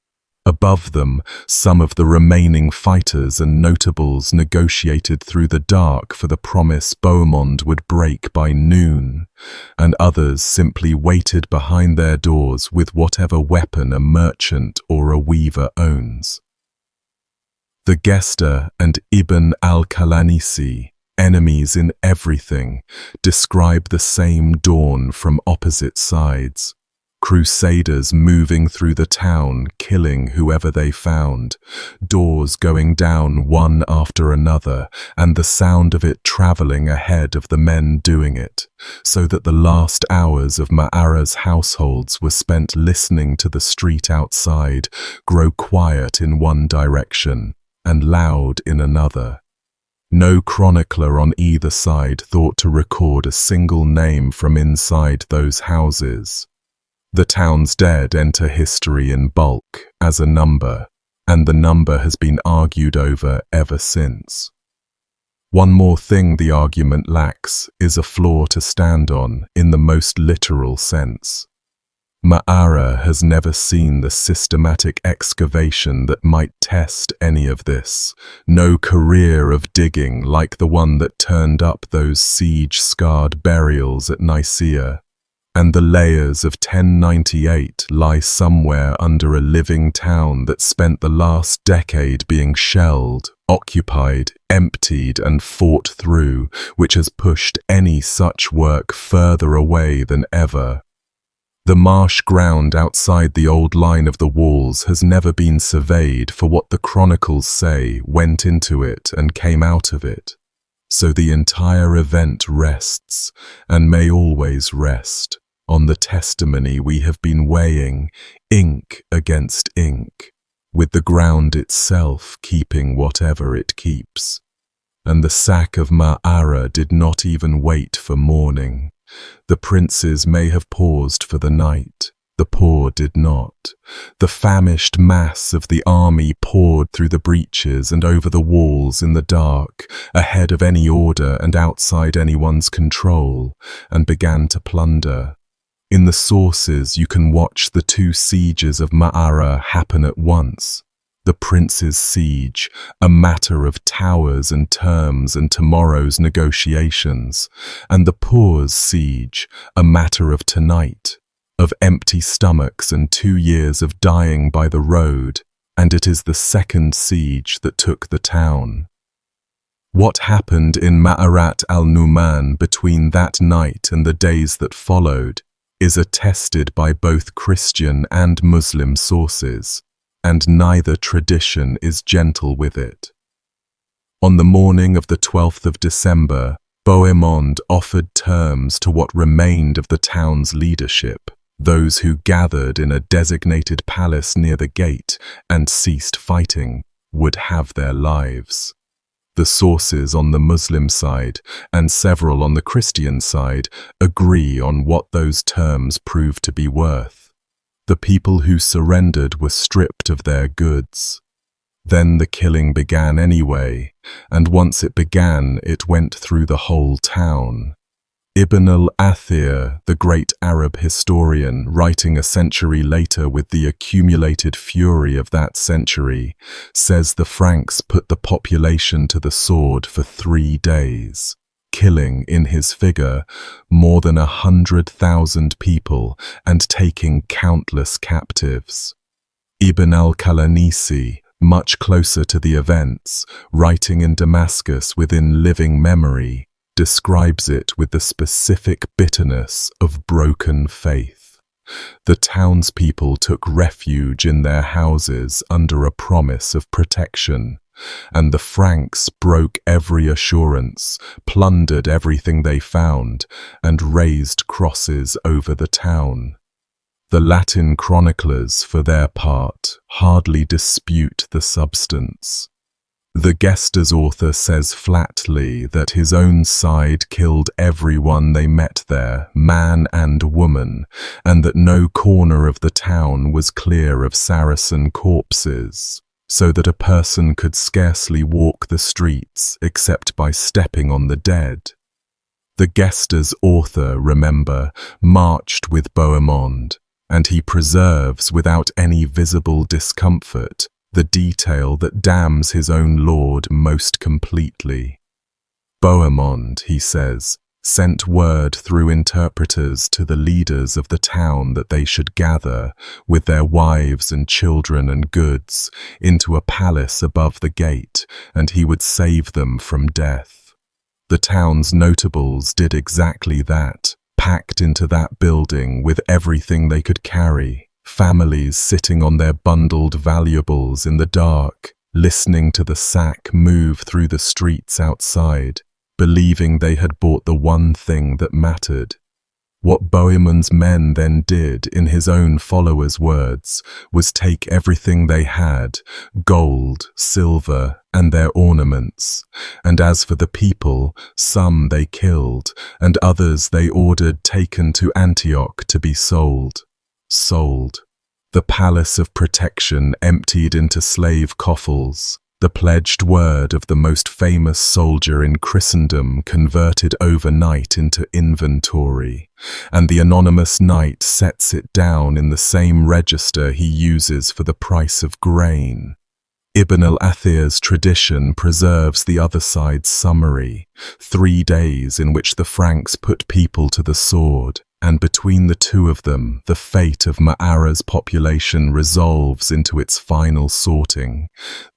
Above them, some of the remaining fighters and notables negotiated through the dark for the promise Beaumont would break by noon, and others simply waited behind their doors with whatever weapon a merchant or a weaver owns. The Gesta and Ibn al-Qalanisi, enemies in everything, describe the same dawn from opposite sides. Crusaders moving through the town, killing whoever they found, doors going down one after another, and the sound of it travelling ahead of the men doing it, so that the last hours of Ma'ara's households were spent listening to the street outside grow quiet in one direction and loud in another. No chronicler on either side thought to record a single name from inside those houses. The town's dead enter history in bulk as a number, and the number has been argued over ever since. One more thing the argument lacks is a floor to stand on in the most literal sense. Ma'ara has never seen the systematic excavation that might test any of this, no career of digging like the one that turned up those siege-scarred burials at Nicaea, and the layers of 1098 lie somewhere under a living town that spent the last decade being shelled, occupied, emptied and fought through, which has pushed any such work further away than ever. The marsh ground outside the old line of the walls has never been surveyed for what the chronicles say went into it and came out of it. So the entire event rests, and may always rest, on the testimony we have been weighing, ink against ink, with the ground itself keeping whatever it keeps. And the sack of Ma'ara did not even wait for morning. The princes may have paused for the night, the poor did not. The famished mass of the army poured through the breaches and over the walls in the dark, ahead of any order and outside anyone's control, and began to plunder. In the sources you can watch the two sieges of Ma'ara happen at once. The prince's siege, a matter of towers and terms and tomorrow's negotiations, and the poor's siege, a matter of tonight, of empty stomachs and 2 years of dying by the road, and it is the second siege that took the town. What happened in Ma'arat al-Numan between that night and the days that followed is attested by both Christian and Muslim sources, and neither tradition is gentle with it. On the morning of the 12th of December, Bohemond offered terms to what remained of the town's leadership, those who gathered in a designated palace near the gate and ceased fighting would have their lives. The sources on the Muslim side and several on the Christian side agree on what those terms proved to be worth. The people who surrendered were stripped of their goods. Then the killing began anyway, and once it began, it went through the whole town. Ibn al-Athir, the great Arab historian, writing a century later with the accumulated fury of that century, says the Franks put the population to the sword for 3 days, killing, in his figure, more than 100,000 people and taking countless captives. Ibn al-Qalanisi, much closer to the events, writing in Damascus within living memory, describes it with the specific bitterness of broken faith. The townspeople took refuge in their houses under a promise of protection, and the Franks broke every assurance, plundered everything they found, and raised crosses over the town. The Latin chroniclers, for their part, hardly dispute the substance. The Gesta's author says flatly that his own side killed everyone they met there, man and woman, and that no corner of the town was clear of Saracen corpses, so that a person could scarcely walk the streets except by stepping on the dead. The Gesta's author, remember, marched with Bohemond, and he preserves without any visible discomfort the detail that damns his own lord most completely. Bohemond, he says, sent word through interpreters to the leaders of the town that they should gather, with their wives and children and goods, into a palace above the gate, and he would save them from death. The town's notables did exactly that, packed into that building with everything they could carry. Families sitting on their bundled valuables in the dark, listening to the sack move through the streets outside, believing they had bought the one thing that mattered. What Bohemond's men then did, in his own followers' words, was take everything they had, gold, silver, and their ornaments, and as for the people, some they killed, and others they ordered taken to Antioch to be sold. sold. The palace of protection emptied into slave coffles, the pledged word of the most famous soldier in Christendom converted overnight into inventory, and the anonymous knight sets it down in the same register he uses for the price of grain. Ibn al-Athir's tradition preserves the other side's summary, 3 days in which the Franks put people to the sword, and between the two of them, the fate of Ma'ara's population resolves into its final sorting.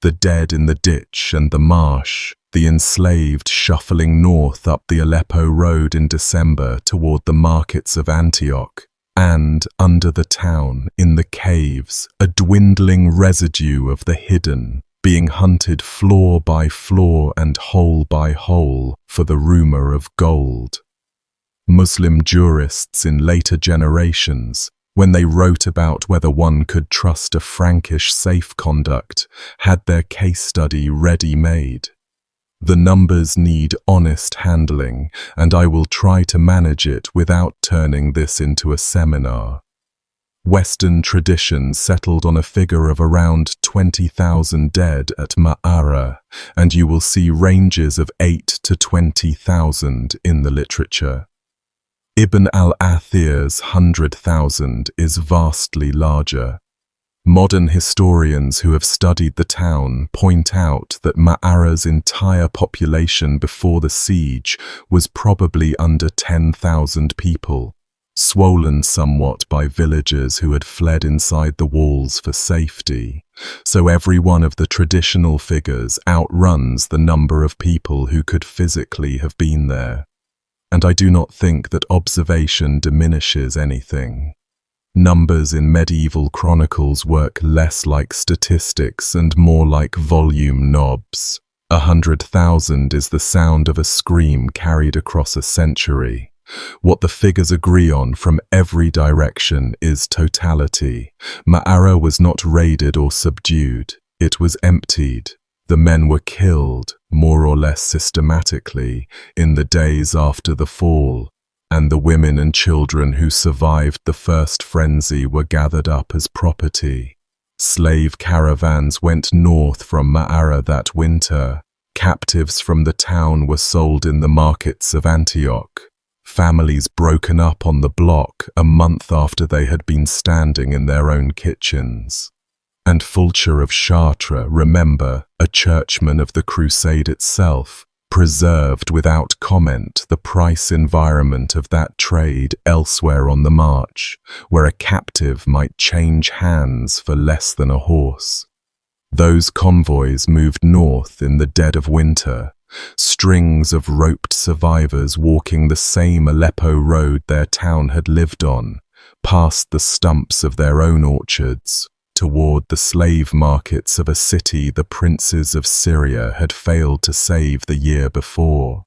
The dead in the ditch and the marsh, the enslaved shuffling north up the Aleppo road in December toward the markets of Antioch, and, under the town, in the caves, a dwindling residue of the hidden, being hunted floor by floor and hole by hole for the rumor of gold. Muslim jurists in later generations, when they wrote about whether one could trust a Frankish safe conduct, had their case study ready-made. The numbers need honest handling, and I will try to manage it without turning this into a seminar. Western tradition settled on a figure of around 20,000 dead at Ma'ara, and you will see ranges of 8 to 20,000 in the literature. Ibn al-Athir's 100,000 is vastly larger. Modern historians who have studied the town point out that Ma'ara's entire population before the siege was probably under 10,000 people, swollen somewhat by villagers who had fled inside the walls for safety. So every one of the traditional figures outruns the number of people who could physically have been there. And I do not think that observation diminishes anything. Numbers in medieval chronicles work less like statistics and more like volume knobs. 100,000 is the sound of a scream carried across a century. What the figures agree on from every direction is totality. Ma'ara was not raided or subdued. It was emptied. The men were killed, more or less systematically, in the days after the fall, and the women and children who survived the first frenzy were gathered up as property. Slave caravans went north from Ma'ara that winter. Captives from the town were sold in the markets of Antioch. Families broken up on the block a month after they had been standing in their own kitchens. And Fulcher of Chartres, remember, a churchman of the Crusade itself, preserved without comment the price environment of that trade elsewhere on the march, where a captive might change hands for less than a horse. Those convoys moved north in the dead of winter, strings of roped survivors walking the same Aleppo road their town had lived on, past the stumps of their own orchards, toward the slave markets of a city the princes of Syria had failed to save the year before.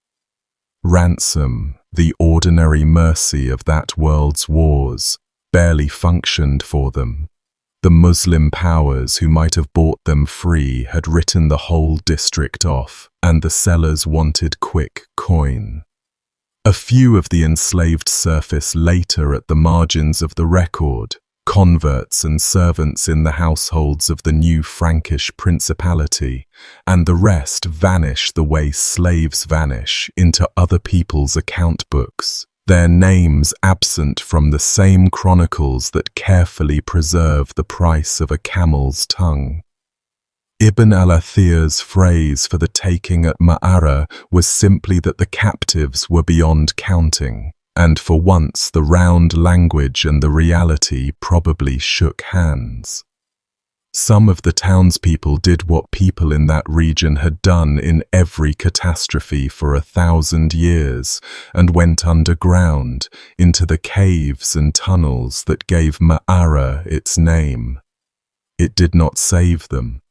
Ransom, the ordinary mercy of that world's wars, barely functioned for them. The Muslim powers who might have bought them free had written the whole district off, and the sellers wanted quick coin. A few of the enslaved surface later at the margins of the record, converts and servants in the households of the new Frankish principality, and the rest vanish the way slaves vanish into other people's account books, their names absent from the same chronicles that carefully preserve the price of a camel's tongue. Ibn al-Athir's phrase for the taking at Ma'ara was simply that the captives were beyond counting. And for once the round language and the reality probably shook hands. Some of the townspeople did what people in that region had done in every catastrophe for 1,000 years, and went underground into the caves and tunnels that gave Ma'ara its name. It did not save them.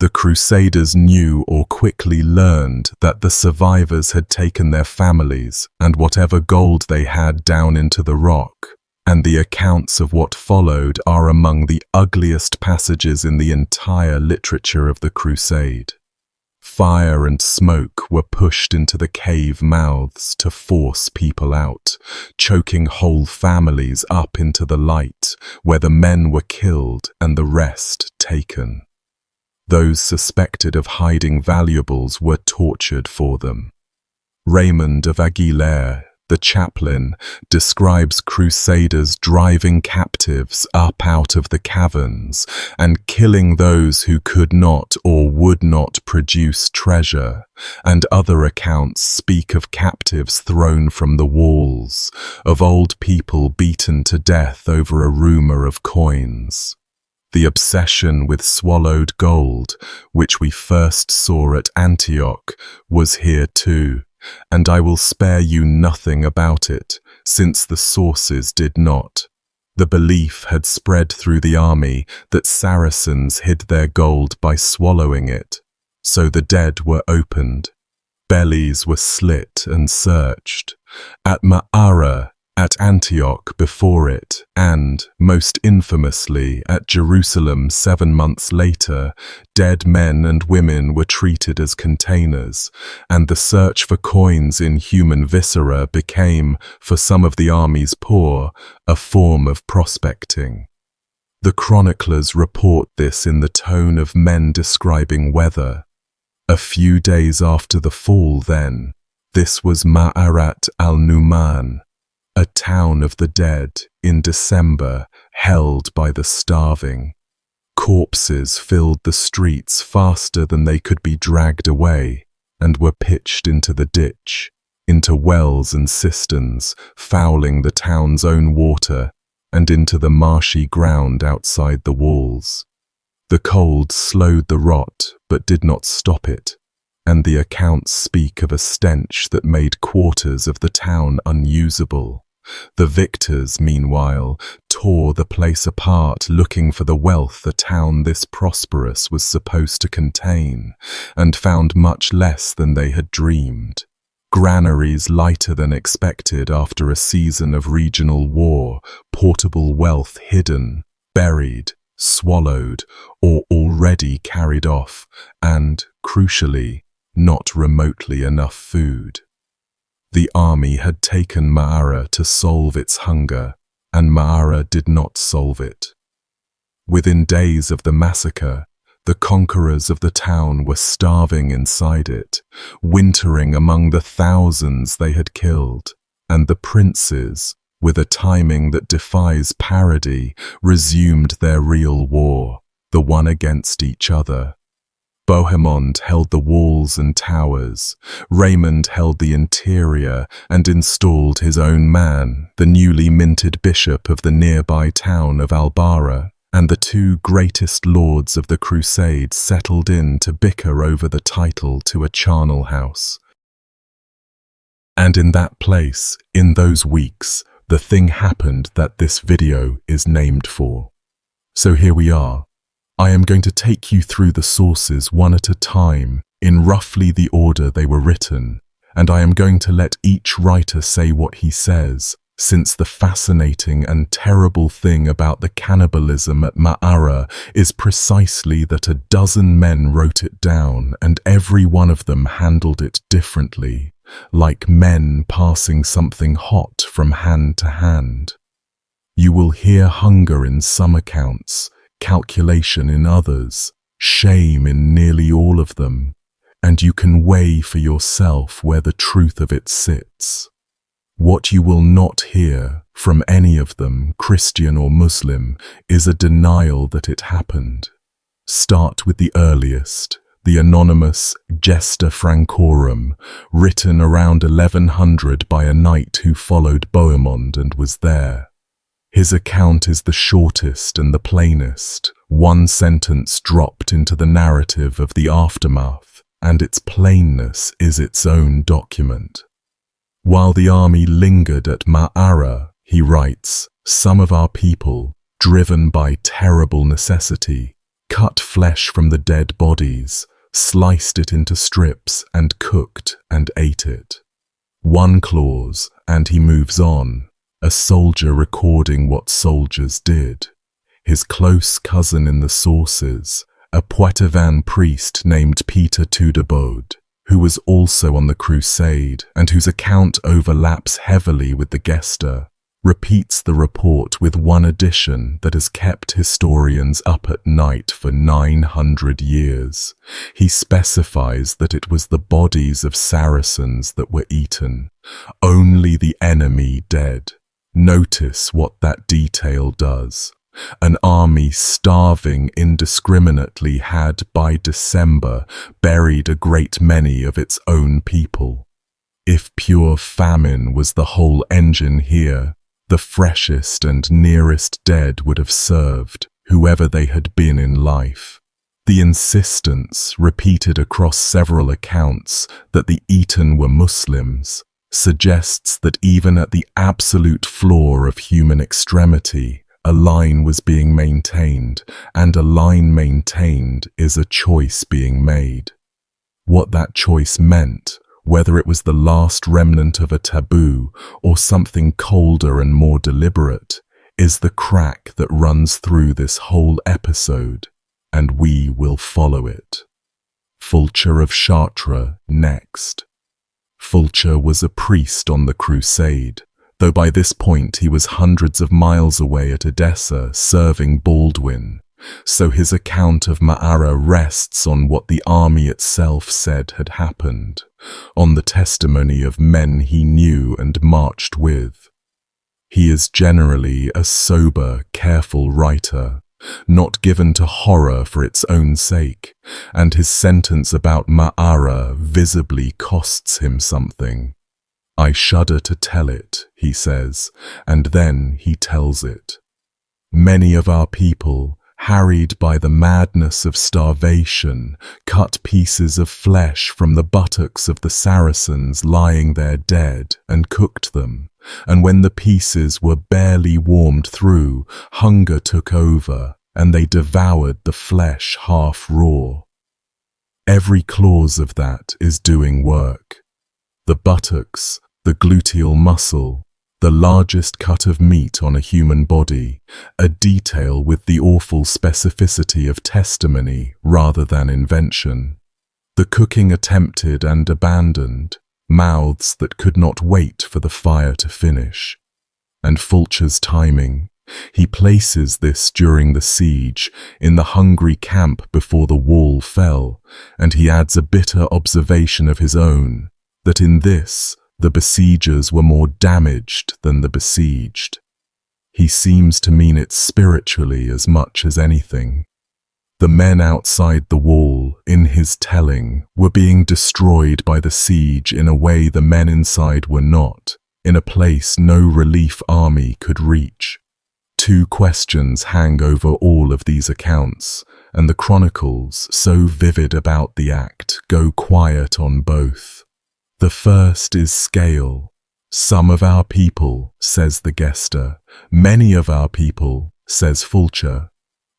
The Crusaders knew or quickly learned that the survivors had taken their families and whatever gold they had down into the rock, and the accounts of what followed are among the ugliest passages in the entire literature of the Crusade. Fire and smoke were pushed into the cave mouths to force people out, choking whole families up into the light, where the men were killed and the rest taken. Those suspected of hiding valuables were tortured for them. Raymond of Aguilera, the chaplain, describes Crusaders driving captives up out of the caverns and killing those who could not or would not produce treasure, and other accounts speak of captives thrown from the walls, of old people beaten to death over a rumor of coins. The obsession with swallowed gold, which we first saw at Antioch, was here too, and I will spare you nothing about it, since the sources did not. The belief had spread through the army that Saracens hid their gold by swallowing it, so the dead were opened. Bellies were slit and searched. At Ma'ara, at Antioch before it, and, most infamously, at Jerusalem 7 months later, dead men and women were treated as containers, and the search for coins in human viscera became, for some of the army's poor, a form of prospecting. The chroniclers report this in the tone of men describing weather. A few days after the fall, then, this was Ma'arat al-Numan, a town of the dead, in December, held by the starving. Corpses filled the streets faster than they could be dragged away, and were pitched into the ditch, into wells and cisterns, fouling the town's own water, and into the marshy ground outside the walls. The cold slowed the rot, but did not stop it, and the accounts speak of a stench that made quarters of the town unusable. The victors, meanwhile, tore the place apart, looking for the wealth a town this prosperous was supposed to contain, and found much less than they had dreamed. Granaries lighter than expected after a season of regional war, portable wealth hidden, buried, swallowed, or already carried off, and, crucially, not remotely enough food. The army had taken Ma'ara to solve its hunger, and Ma'ara did not solve it. Within days of the massacre, the conquerors of the town were starving inside it, wintering among the thousands they had killed, and the princes, with a timing that defies parody, resumed their real war, the one against each other. Bohemond held the walls and towers, Raymond held the interior and installed his own man, the newly minted bishop of the nearby town of Albara, and the two greatest lords of the Crusade settled in to bicker over the title to a charnel house. And in that place, in those weeks, the thing happened that this video is named for. So here we are. I am going to take you through the sources one at a time, in roughly the order they were written, and I am going to let each writer say what he says, since the fascinating and terrible thing about the cannibalism at Ma'ara is precisely that a dozen men wrote it down, and every one of them handled it differently, like men passing something hot from hand to hand. You will hear hunger in some accounts, calculation in others, shame in nearly all of them, and you can weigh for yourself where the truth of it sits. What you will not hear from any of them, Christian or Muslim, is a denial that it happened. Start with the earliest, the anonymous Gesta Francorum, written around 1100 by a knight who followed Bohemond and was there. His account is the shortest and the plainest, one sentence dropped into the narrative of the aftermath, and its plainness is its own document. While the army lingered at Ma'ara, he writes, some of our people, driven by terrible necessity, cut flesh from the dead bodies, sliced it into strips and cooked and ate it. One clause, and he moves on, a soldier recording what soldiers did. His close cousin in the sources, a Poitevin priest named Peter Tudebode, who was also on the Crusade and whose account overlaps heavily with the Gesta, repeats the report with one addition that has kept historians up at night for 900 years. He specifies that it was the bodies of Saracens that were eaten, only the enemy dead. Notice what that detail does. An army starving indiscriminately had, by December, buried a great many of its own people. If pure famine was the whole engine here, the freshest and nearest dead would have served, whoever they had been in life. The insistence, repeated across several accounts, that the eaten were Muslims, suggests that even at the absolute floor of human extremity, a line was being maintained, and a line maintained is a choice being made. What that choice meant, whether it was the last remnant of a taboo or something colder and more deliberate, is the crack that runs through this whole episode, and we will follow it. Fulcher of Chartres next. Fulcher was a priest on the Crusade, though by this point he was hundreds of miles away at Edessa serving Baldwin, so his account of Ma'ara rests on what the army itself said had happened, on the testimony of men he knew and marched with. He is generally a sober, careful writer, not given to horror for its own sake, and his sentence about Ma'ara visibly costs him something. "I shudder to tell it," he says, and then he tells it. "Many of our people, harried by the madness of starvation, cut pieces of flesh from the buttocks of the Saracens lying there dead and cooked them, and when the pieces were barely warmed through, hunger took over, and they devoured the flesh half raw." Every clause of that is doing work. The buttocks, the gluteal muscle, the largest cut of meat on a human body, a detail with the awful specificity of testimony rather than invention. The cooking attempted and abandoned, mouths that could not wait for the fire to finish. And Fulcher's timing. He places this during the siege, in the hungry camp before the wall fell, and he adds a bitter observation of his own, that in this, the besiegers were more damaged than the besieged. He seems to mean it spiritually as much as anything. The men outside the wall, in his telling, were being destroyed by the siege in a way the men inside were not, in a place no relief army could reach. Two questions hang over all of these accounts, and the chronicles, so vivid about the act, go quiet on both. The first is scale. "Some of our people," says the Gesta. "Many of our people," says Fulcher.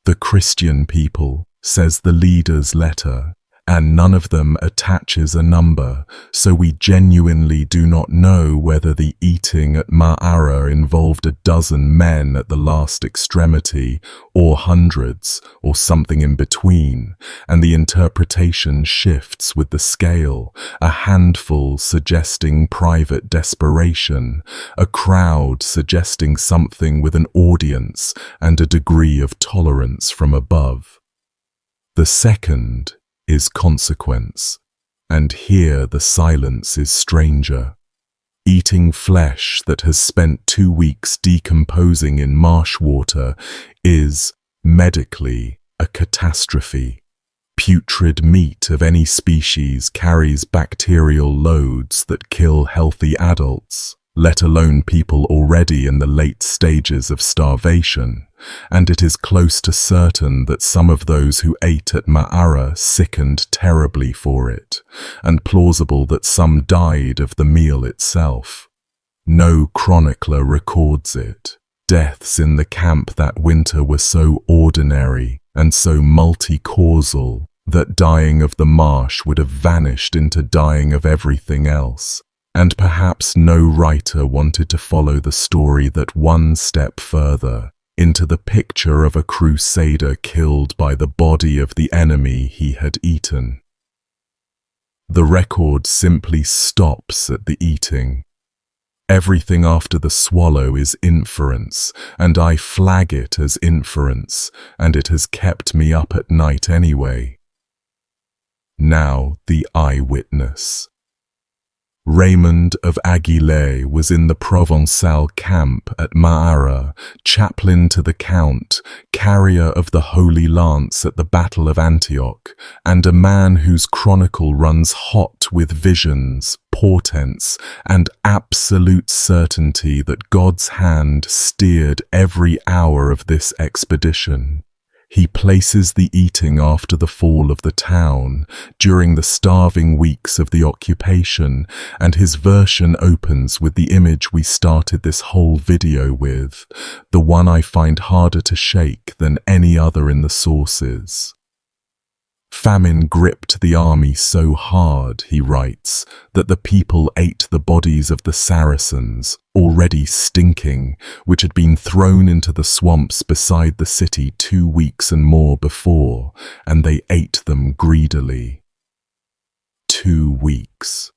"The Christian people," says the leader's letter, and none of them attaches a number, so we genuinely do not know whether the eating at Ma'ara involved a dozen men at the last extremity, or hundreds, or something in between, and the interpretation shifts with the scale, a handful suggesting private desperation, a crowd suggesting something with an audience and a degree of tolerance from above. The second is consequence, and here the silence is stranger. Eating flesh that has spent 2 weeks decomposing in marsh water is, medically, a catastrophe. Putrid meat of any species carries bacterial loads that kill healthy adults, let alone people already in the late stages of starvation, and it is close to certain that some of those who ate at Ma'ara sickened terribly for it, and plausible that some died of the meal itself. No chronicler records it. Deaths in the camp that winter were so ordinary and so multi-causal that dying of the marsh would have vanished into dying of everything else. And perhaps no writer wanted to follow the story that one step further, into the picture of a crusader killed by the body of the enemy he had eaten. The record simply stops at the eating. Everything after the swallow is inference, and I flag it as inference, and it has kept me up at night anyway. Now the eyewitness. Raymond of Aguilé was in the Provençal camp at Maara, chaplain to the Count, carrier of the Holy Lance at the Battle of Antioch, and a man whose chronicle runs hot with visions, portents, and absolute certainty that God's hand steered every hour of this expedition. He places the eating after the fall of the town, during the starving weeks of the occupation, and his version opens with the image we started this whole video with, the one I find harder to shake than any other in the sources. Famine gripped the army so hard, he writes, that the people ate the bodies of the Saracens, already stinking, which had been thrown into the swamps beside the city 2 weeks and more before, and they ate them greedily. 2 weeks.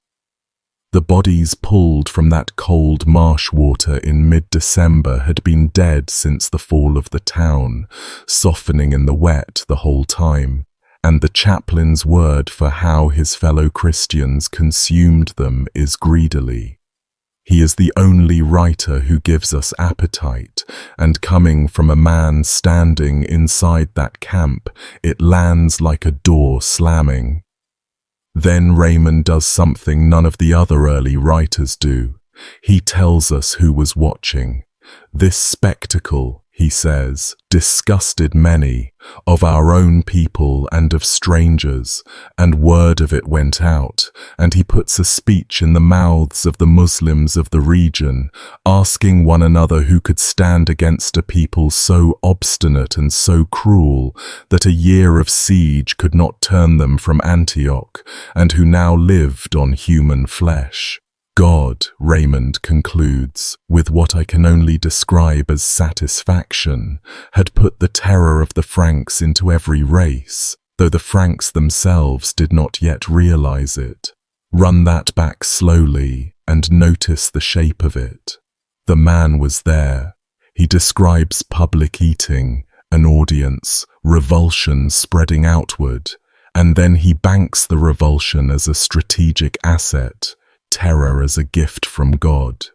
The bodies pulled from that cold marsh water in mid-December had been dead since the fall of the town, softening in the wet the whole time, and the chaplain's word for how his fellow Christians consumed them is greedily. He is the only writer who gives us appetite, and coming from a man standing inside that camp, it lands like a door slamming. Then Raymond does something none of the other early writers do. He tells us who was watching. This spectacle, he says, disgusted many, of our own people and of strangers, and word of it went out, and he puts a speech in the mouths of the Muslims of the region, asking one another who could stand against a people so obstinate and so cruel that a year of siege could not turn them from Antioch, and who now lived on human flesh. God, Raymond concludes, with what I can only describe as satisfaction, had put the terror of the Franks into every race, though the Franks themselves did not yet realize it. Run that back slowly and notice the shape of it. The man was there. He describes public eating, an audience, revulsion spreading outward, and then he banks the revulsion as a strategic asset, terror as a gift from God.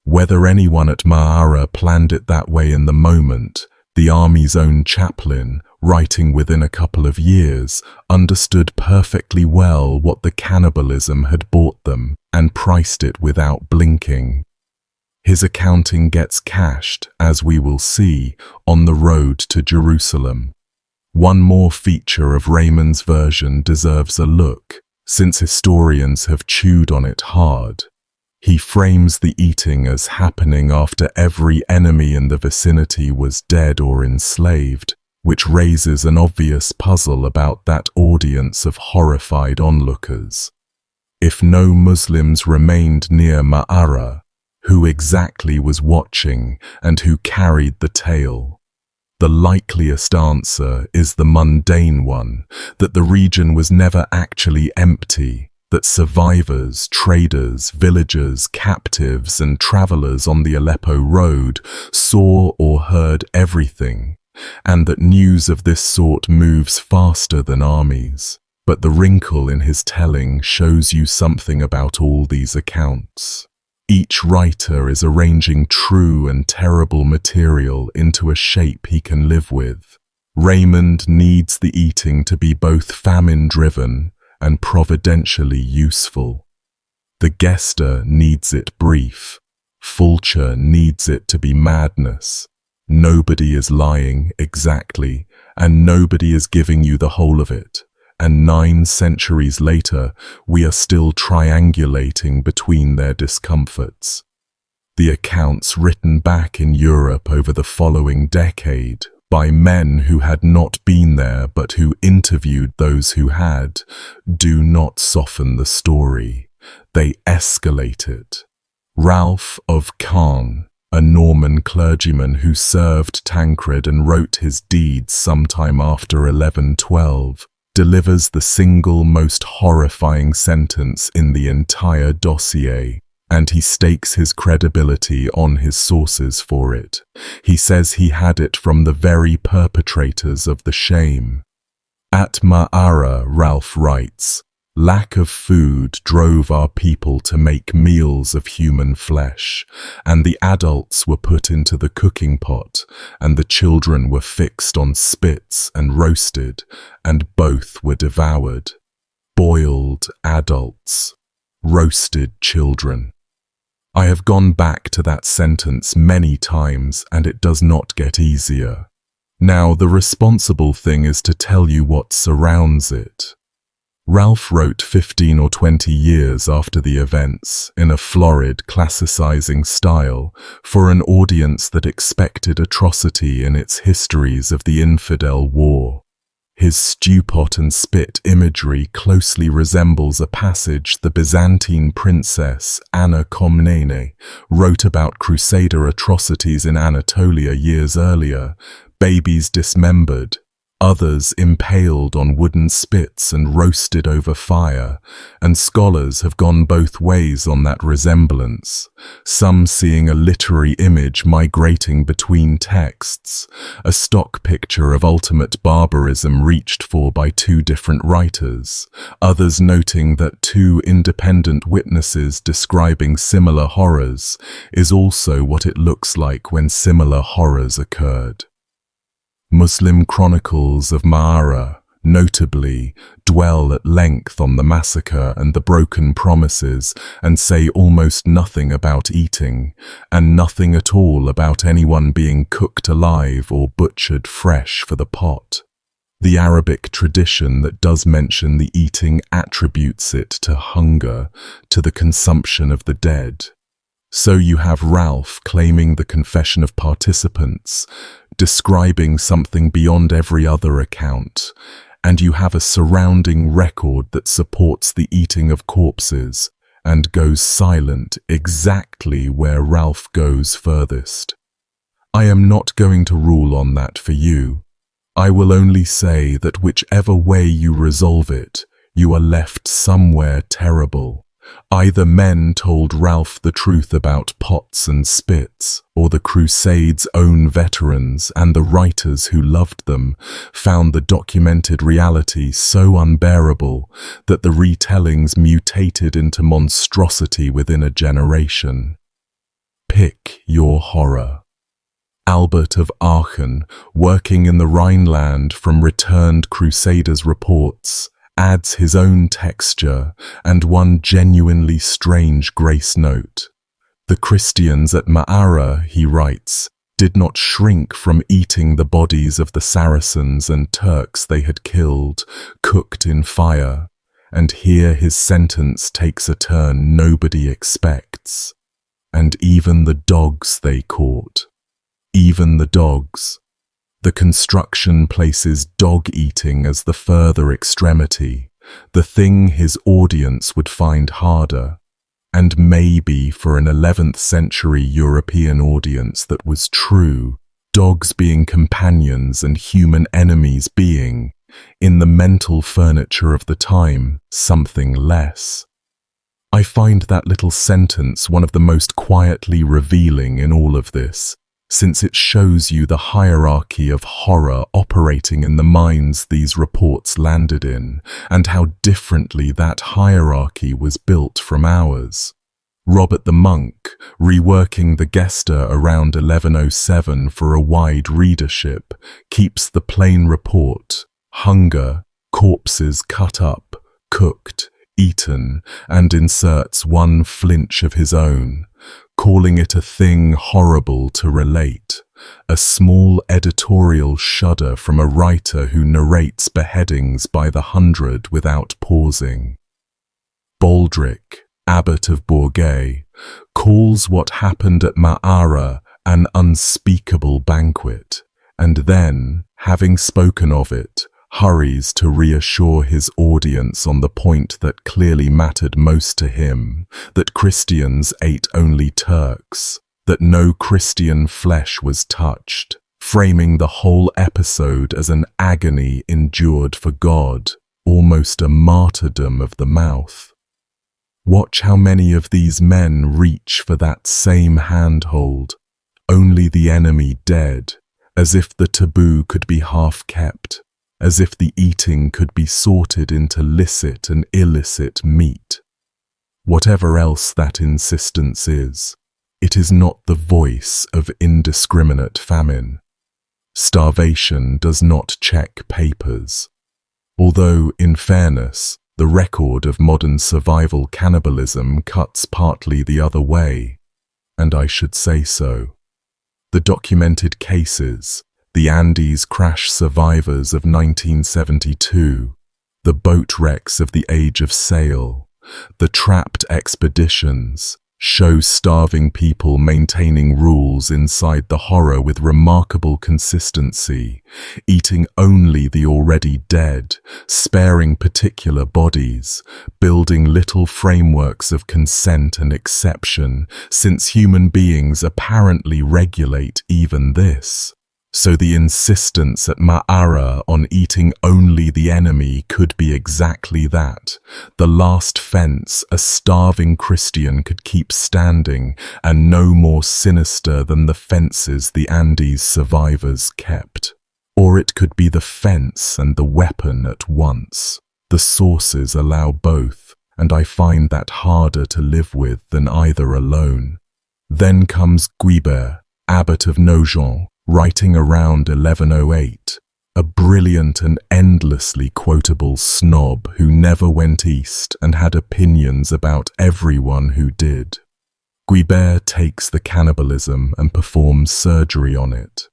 Whether anyone at Maara planned it that way in the moment, the army's own chaplain, writing within a couple of years, understood perfectly well what the cannibalism had bought them and priced it without blinking. His accounting gets cashed, as we will see, on the road to Jerusalem. One more feature of Raymond's version deserves a look, since historians have chewed on it hard. He frames the eating as happening after every enemy in the vicinity was dead or enslaved, which raises an obvious puzzle about that audience of horrified onlookers. If no Muslims remained near Maara, who exactly was watching and who carried the tale? The likeliest answer is the mundane one, that the region was never actually empty, that survivors, traders, villagers, captives, and travelers on the Aleppo road saw or heard everything, and that news of this sort moves faster than armies. But the wrinkle in his telling shows you something about all these accounts. Each writer is arranging true and terrible material into a shape he can live with. Raymond needs the eating to be both famine-driven and providentially useful. The Gesta needs it brief. Fulcher needs it to be madness. Nobody is lying exactly, and nobody is giving you the whole of it. And 9 centuries later, we are still triangulating between their discomforts. The accounts written back in Europe over the following decade by men who had not been there but who interviewed those who had, do not soften the story. They escalate it. Ralph of Caen, a Norman clergyman who served Tancred and wrote his deeds sometime after 1112, delivers the single most horrifying sentence in the entire dossier, and he stakes his credibility on his sources for it. He says he had it from the very perpetrators of the shame. At Ma'ara, Ralph writes, "Lack of food drove our people to make meals of human flesh, and the adults were put into the cooking pot, and the children were fixed on spits and roasted, and both were devoured. Boiled adults, roasted children." I have gone back to that sentence many times, and it does not get easier. Now, the responsible thing is to tell you what surrounds it. Ralph wrote 15 or 20 years after the events, in a florid, classicizing style, for an audience that expected atrocity in its histories of the infidel war. His stewpot and spit imagery closely resembles a passage the Byzantine princess Anna Komnene wrote about Crusader atrocities in Anatolia years earlier: babies dismembered, others impaled on wooden spits and roasted over fire, and scholars have gone both ways on that resemblance, some seeing a literary image migrating between texts, a stock picture of ultimate barbarism reached for by two different writers, others noting that two independent witnesses describing similar horrors is also what it looks like when similar horrors occurred. Muslim chronicles of Ma'ara, notably, dwell at length on the massacre and the broken promises and say almost nothing about eating, and nothing at all about anyone being cooked alive or butchered fresh for the pot. The Arabic tradition that does mention the eating attributes it to hunger, to the consumption of the dead. So you have Ralph claiming the confession of participants, describing something beyond every other account, and you have a surrounding record that supports the eating of corpses and goes silent exactly where Ralph goes furthest. I am not going to rule on that for you. I will only say that whichever way you resolve it, you are left somewhere terrible. Either men told Ralph the truth about pots and spits, or the Crusade's own veterans and the writers who loved them found the documented reality so unbearable that the retellings mutated into monstrosity within a generation. Pick your horror. Albert of Aachen, working in the Rhineland from returned Crusaders' reports, adds his own texture and one genuinely strange grace note. The Christians at Ma'ara, he writes, did not shrink from eating the bodies of the Saracens and Turks they had killed, cooked in fire, and here his sentence takes a turn nobody expects. And even the dogs they caught. Even the dogs. The construction places dog-eating as the further extremity, the thing his audience would find harder, and maybe for an 11th century European audience that was true, dogs being companions and human enemies being, in the mental furniture of the time, something less. I find that little sentence one of the most quietly revealing in all of this, since it shows you the hierarchy of horror operating in the minds these reports landed in, and how differently that hierarchy was built from ours. Robert the Monk, reworking the Gesta around 1107 for a wide readership, keeps the plain report, hunger, corpses cut up, cooked, eaten, and inserts one flinch of his own, calling it a thing horrible to relate, a small editorial shudder from a writer who narrates beheadings by the hundred without pausing. Baldric, abbot of Bourget, calls what happened at Ma'ara an unspeakable banquet, and then, having spoken of it, hurries to reassure his audience on the point that clearly mattered most to him, that Christians ate only Turks, that no Christian flesh was touched, framing the whole episode as an agony endured for God, almost a martyrdom of the mouth. Watch how many of these men reach for that same handhold, only the enemy dead, as if the taboo could be half kept, as if the eating could be sorted into licit and illicit meat. Whatever else that insistence is, it is not the voice of indiscriminate famine. Starvation does not check papers. Although, in fairness, the record of modern survival cannibalism cuts partly the other way, and I should say so. The documented cases, the Andes crash survivors of 1972, the boat wrecks of the Age of Sail, the trapped expeditions, show starving people maintaining rules inside the horror with remarkable consistency, eating only the already dead, sparing particular bodies, building little frameworks of consent and exception, since human beings apparently regulate even this. So the insistence at Ma'ara on eating only the enemy could be exactly that, the last fence a starving Christian could keep standing, and no more sinister than the fences the Andes survivors kept. Or it could be the fence and the weapon at once. The sources allow both, and I find that harder to live with than either alone. Then comes Guibert, abbot of Nogent, writing around 1108, a brilliant and endlessly quotable snob who never went east and had opinions about everyone who did. Guibert takes the cannibalism and performs surgery on it.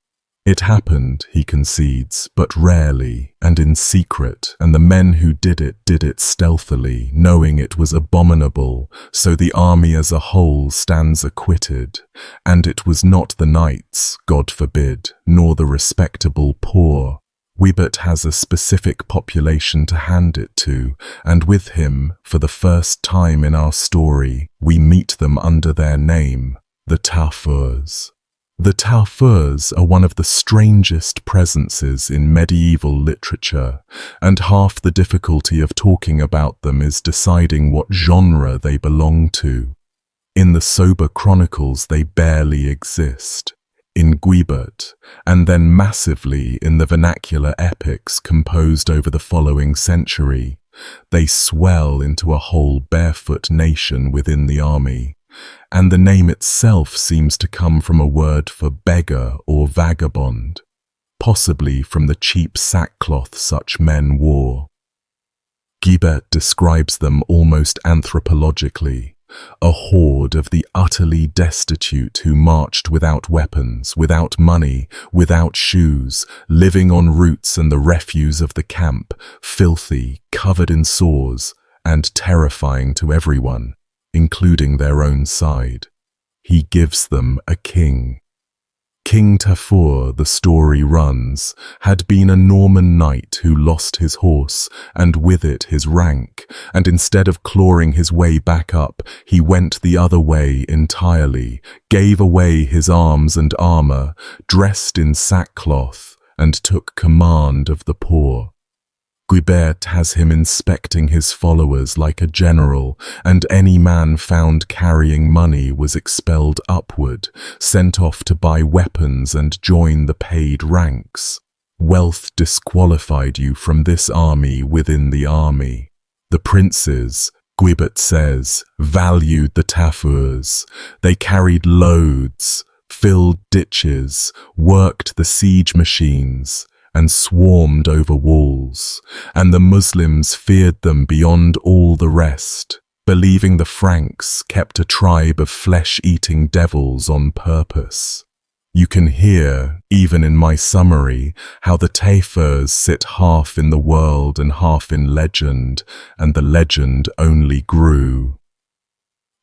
It happened, he concedes, but rarely and in secret, and the men who did it stealthily, knowing it was abominable, so the army as a whole stands acquitted. And it was not the knights, God forbid, nor the respectable poor. Guibert has a specific population to hand it to, and with him, for the first time in our story, we meet them under their name, the Taufeurs. The Taufeurs are one of the strangest presences in medieval literature, and half the difficulty of talking about them is deciding what genre they belong to. In the sober chronicles they barely exist. In Guibert, and then massively in the vernacular epics composed over the following century, they swell into a whole barefoot nation within the army. And the name itself seems to come from a word for beggar or vagabond, possibly from the cheap sackcloth such men wore. Guibert describes them almost anthropologically, a horde of the utterly destitute who marched without weapons, without money, without shoes, living on roots and the refuse of the camp, filthy, covered in sores, and terrifying to everyone, including their own side. He gives them a king. King Tafur, the story runs, had been a Norman knight who lost his horse, and with it his rank, and instead of clawing his way back up, he went the other way entirely, gave away his arms and armor, dressed in sackcloth, and took command of the poor. Guibert has him inspecting his followers like a general, and any man found carrying money was expelled upward, sent off to buy weapons and join the paid ranks. Wealth disqualified you from this army within the army. The princes, Guibert says, valued the Taufeurs. They carried loads, filled ditches, worked the siege machines, and swarmed over walls, and the Muslims feared them beyond all the rest, believing the Franks kept a tribe of flesh-eating devils on purpose. You can hear, even in my summary, how the Taufeurs sit half in the world and half in legend, and the legend only grew.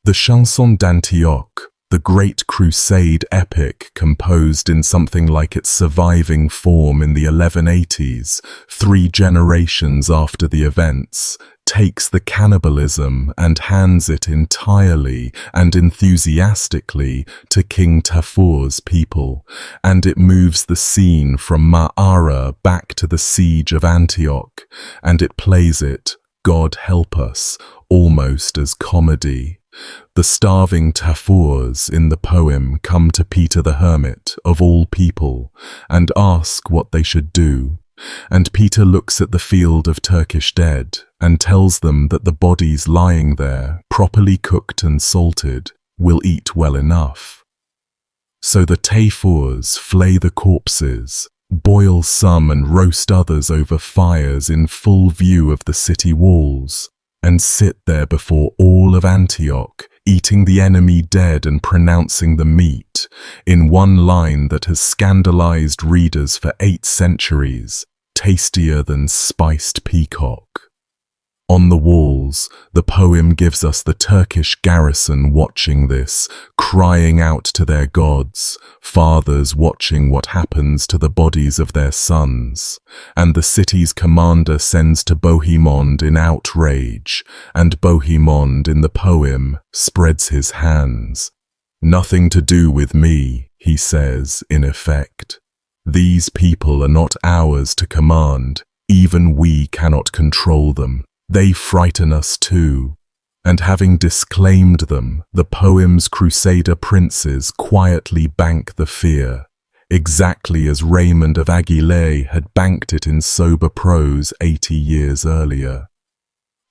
The Chanson d'Antioche, the great Crusade epic composed in something like its surviving form in the 1180s, 3 generations after the events, takes the cannibalism and hands it entirely and enthusiastically to King Tafur's people, and it moves the scene from Ma'ara back to the siege of Antioch, and it plays it, God help us, almost as comedy. The starving Tafurs in the poem come to Peter the Hermit, of all people, and ask what they should do. And Peter looks at the field of Turkish dead and tells them that the bodies lying there, properly cooked and salted, will eat well enough. So the Tafurs flay the corpses, boil some and roast others over fires in full view of the city walls, and sit there before all of Antioch, eating the enemy dead and pronouncing the meat, in one line that has scandalized readers for 8 centuries, tastier than spiced peacock. On the walls, the poem gives us the Turkish garrison watching this, crying out to their gods, fathers watching what happens to the bodies of their sons, and the city's commander sends to Bohemond in outrage, and Bohemond in the poem spreads his hands. "Nothing to do with me," he says, in effect. "These people are not ours to command, even we cannot control them. They frighten us too." And having disclaimed them, the poem's Crusader princes quietly bank the fear, exactly as Raymond of Aguilé had banked it in sober prose 80 years earlier.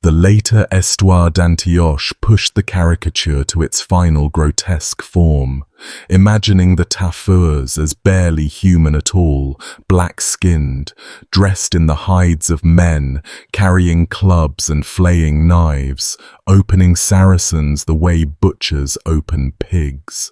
The later Histoire d'Antioche pushed the caricature to its final grotesque form, imagining the Tafurs as barely human at all, black-skinned, dressed in the hides of men, carrying clubs and flaying knives, opening Saracens the way butchers open pigs.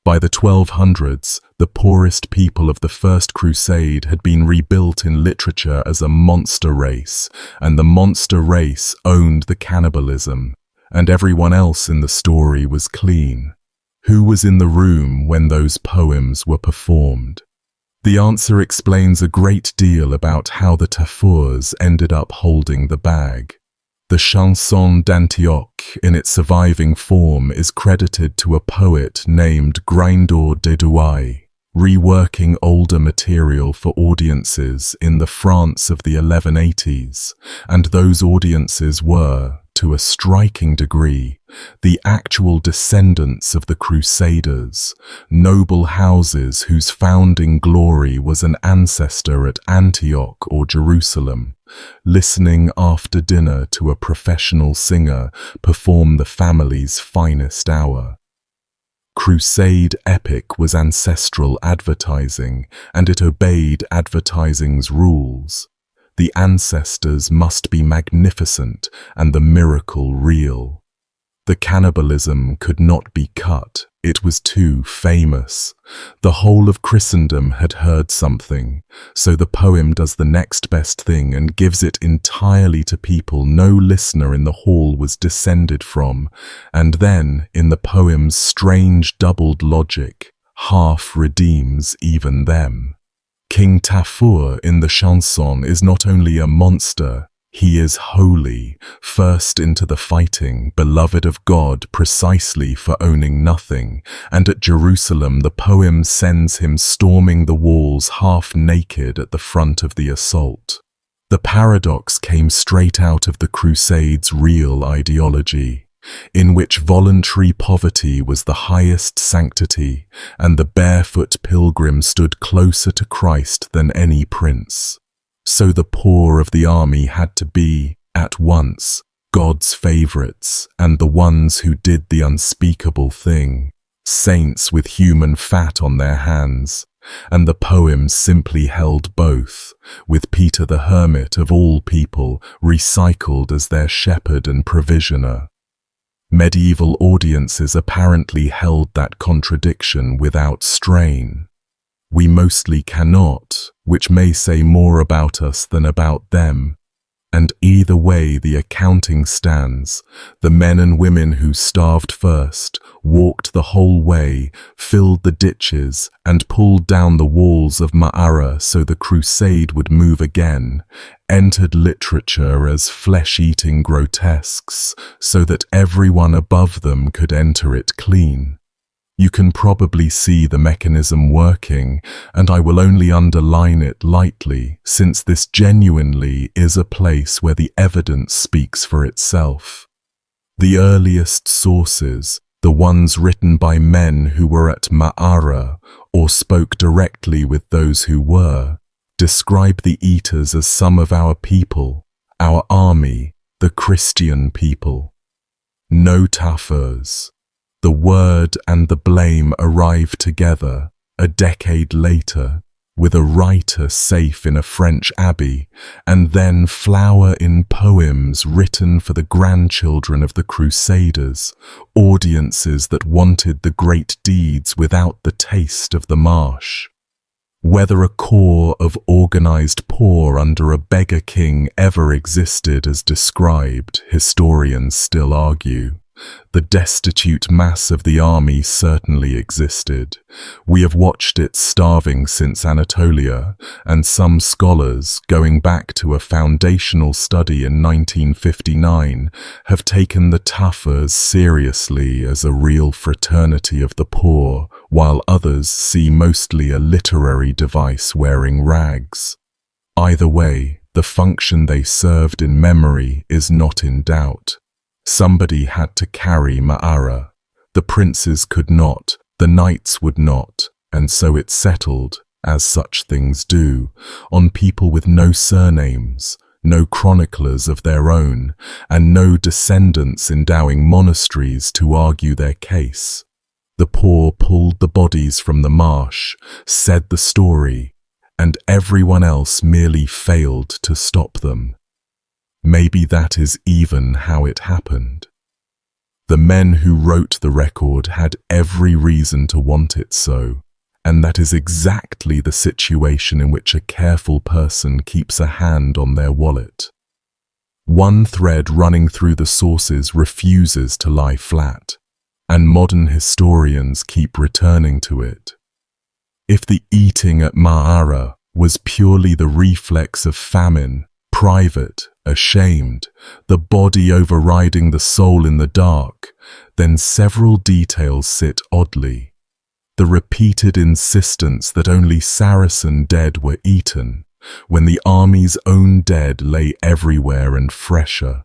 By the 1200s, the poorest people of the First Crusade had been rebuilt in literature as a monster race, and the monster race owned the cannibalism, and everyone else in the story was clean. Who was in the room when those poems were performed? The answer explains a great deal about how the Tafurs ended up holding the bag. The Chanson d'Antioche, in its surviving form, is credited to a poet named Grindor de Douai, reworking older material for audiences in the France of the 1180s, and those audiences were, to a striking degree, the actual descendants of the Crusaders, noble houses whose founding glory was an ancestor at Antioch or Jerusalem, listening after dinner to a professional singer perform the family's finest hour. Crusade epic was ancestral advertising, and it obeyed advertising's rules. The ancestors must be magnificent and the miracle real. The cannibalism could not be cut, it was too famous. The whole of Christendom had heard something, so the poem does the next best thing and gives it entirely to people no listener in the hall was descended from, and then, in the poem's strange doubled logic, half redeems even them. King Tafur in the chanson is not only a monster, he is holy, first into the fighting, beloved of God precisely for owning nothing, and at Jerusalem the poem sends him storming the walls half naked at the front of the assault. The paradox came straight out of the Crusade's real ideology, in which voluntary poverty was the highest sanctity, and the barefoot pilgrim stood closer to Christ than any prince. So the poor of the army had to be, at once, God's favorites and the ones who did the unspeakable thing, saints with human fat on their hands, and the poem simply held both, with Peter the Hermit of all people recycled as their shepherd and provisioner. Medieval audiences apparently held that contradiction without strain. We mostly cannot, which may say more about us than about them. And either way the accounting stands. The men and women who starved first, walked the whole way, filled the ditches, and pulled down the walls of Ma'ara so the crusade would move again, entered literature as flesh-eating grotesques, so that everyone above them could enter it clean. You can probably see the mechanism working, and I will only underline it lightly, since this genuinely is a place where the evidence speaks for itself. The earliest sources, the ones written by men who were at Ma'ara or spoke directly with those who were, describe the eaters as some of our people, our army, the Christian people. No Tafirs. The word and the blame arrive together a decade later, with a writer safe in a French abbey, and then flower in poems written for the grandchildren of the Crusaders, audiences that wanted the great deeds without the taste of the Marsh. Whether a corps of organized poor under a beggar king ever existed as described, historians still argue. The destitute mass of the army certainly existed. We have watched it starving since Anatolia, and some scholars, going back to a foundational study in 1959, have taken the Tafirs seriously as a real fraternity of the poor, while others see mostly a literary device wearing rags. Either way, the function they served in memory is not in doubt. Somebody had to carry Ma'ara. The princes could not, the knights would not, and so it settled, as such things do, on people with no surnames, no chroniclers of their own, and no descendants endowing monasteries to argue their case. The poor pulled the bodies from the marsh, said the story, and everyone else merely failed to stop them. Maybe that is even how it happened. The men who wrote the record had every reason to want it so, and that is exactly the situation in which a careful person keeps a hand on their wallet. One thread running through the sources refuses to lie flat, and modern historians keep returning to it. If the eating at Ma'ara was purely the reflex of famine, private, ashamed, the body overriding the soul in the dark, then several details sit oddly. The repeated insistence that only Saracen dead were eaten, when the army's own dead lay everywhere and fresher.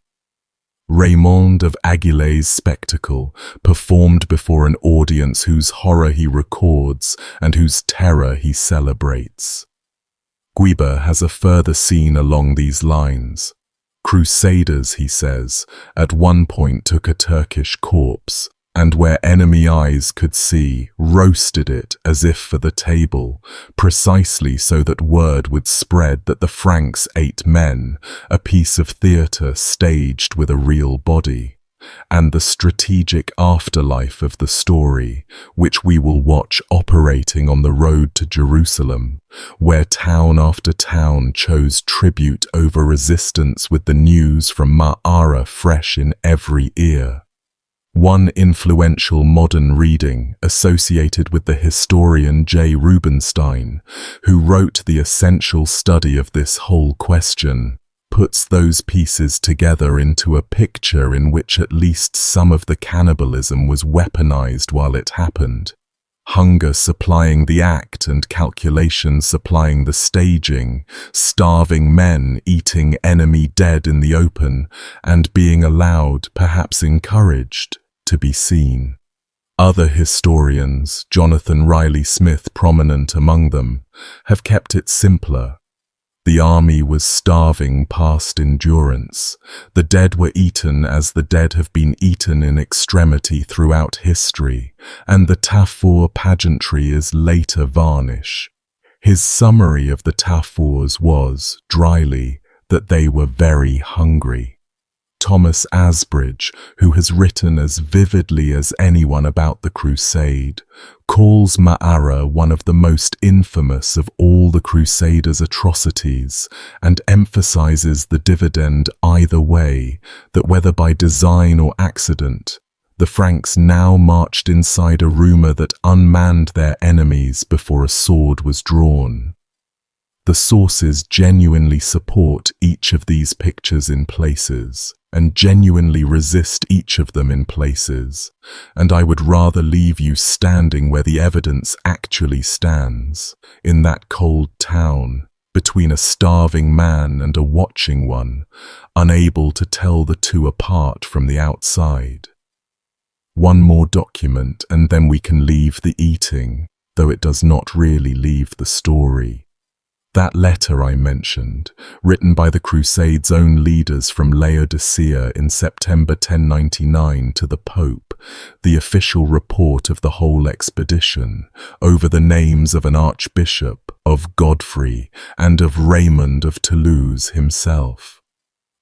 Raymond of Aguilar's spectacle, performed before an audience whose horror he records and whose terror he celebrates. Guiber has a further scene along these lines. Crusaders, he says, at one point took a Turkish corpse, and where enemy eyes could see, roasted it as if for the table, precisely so that word would spread that the Franks ate men, a piece of theatre staged with a real body. And the strategic afterlife of the story, which we will watch operating on the road to Jerusalem, where town after town chose tribute over resistance with the news from Ma'ara fresh in every ear. One influential modern reading associated with the historian J. Rubinstein, who wrote the essential study of this whole question, puts those pieces together into a picture in which at least some of the cannibalism was weaponized while it happened. Hunger supplying the act and calculation supplying the staging, starving men eating enemy dead in the open, and being allowed, perhaps encouraged, to be seen. Other historians, Jonathan Riley Smith prominent among them, have kept it simpler. The army was starving past endurance. The dead were eaten as the dead have been eaten in extremity throughout history, and the Tafur pageantry is later varnish. His summary of the Tafurs was, dryly, that they were very hungry. Thomas Asbridge, who has written as vividly as anyone about the Crusade, calls Ma'ara one of the most infamous of all the Crusaders' atrocities and emphasizes the dividend either way, that whether by design or accident, the Franks now marched inside a rumor that unmanned their enemies before a sword was drawn. The sources genuinely support each of these pictures in places, and genuinely resist each of them in places, and I would rather leave you standing where the evidence actually stands, in that cold town, between a starving man and a watching one, unable to tell the two apart from the outside. One more document, and then we can leave the eating, though it does not really leave the story. That letter I mentioned, written by the Crusade's own leaders from Laodicea in September 1099 to the Pope, the official report of the whole expedition, over the names of an archbishop, of Godfrey, and of Raymond of Toulouse himself.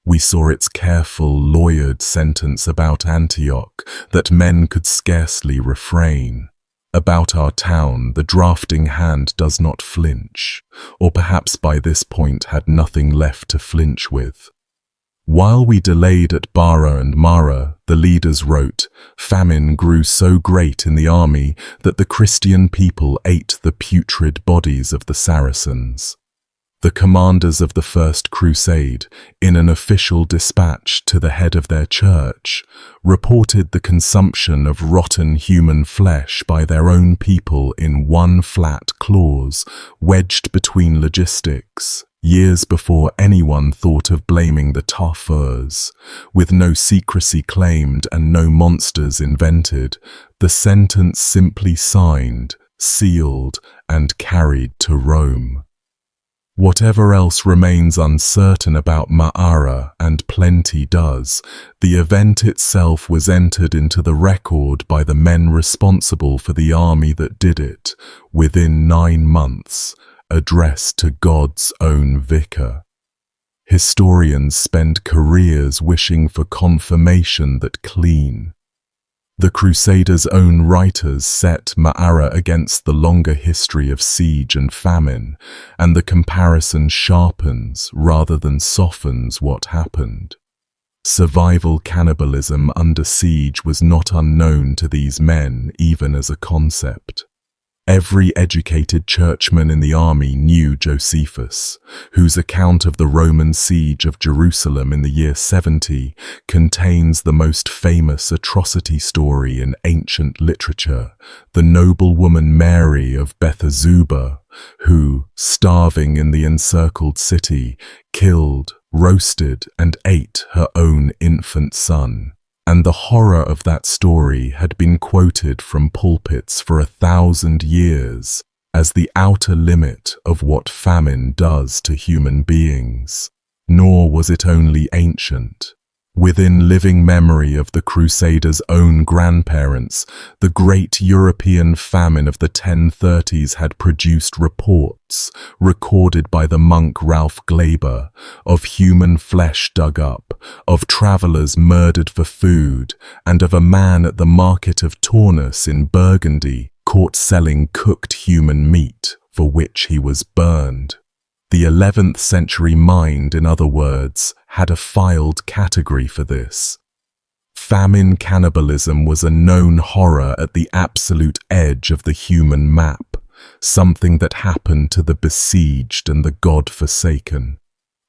We saw its careful, lawyered sentence about Antioch that men could scarcely refrain. About our town, the drafting hand does not flinch, or perhaps by this point had nothing left to flinch with. While we delayed at Bara and Mara, the leaders wrote, famine grew so great in the army that the Christian people ate the putrid bodies of the Saracens. The commanders of the First Crusade, in an official dispatch to the head of their church, reported the consumption of rotten human flesh by their own people in one flat clause, wedged between logistics, years before anyone thought of blaming the Tarfurs. With no secrecy claimed and no monsters invented, the sentence simply signed, sealed, and carried to Rome. Whatever else remains uncertain about Ma'ara, and plenty does, the event itself was entered into the record by the men responsible for the army that did it, within 9 months, addressed to God's own vicar. Historians spend careers wishing for confirmation that clean. The Crusaders' own writers set Ma'ara against the longer history of siege and famine, and the comparison sharpens rather than softens what happened. Survival cannibalism under siege was not unknown to these men even as a concept. Every educated churchman in the army knew Josephus, whose account of the Roman siege of Jerusalem in the year 70 contains the most famous atrocity story in ancient literature, the noblewoman Mary of Bethazuba, who, starving in the encircled city, killed, roasted, and ate her own infant son. And the horror of that story had been quoted from pulpits for 1,000 years as the outer limit of what famine does to human beings. Nor was it only ancient. Within living memory of the Crusaders' own grandparents, the great European famine of the 1030s had produced reports, recorded by the monk Ralph Glaber, of human flesh dug up, of travellers murdered for food, and of a man at the market of Tournus in Burgundy caught selling cooked human meat, for which he was burned. The 11th century mind, in other words, had a filed category for this. Famine cannibalism was a known horror at the absolute edge of the human map, something that happened to the besieged and the God-forsaken.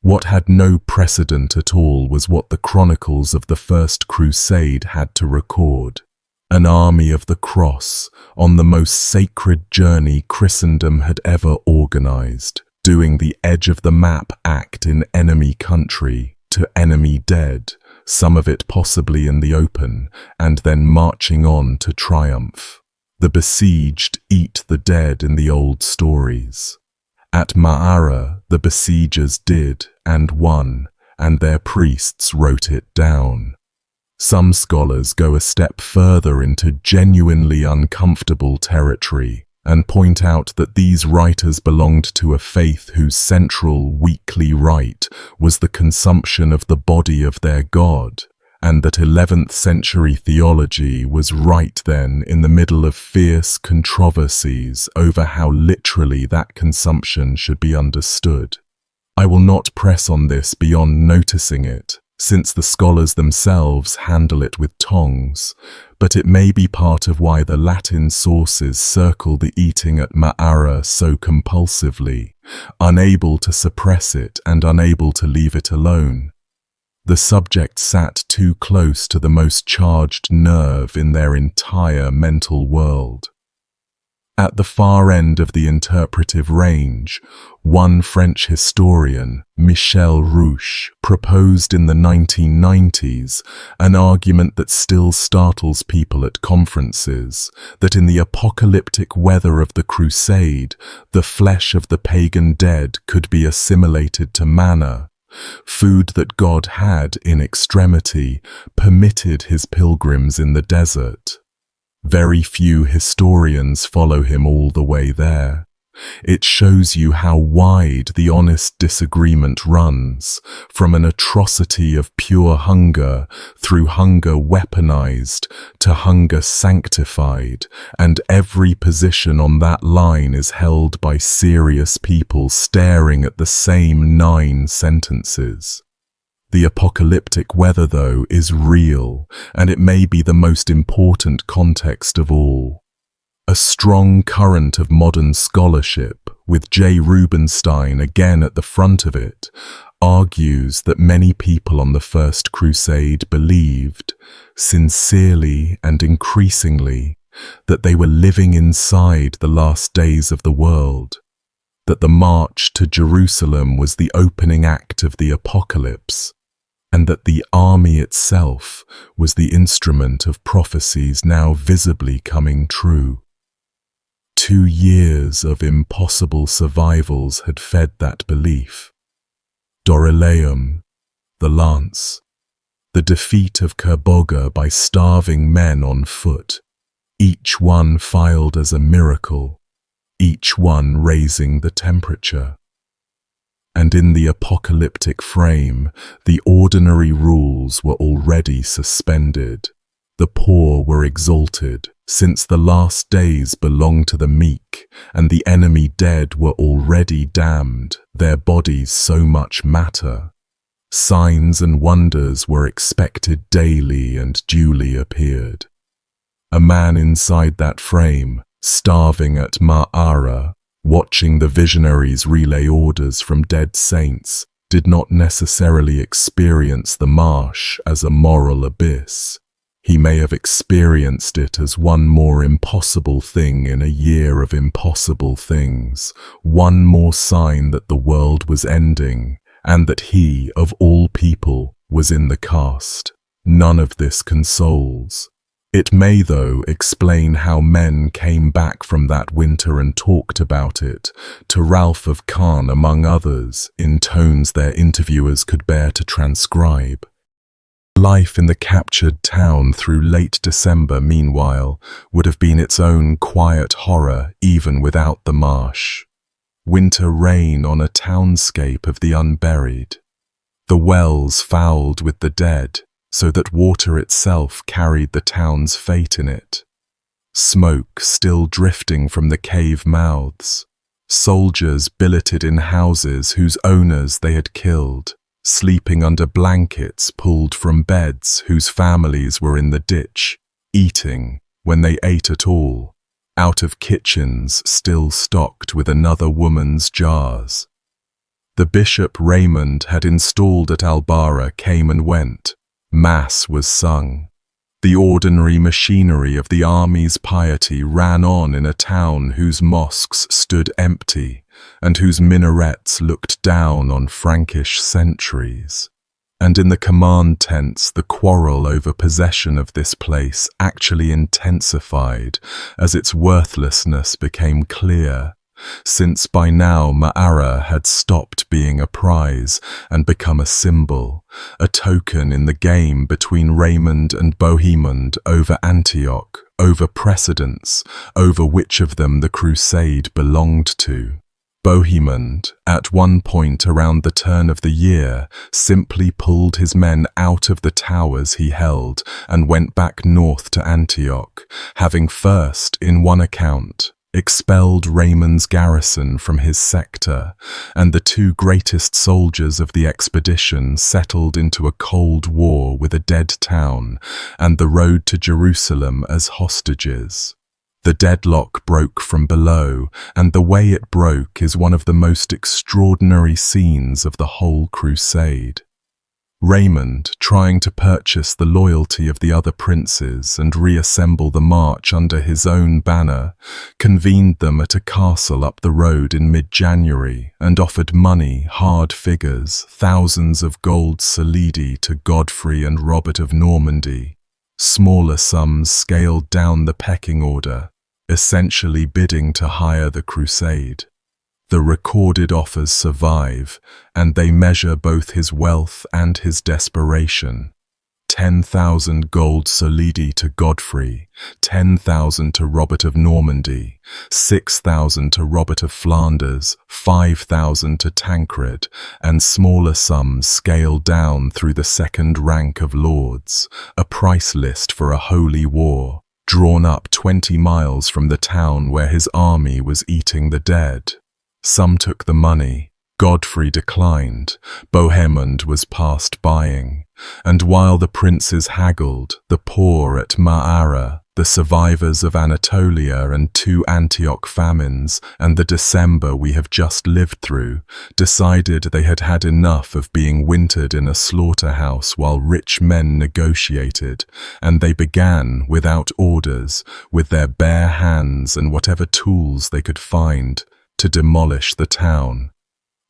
What had no precedent at all was what the chronicles of the First Crusade had to record. An army of the cross, on the most sacred journey Christendom had ever organized, doing the edge-of-the-map act in enemy country, to enemy dead, some of it possibly in the open, and then marching on to triumph. The besieged eat the dead in the old stories. At Ma'ara, the besiegers did and won, and their priests wrote it down. Some scholars go a step further into genuinely uncomfortable territory, and point out that these writers belonged to a faith whose central weekly rite was the consumption of the body of their god, and that 11th century theology was right then in the middle of fierce controversies over how literally that consumption should be understood. I will not press on this beyond noticing it, since the scholars themselves handle it with tongs, but it may be part of why the Latin sources circle the eating at Ma'ara so compulsively, unable to suppress it and unable to leave it alone. The subject sat too close to the most charged nerve in their entire mental world. At the far end of the interpretive range, one French historian, Michel Rouche, proposed in the 1990s an argument that still startles people at conferences, that in the apocalyptic weather of the Crusade, the flesh of the pagan dead could be assimilated to manna, food that God had, in extremity, permitted his pilgrims in the desert. Very few historians follow him all the way there. It shows you how wide the honest disagreement runs, from an atrocity of pure hunger, through hunger weaponized, to hunger sanctified, and every position on that line is held by serious people staring at the same 9 sentences. The apocalyptic weather, though, is real, and it may be the most important context of all. A strong current of modern scholarship, with J. Rubinstein again at the front of it, argues that many people on the First Crusade believed, sincerely and increasingly, that they were living inside the last days of the world, that the march to Jerusalem was the opening act of the apocalypse, and that the army itself was the instrument of prophecies now visibly coming true. 2 years of impossible survivals had fed that belief. Dorylaeum, the lance, the defeat of Kerboga by starving men on foot, each one filed as a miracle, each one raising the temperature. And in the apocalyptic frame, the ordinary rules were already suspended. The poor were exalted, since the last days belong to the meek, and the enemy dead were already damned, their bodies so much matter. Signs and wonders were expected daily and duly appeared. A man inside that frame, starving at Ma'ara, watching the visionaries relay orders from dead saints, did not necessarily experience the Marsh as a moral abyss. He may have experienced it as one more impossible thing in a year of impossible things, one more sign that the world was ending, and that he, of all people, was in the cast. None of this consoles. It may, though, explain how men came back from that winter and talked about it, to Ralph of Khan among others, in tones their interviewers could bear to transcribe. Life in the captured town through late December, meanwhile, would have been its own quiet horror even without the marsh. Winter rain on a townscape of the unburied. The wells fouled with the dead, so that water itself carried the town's fate in it. Smoke still drifting from the cave mouths. Soldiers billeted in houses whose owners they had killed, sleeping under blankets pulled from beds whose families were in the ditch, eating, when they ate at all, out of kitchens still stocked with another woman's jars. The Bishop Raymond had installed at Albara came and went. Mass was sung. The ordinary machinery of the army's piety ran on in a town whose mosques stood empty and whose minarets looked down on Frankish centuries. And in the command tents, the quarrel over possession of this place actually intensified as its worthlessness became clear, since by now Ma'ara had stopped being a prize and become a symbol, a token in the game between Raymond and Bohemond over Antioch, over precedence, over which of them the crusade belonged to. Bohemond, at one point around the turn of the year, simply pulled his men out of the towers he held and went back north to Antioch, having first, in one account, expelled Raymond's garrison from his sector, and the two greatest soldiers of the expedition settled into a cold war with a dead town and the road to Jerusalem as hostages. The deadlock broke from below, and the way it broke is one of the most extraordinary scenes of the whole crusade. Raymond, trying to purchase the loyalty of the other princes and reassemble the march under his own banner, convened them at a castle up the road in mid-January and offered money, hard figures, thousands of gold solidi to Godfrey and Robert of Normandy. Smaller sums scaled down the pecking order, essentially bidding to hire the crusade. The recorded offers survive, and they measure both his wealth and his desperation. 10,000 gold solidi to Godfrey, 10,000 to Robert of Normandy, 6,000 to Robert of Flanders, 5,000 to Tancred, and smaller sums scaled down through the second rank of lords, a price list for a holy war, drawn up 20 miles from the town where his army was eating the dead. Some took the money. Godfrey declined. Bohemond was past buying. And while the princes haggled, the poor at Ma'ara, the survivors of Anatolia and 2 Antioch famines, and the December we have just lived through, decided they had had enough of being wintered in a slaughterhouse while rich men negotiated, and they began, without orders, with their bare hands and whatever tools they could find, to demolish the town.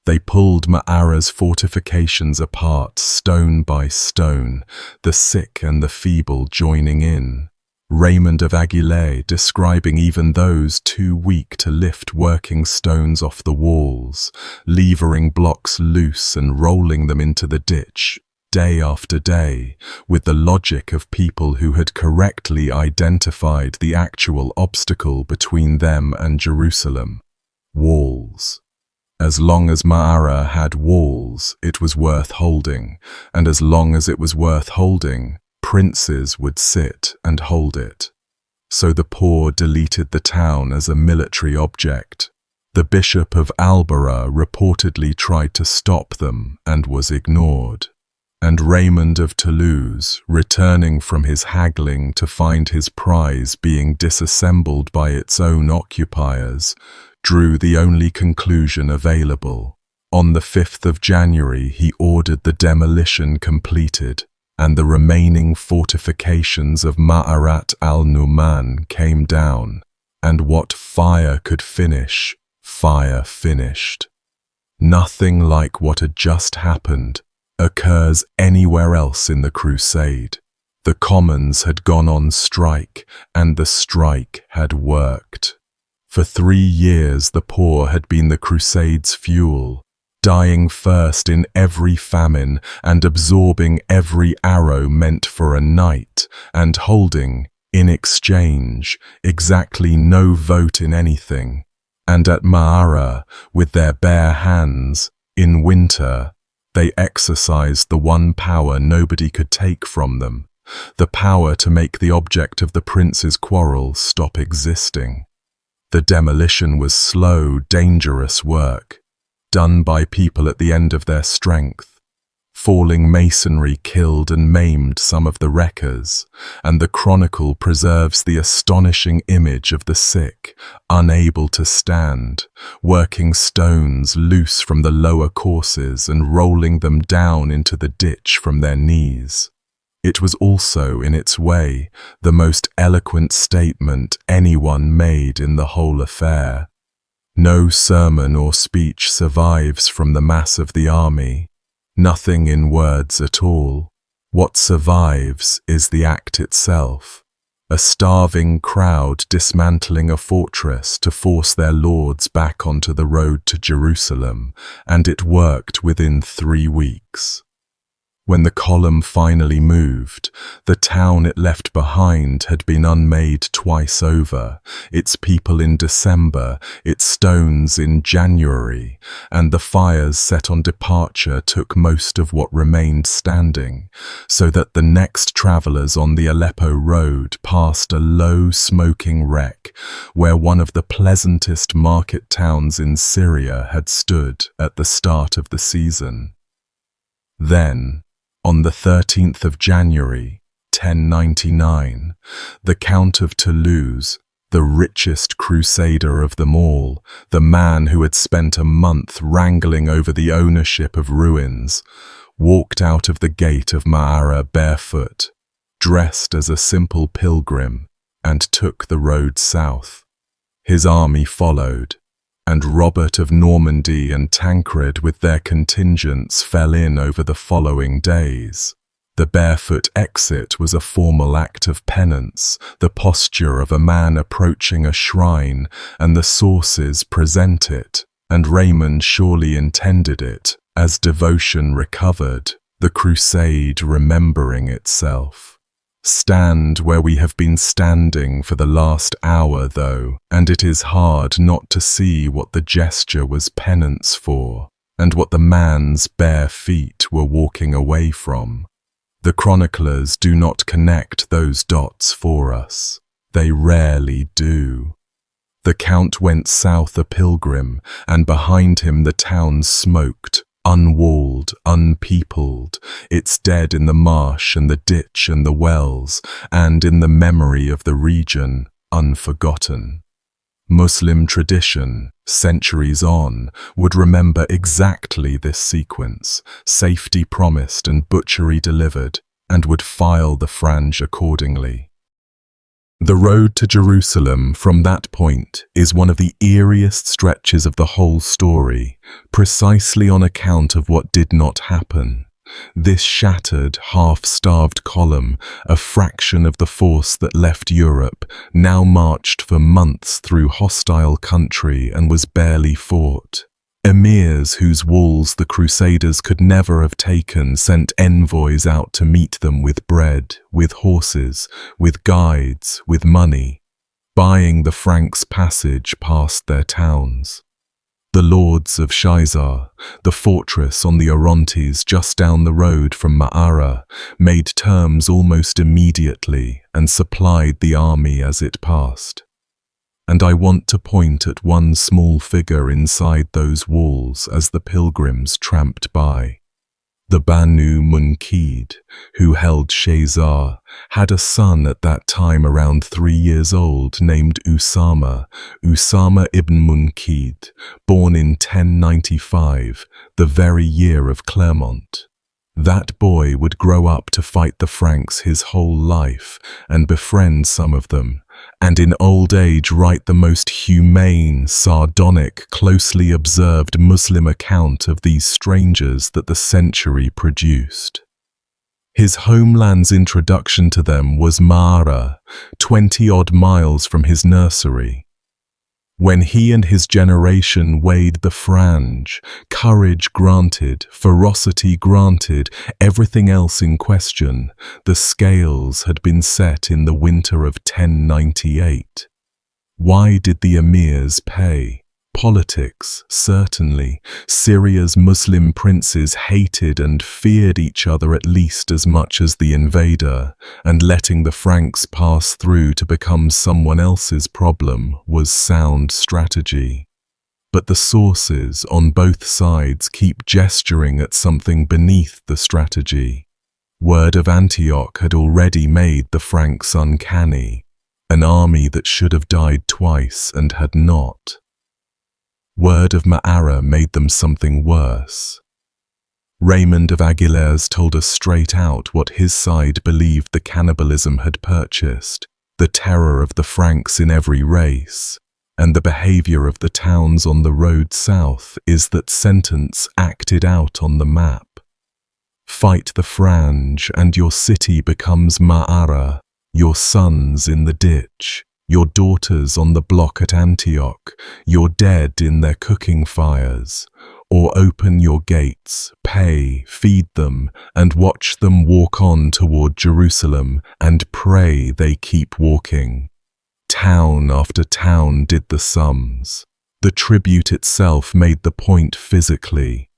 They pulled Ma'ara's fortifications apart stone by stone, the sick and the feeble joining in. Raymond of Aguilera describing even those too weak to lift working stones off the walls, levering blocks loose and rolling them into the ditch, day after day, with the logic of people who had correctly identified the actual obstacle between them and Jerusalem: walls. As long as Ma'ara had walls, it was worth holding, and as long as it was worth holding, princes would sit and hold it. So the poor deleted the town as a military object. The Bishop of Albera reportedly tried to stop them and was ignored. And Raymond of Toulouse, returning from his haggling to find his prize being disassembled by its own occupiers, drew the only conclusion available. On the 5th of January he ordered the demolition completed, and the remaining fortifications of Ma'arat al-Numan came down, and what fire could finish, fire finished. Nothing like what had just happened occurs anywhere else in the crusade. The commons had gone on strike, and the strike had worked. For 3 years the poor had been the crusade's fuel, dying first in every famine and absorbing every arrow meant for a night, and holding, in exchange, exactly no vote in anything. And at Ma'ara, with their bare hands, in winter, they exercised the one power nobody could take from them, the power to make the object of the prince's quarrel stop existing. The demolition was slow, dangerous work, done by people at the end of their strength. Falling masonry killed and maimed some of the wreckers, and the chronicle preserves the astonishing image of the sick, unable to stand, working stones loose from the lower courses and rolling them down into the ditch from their knees. It was also, in its way, the most eloquent statement anyone made in the whole affair. No sermon or speech survives from the mass of the army, nothing in words at all. What survives is the act itself, a starving crowd dismantling a fortress to force their lords back onto the road to Jerusalem, and it worked within 3 weeks. When the column finally moved, the town it left behind had been unmade twice over, its people in December, its stones in January, and the fires set on departure took most of what remained standing, so that the next travellers on the Aleppo road passed a low smoking wreck where one of the pleasantest market towns in Syria had stood at the start of the season. Then, on the 13th of January, 1099, the Count of Toulouse, the richest crusader of them all, the man who had spent a month wrangling over the ownership of ruins, walked out of the gate of Ma'ara barefoot, dressed as a simple pilgrim, and took the road south. His army followed, and Robert of Normandy and Tancred with their contingents fell in over the following days. The barefoot exit was a formal act of penance, the posture of a man approaching a shrine, and the sources present it, and Raymond surely intended it, as devotion recovered, the crusade remembering itself. Stand where we have been standing for the last hour, though, and it is hard not to see what the gesture was penance for, and what the man's bare feet were walking away from. The chroniclers do not connect those dots for us. They rarely do. The Count went south a pilgrim, and behind him the town smoked, unwalled, unpeopled, its dead in the marsh and the ditch and the wells, and in the memory of the region, unforgotten. Muslim tradition, centuries on, would remember exactly this sequence, safety promised and butchery delivered, and would file the frange accordingly. The road to Jerusalem from that point is one of the eeriest stretches of the whole story, precisely on account of what did not happen. This shattered, half-starved column, a fraction of the force that left Europe, now marched for months through hostile country and was barely fought. Emirs whose walls the Crusaders could never have taken sent envoys out to meet them with bread, with horses, with guides, with money, buying the Franks' passage past their towns. The lords of Shaizar, the fortress on the Orontes just down the road from Ma'ara, made terms almost immediately and supplied the army as it passed. And I want to point at one small figure inside those walls as the pilgrims tramped by. The Banu Munkid, who held Shaizar, had a son at that time around 3 years old named Usama ibn Munkid, born in 1095, the very year of Clermont. That boy would grow up to fight the Franks his whole life and befriend some of them, and in old age write the most humane, sardonic, closely observed Muslim account of these strangers that the century produced. His homeland's introduction to them was Ma'ara, 20-odd miles from his nursery. When he and his generation weighed the frange, courage granted, ferocity granted, everything else in question, the scales had been set in the winter of 1098. Why did the emirs pay? Politics, certainly. Syria's Muslim princes hated and feared each other at least as much as the invader, and letting the Franks pass through to become someone else's problem was sound strategy. But the sources on both sides keep gesturing at something beneath the strategy. Word of Antioch had already made the Franks uncanny, an army that should have died twice and had not. Word of Ma'ara made them something worse. Raymond of Aguilers told us straight out what his side believed the cannibalism had purchased, the terror of the Franks in every race, and the behavior of the towns on the road south is that sentence acted out on the map. Fight the frange and your city becomes Ma'ara, your sons in the ditch, your daughters on the block at Antioch, your dead in their cooking fires. or open your gates, pay, feed them, and watch them walk on toward Jerusalem, and pray they keep walking. Town after town did the sums. The tribute itself made the point physically.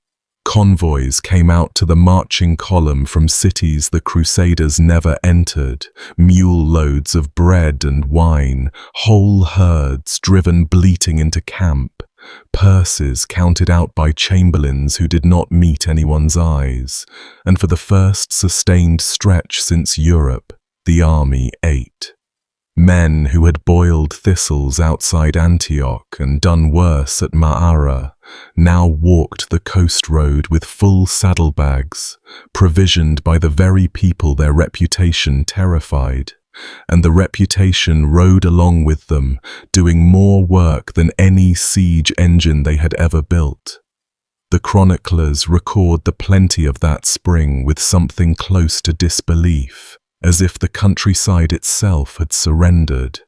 Convoys came out to the marching column from cities the Crusaders never entered, mule loads of bread and wine, whole herds driven bleating into camp, purses counted out by chamberlains who did not meet anyone's eyes, and for the first sustained stretch since Europe, the army ate. Men who had boiled thistles outside Antioch and done worse at Ma'ara now walked the coast road with full saddlebags, provisioned by the very people their reputation terrified, and the reputation rode along with them, doing more work than any siege engine they had ever built. The chroniclers record the plenty of that spring with something close to disbelief, as if the countryside itself had surrendered.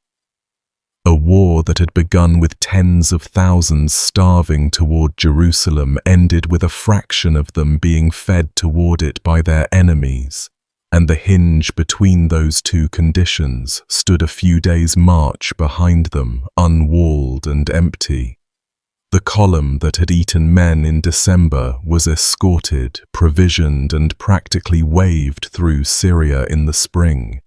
A war that had begun with tens of thousands starving toward Jerusalem ended with a fraction of them being fed toward it by their enemies, and the hinge between those two conditions stood a few days' march behind them, unwalled and empty. The column that had eaten men in December was escorted, provisioned, and practically waved through Syria in the spring.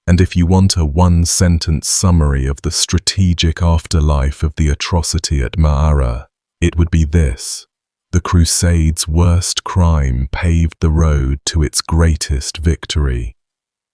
And if you want a one-sentence summary of the strategic afterlife of the atrocity at Ma'ara, it would be this: the Crusade's worst crime paved the road to its greatest victory.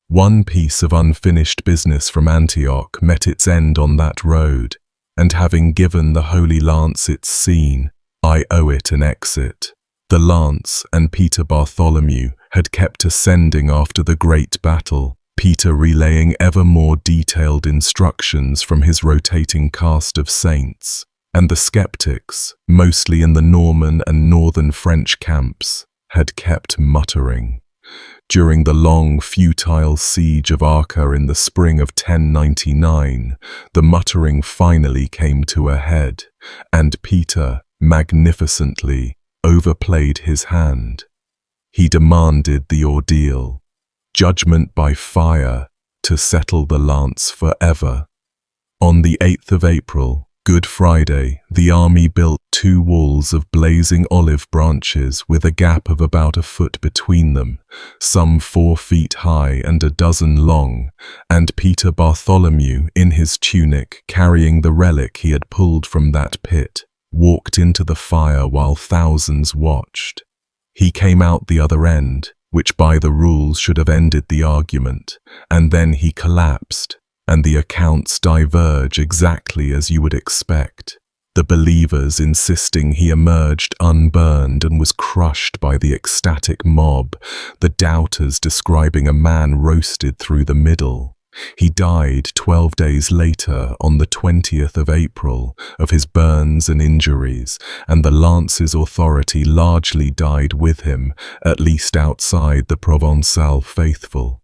One piece of unfinished business from Antioch met its end on that road, and having given the Holy Lance its scene, I owe it an exit. The Lance and Peter Bartholomew had kept ascending after the great battle, Peter relaying ever more detailed instructions from his rotating cast of saints, and the skeptics, mostly in the Norman and northern French camps, had kept muttering. During the long, futile siege of Acre in the spring of 1099, the muttering finally came to a head, and Peter, magnificently, overplayed his hand. He demanded the ordeal, judgment by fire, to settle the lance forever. On the 8th of April, Good Friday, the army built 2 walls of blazing olive branches with a gap of about a foot between them, some 4 feet high and a dozen long, and Peter Bartholomew, in his tunic, carrying the relic he had pulled from that pit, walked into the fire while thousands watched. He came out the other end, which by the rules should have ended the argument, and then he collapsed, and the accounts diverge exactly as you would expect, the believers insisting he emerged unburned and was crushed by the ecstatic mob, the doubters describing a man roasted through the middle. He died 12 days later, on the 20th of April, of his burns and injuries, and the Lance's authority largely died with him, at least outside the Provençal faithful.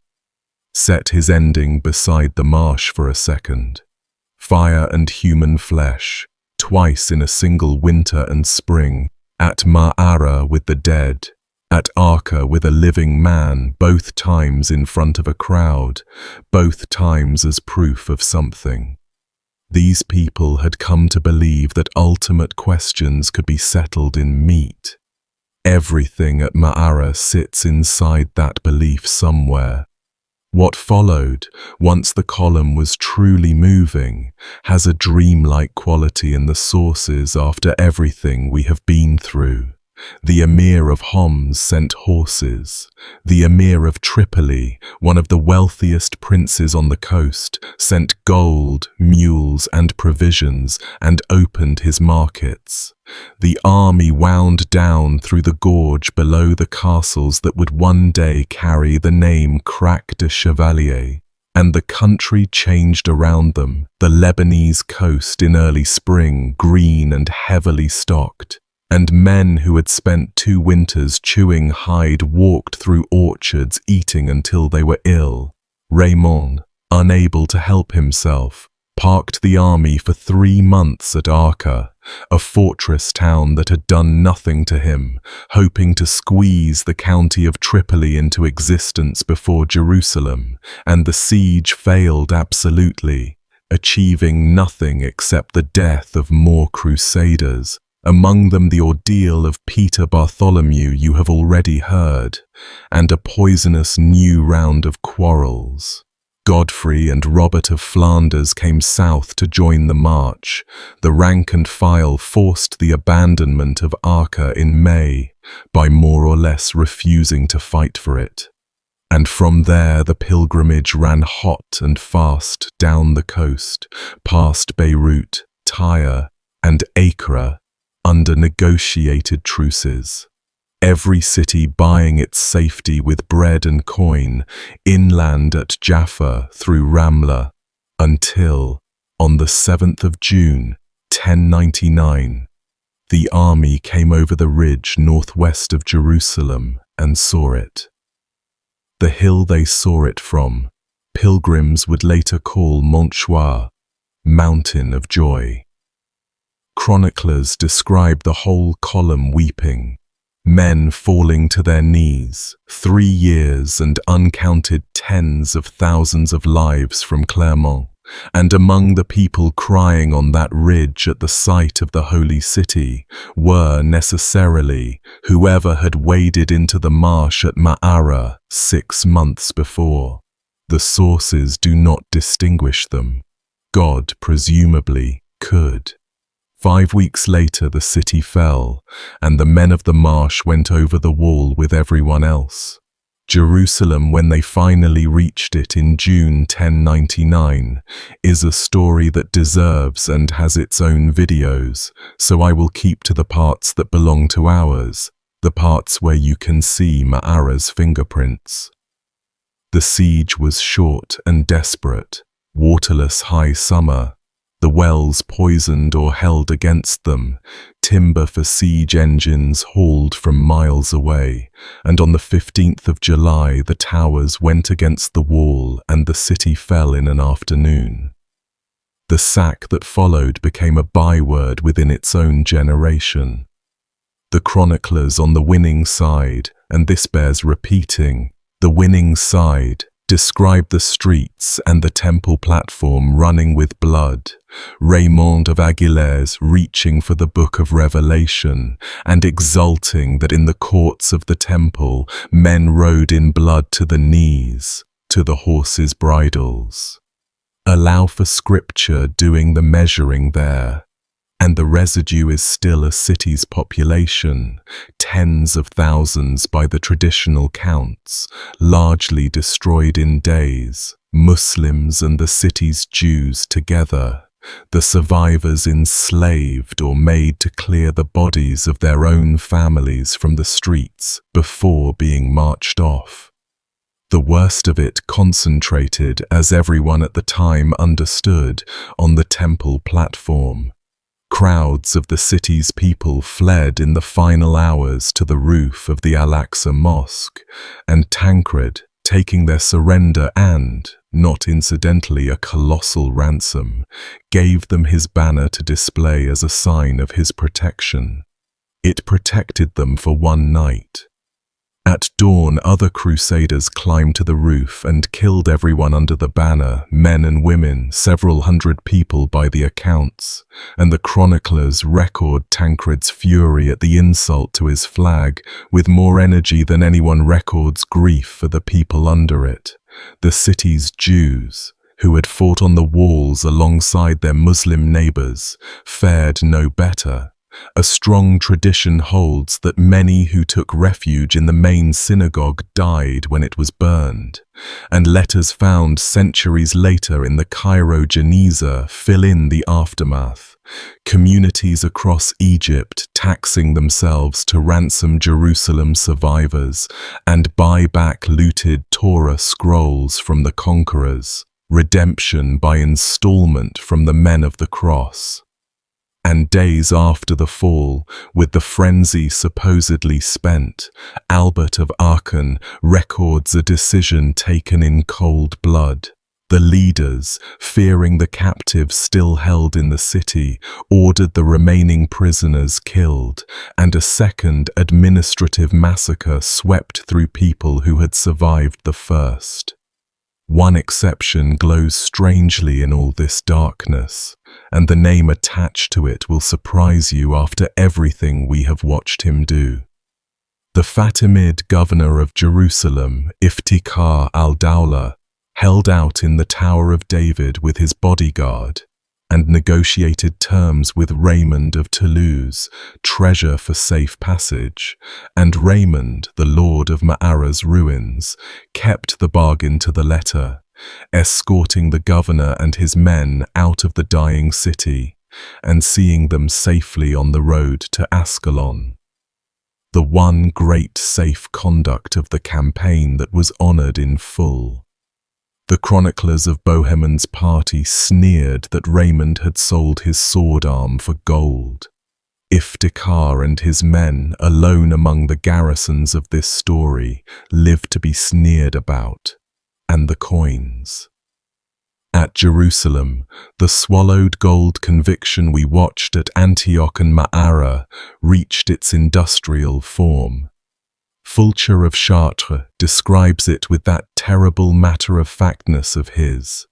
Set his ending beside the Marsh for a second. Fire and human flesh, twice in a single winter and spring, at Ma'ara with the dead, at Acre with a living man, both times in front of a crowd, both times as proof of something. These people had come to believe that ultimate questions could be settled in meat. Everything at Ma'ara sits inside that belief somewhere. What followed, once the column was truly moving, has a dreamlike quality in the sources after everything we have been through. The Emir of Homs sent horses. The Emir of Tripoli, one of the wealthiest princes on the coast, sent gold, mules, and provisions, and opened his markets. The army wound down through the gorge below the castles that would one day carry the name Crac de Chevalier, and the country changed around them, the Lebanese coast in early spring, green and heavily stocked. And men who had spent 2 winters chewing hide walked through orchards eating until they were ill. Raymond, unable to help himself, parked the army for 3 months at Arca, a fortress town that had done nothing to him, hoping to squeeze the county of Tripoli into existence before Jerusalem, and the siege failed absolutely, achieving nothing except the death of more Crusaders, among them the ordeal of Peter Bartholomew you have already heard, and a poisonous new round of quarrels. Godfrey and Robert of Flanders came south to join the march. The rank and file forced the abandonment of Arca in May, by more or less refusing to fight for it. And from there the pilgrimage ran hot and fast down the coast, past Beirut, Tyre, and Acre, under negotiated truces. Every city buying its safety with bread and coin, inland at Jaffa through Ramla, until, on the 7th of June, 1099, the army came over the ridge northwest of Jerusalem and saw it. The hill they saw it from, pilgrims would later call Montchoir, Mountain of Joy. Chroniclers describe the whole column weeping, men falling to their knees, 3 years and uncounted tens of thousands of lives from Clermont, and among the people crying on that ridge at the sight of the holy city were necessarily whoever had waded into the marsh at Ma'ara 6 months before. The sources do not distinguish them. God presumably could. 5 weeks later the city fell, and the men of the marsh went over the wall with everyone else. Jerusalem, when they finally reached it in June 1099, is a story that deserves and has its own videos, so I will keep to the parts that belong to ours, the parts where you can see Ma'ara's fingerprints. The siege was short and desperate, waterless high summer, the wells poisoned or held against them, timber for siege engines hauled from miles away, and on the 15th of July the towers went against the wall and the city fell in an afternoon. The sack that followed became a byword within its own generation. The chroniclers on the winning side, and this bears repeating, the winning side, describe the streets and the temple platform running with blood, Raymond of Aguilers reaching for the book of Revelation and exulting that in the courts of the temple men rode in blood to the knees, to the horses' bridles. Allow for scripture doing the measuring there, and the residue is still a city's population, tens of thousands by the traditional counts, largely destroyed in days, Muslims and the city's Jews together, the survivors enslaved or made to clear the bodies of their own families from the streets before being marched off. The worst of it concentrated, as everyone at the time understood, on the temple platform. Crowds of the city's people fled in the final hours to the roof of the Al-Aqsa Mosque, and Tancred, taking their surrender and, not incidentally a colossal ransom, gave them his banner to display as a sign of his protection. It protected them for 1 night. At dawn, other Crusaders climbed to the roof and killed everyone under the banner, men and women, several hundred people by the accounts, and the chroniclers record Tancred's fury at the insult to his flag with more energy than anyone records grief for the people under it, the city's Jews, who had fought on the walls alongside their Muslim neighbors, fared no better. A strong tradition holds that many who took refuge in the main synagogue died when it was burned, and letters found centuries later in the Cairo Geniza fill in the aftermath. Communities across Egypt taxing themselves to ransom Jerusalem survivors and buy back looted Torah scrolls from the conquerors, redemption by installment from the men of the cross. And days after the fall, with the frenzy supposedly spent, Albert of Aachen records a decision taken in cold blood. The leaders, fearing the captives still held in the city, ordered the remaining prisoners killed, and a second administrative massacre swept through people who had survived the first. One exception glows strangely in all this darkness, and the name attached to it will surprise you after everything we have watched him do. The Fatimid governor of Jerusalem, Iftikhar al-Dawla, held out in the Tower of David with his bodyguard and negotiated terms with Raymond of Toulouse, treasure for safe passage, and Raymond, the lord of Ma'ara's ruins, kept the bargain to the letter, escorting the governor and his men out of the dying city and seeing them safely on the road to Ascalon. The one great safe conduct of the campaign that was honored in full. The chroniclers of Bohemond's party sneered that Raymond had sold his sword arm for gold. Iftikhar and his men, alone among the garrisons of this story, lived to be sneered about, and the coins. At Jerusalem, the swallowed gold conviction we watched at Antioch and Ma'ara reached its industrial form. Fulcher of Chartres describes it with that terrible matter-of-factness of his.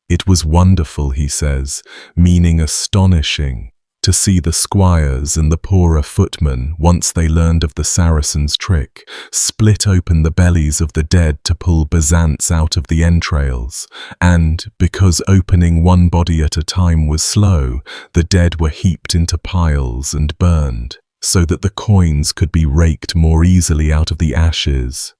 It was wonderful, he says, meaning astonishing, to see the squires and the poorer footmen, once they learned of the Saracens' trick, split open the bellies of the dead to pull bezants out of the entrails, and, because opening one body at a time was slow, the dead were heaped into piles and burned, so that the coins could be raked more easily out of the ashes.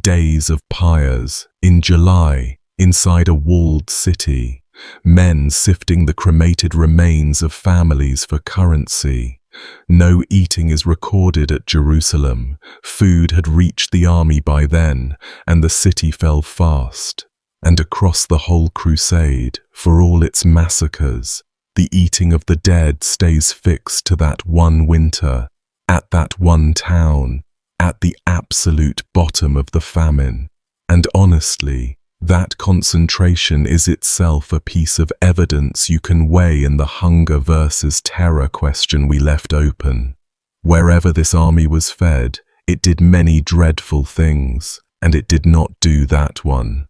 Days of pyres, in July, inside a walled city, men sifting the cremated remains of families for currency. No eating is recorded at Jerusalem. Food had reached the army by then, and the city fell fast. And across the whole crusade, for all its massacres, the eating of the dead stays fixed to that one winter, at that one town, at the absolute bottom of the famine. And honestly, that concentration is itself a piece of evidence you can weigh in the hunger versus terror question we left open. Wherever this army was fed, it did many dreadful things, and it did not do that one.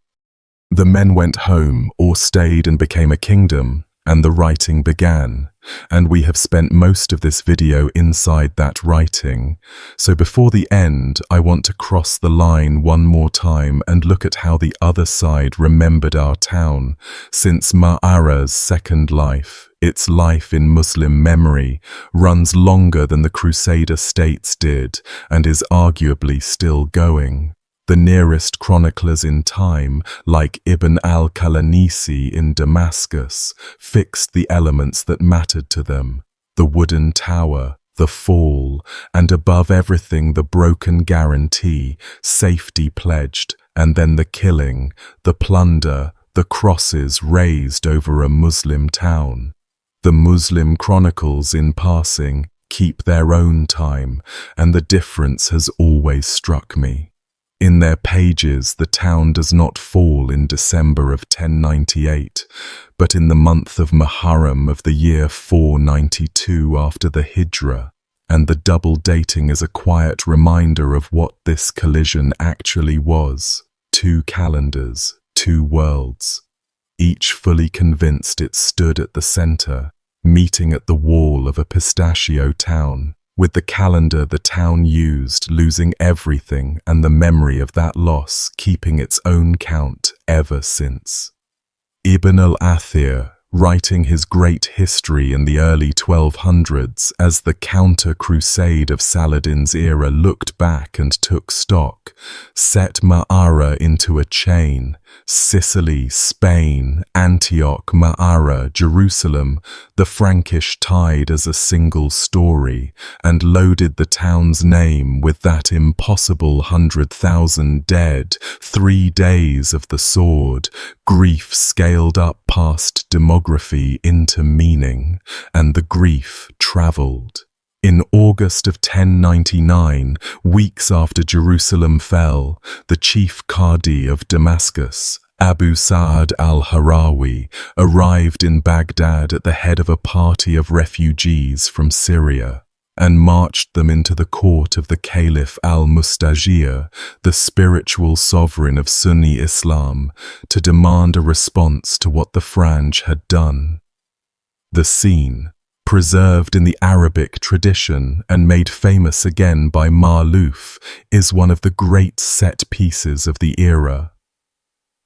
The men went home or stayed and became a kingdom, and the writing began, and we have spent most of this video inside that writing. So before the end, I want to cross the line one more time and look at how the other side remembered our town, since Ma'ara's second life, its life in Muslim memory, runs longer than the Crusader states did and is arguably still going. The nearest chroniclers in time, like Ibn al-Qalanisi in Damascus, fixed the elements that mattered to them: the wooden tower, the fall, and above everything the broken guarantee, safety pledged, and then the killing, the plunder, the crosses raised over a Muslim town. The Muslim chronicles, in passing, keep their own time, and the difference has always struck me. In their pages, the town does not fall in December of 1098, but in the month of Muharram of the year 492 after the Hijra, and the double dating is a quiet reminder of what this collision actually was: two calendars, two worlds, each fully convinced it stood at the center, meeting at the wall of a pistachio town. With the calendar the town used losing everything, and the memory of that loss keeping its own count ever since. Ibn al-Athir, writing his great history in the early 1200s as the counter-crusade of Saladin's era looked back and took stock, set Ma'ara into a chain: Sicily, Spain, Antioch, Ma'ara, Jerusalem, the Frankish tide as a single story, and loaded the town's name with that impossible 100,000 dead, 3 days of the sword, grief scaled up past demography into meaning, and the grief travelled. In August of 1099, weeks after Jerusalem fell, the chief Qadi of Damascus, Abu Sa'ad al-Harawi arrived in Baghdad at the head of a party of refugees from Syria and marched them into the court of the Caliph al-Mustajir, the spiritual sovereign of Sunni Islam, to demand a response to what the Franj had done. The scene, preserved in the Arabic tradition and made famous again by Marlouf, is one of the great set pieces of the era.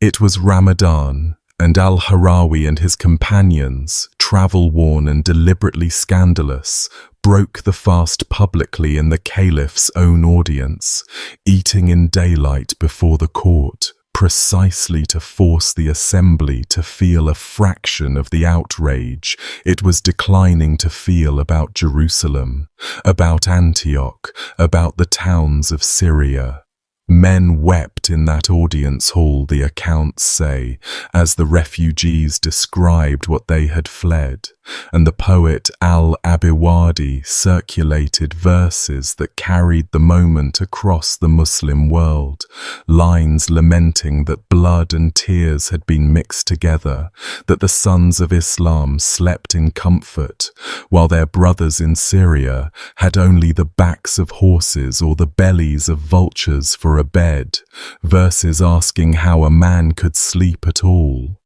It was Ramadan, and al-Harawi and his companions, travel-worn and deliberately scandalous, broke the fast publicly in the Caliph's own audience, eating in daylight before the court, precisely to force the assembly to feel a fraction of the outrage it was declining to feel about Jerusalem, about Antioch, about the towns of Syria. Men wept in that audience hall, the accounts say, as the refugees described what they had fled, and the poet al-Abiwadi circulated verses that carried the moment across the Muslim world, lines lamenting that blood and tears had been mixed together, that the sons of Islam slept in comfort, while their brothers in Syria had only the backs of horses or the bellies of vultures for a bed, verses asking how a man could sleep at all.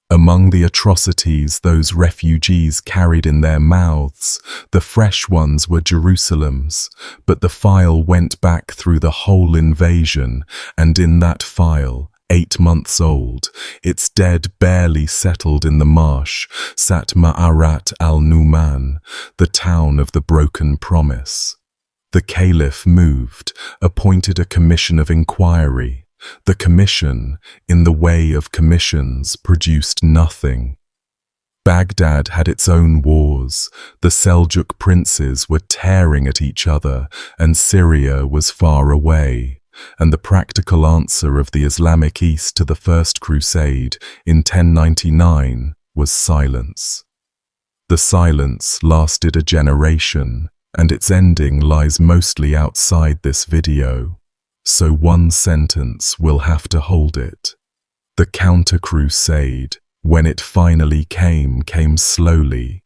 Among the atrocities those refugees carried in their mouths, the fresh ones were Jerusalem's, but the file went back through the whole invasion, and in that file, 8 months old, its dead barely settled in the Marsh, sat Ma'arat al-Numan, the town of the broken promise. The Caliph moved, appointed a commission of inquiry. The commission, in the way of commissions, produced nothing. Baghdad had its own wars. The Seljuk princes were tearing at each other, and Syria was far away. And the practical answer of the Islamic East to the First Crusade in 1099 was silence. The silence lasted a generation, and its ending lies mostly outside this video. So one sentence will have to hold it. The counter-crusade, when it finally came slowly.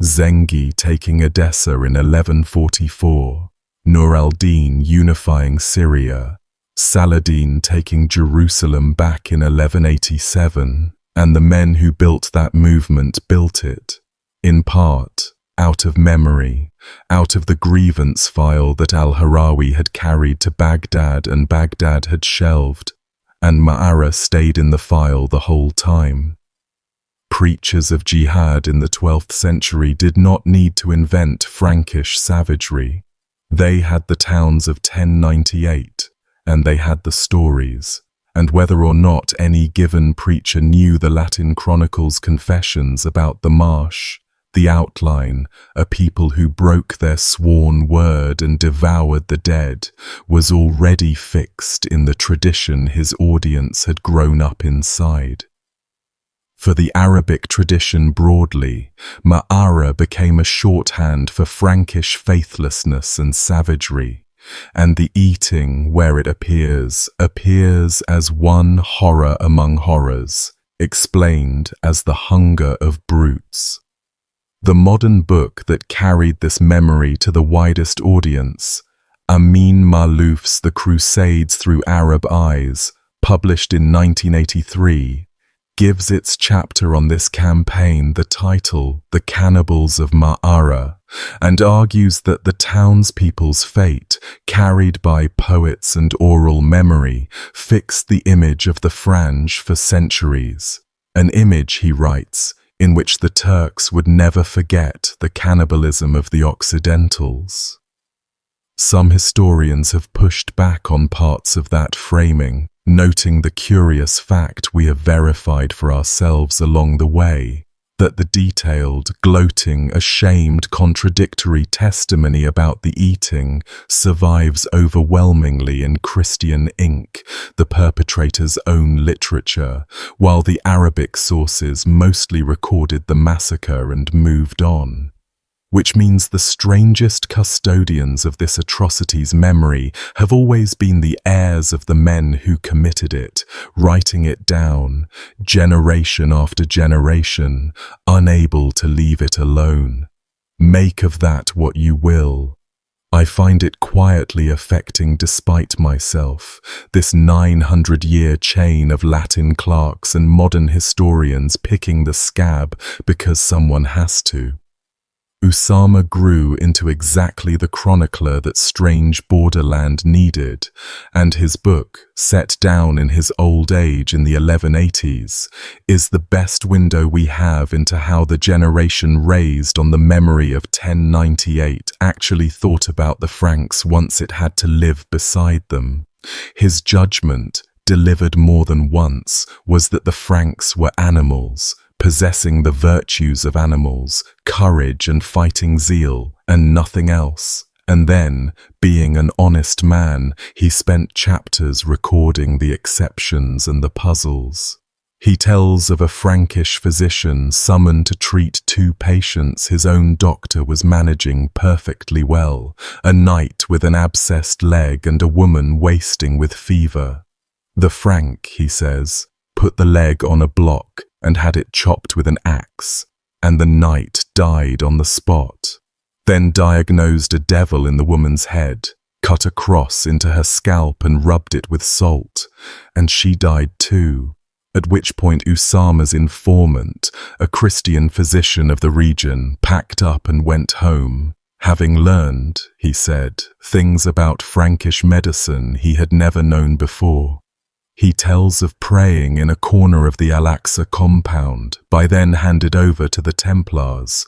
Zengi taking Edessa in 1144, Nur al-Din unifying Syria, Saladin taking Jerusalem back in 1187, and the men who built that movement built it, in part, out of memory, out of the grievance file that al-Harawi had carried to Baghdad and Baghdad had shelved, and Ma'ara stayed in the file the whole time. Preachers of jihad in the 12th century did not need to invent Frankish savagery. They had the towns of 1098, and they had the stories, and whether or not any given preacher knew the Latin chronicles confessions about the Marsh, the outline, a people who broke their sworn word and devoured the dead, was already fixed in the tradition his audience had grown up inside. For the Arabic tradition broadly, Ma'ara became a shorthand for Frankish faithlessness and savagery, and the eating, where it appears as one horror among horrors, explained as the hunger of brutes. The modern book that carried this memory to the widest audience, Amin Marlouf's The Crusades Through Arab Eyes, published in 1983, gives its chapter on this campaign the title The Cannibals of Ma'ara, and argues that the townspeople's fate, carried by poets and oral memory, fixed the image of the Franj for centuries. An image, he writes, in which the Turks would never forget the cannibalism of the Occidentals. Some historians have pushed back on parts of that framing, noting the curious fact we have verified for ourselves along the way, that the detailed, gloating, ashamed, contradictory testimony about the eating survives overwhelmingly in Christian ink, the perpetrator's own literature, while the Arabic sources mostly recorded the massacre and moved on. which means the strangest custodians of this atrocity's memory have always been the heirs of the men who committed it, writing it down, generation after generation, unable to leave it alone. Make of that what you will. I find it quietly affecting despite myself, this 900-year chain of Latin clerks and modern historians picking the scab because someone has to. Usama grew into exactly the chronicler that strange borderland needed, and his book, set down in his old age in the 1180s, is the best window we have into how the generation raised on the memory of 1098 actually thought about the Franks once it had to live beside them. His judgment, delivered more than once, was that the Franks were animals, possessing the virtues of animals, courage and fighting zeal, and nothing else. And then, being an honest man, he spent chapters recording the exceptions and the puzzles. He tells of a Frankish physician summoned to treat two patients his own doctor was managing perfectly well, a knight with an abscessed leg and a woman wasting with fever. The Frank, he says, put the leg on a block and had it chopped with an axe, and the knight died on the spot. Then diagnosed a devil in the woman's head, cut a cross into her scalp and rubbed it with salt, and she died too. At which point Usama's informant, a Christian physician of the region, packed up and went home, having learned, he said, things about Frankish medicine he had never known before. He tells of praying in a corner of the Al-Aqsa compound, by then handed over to the Templars,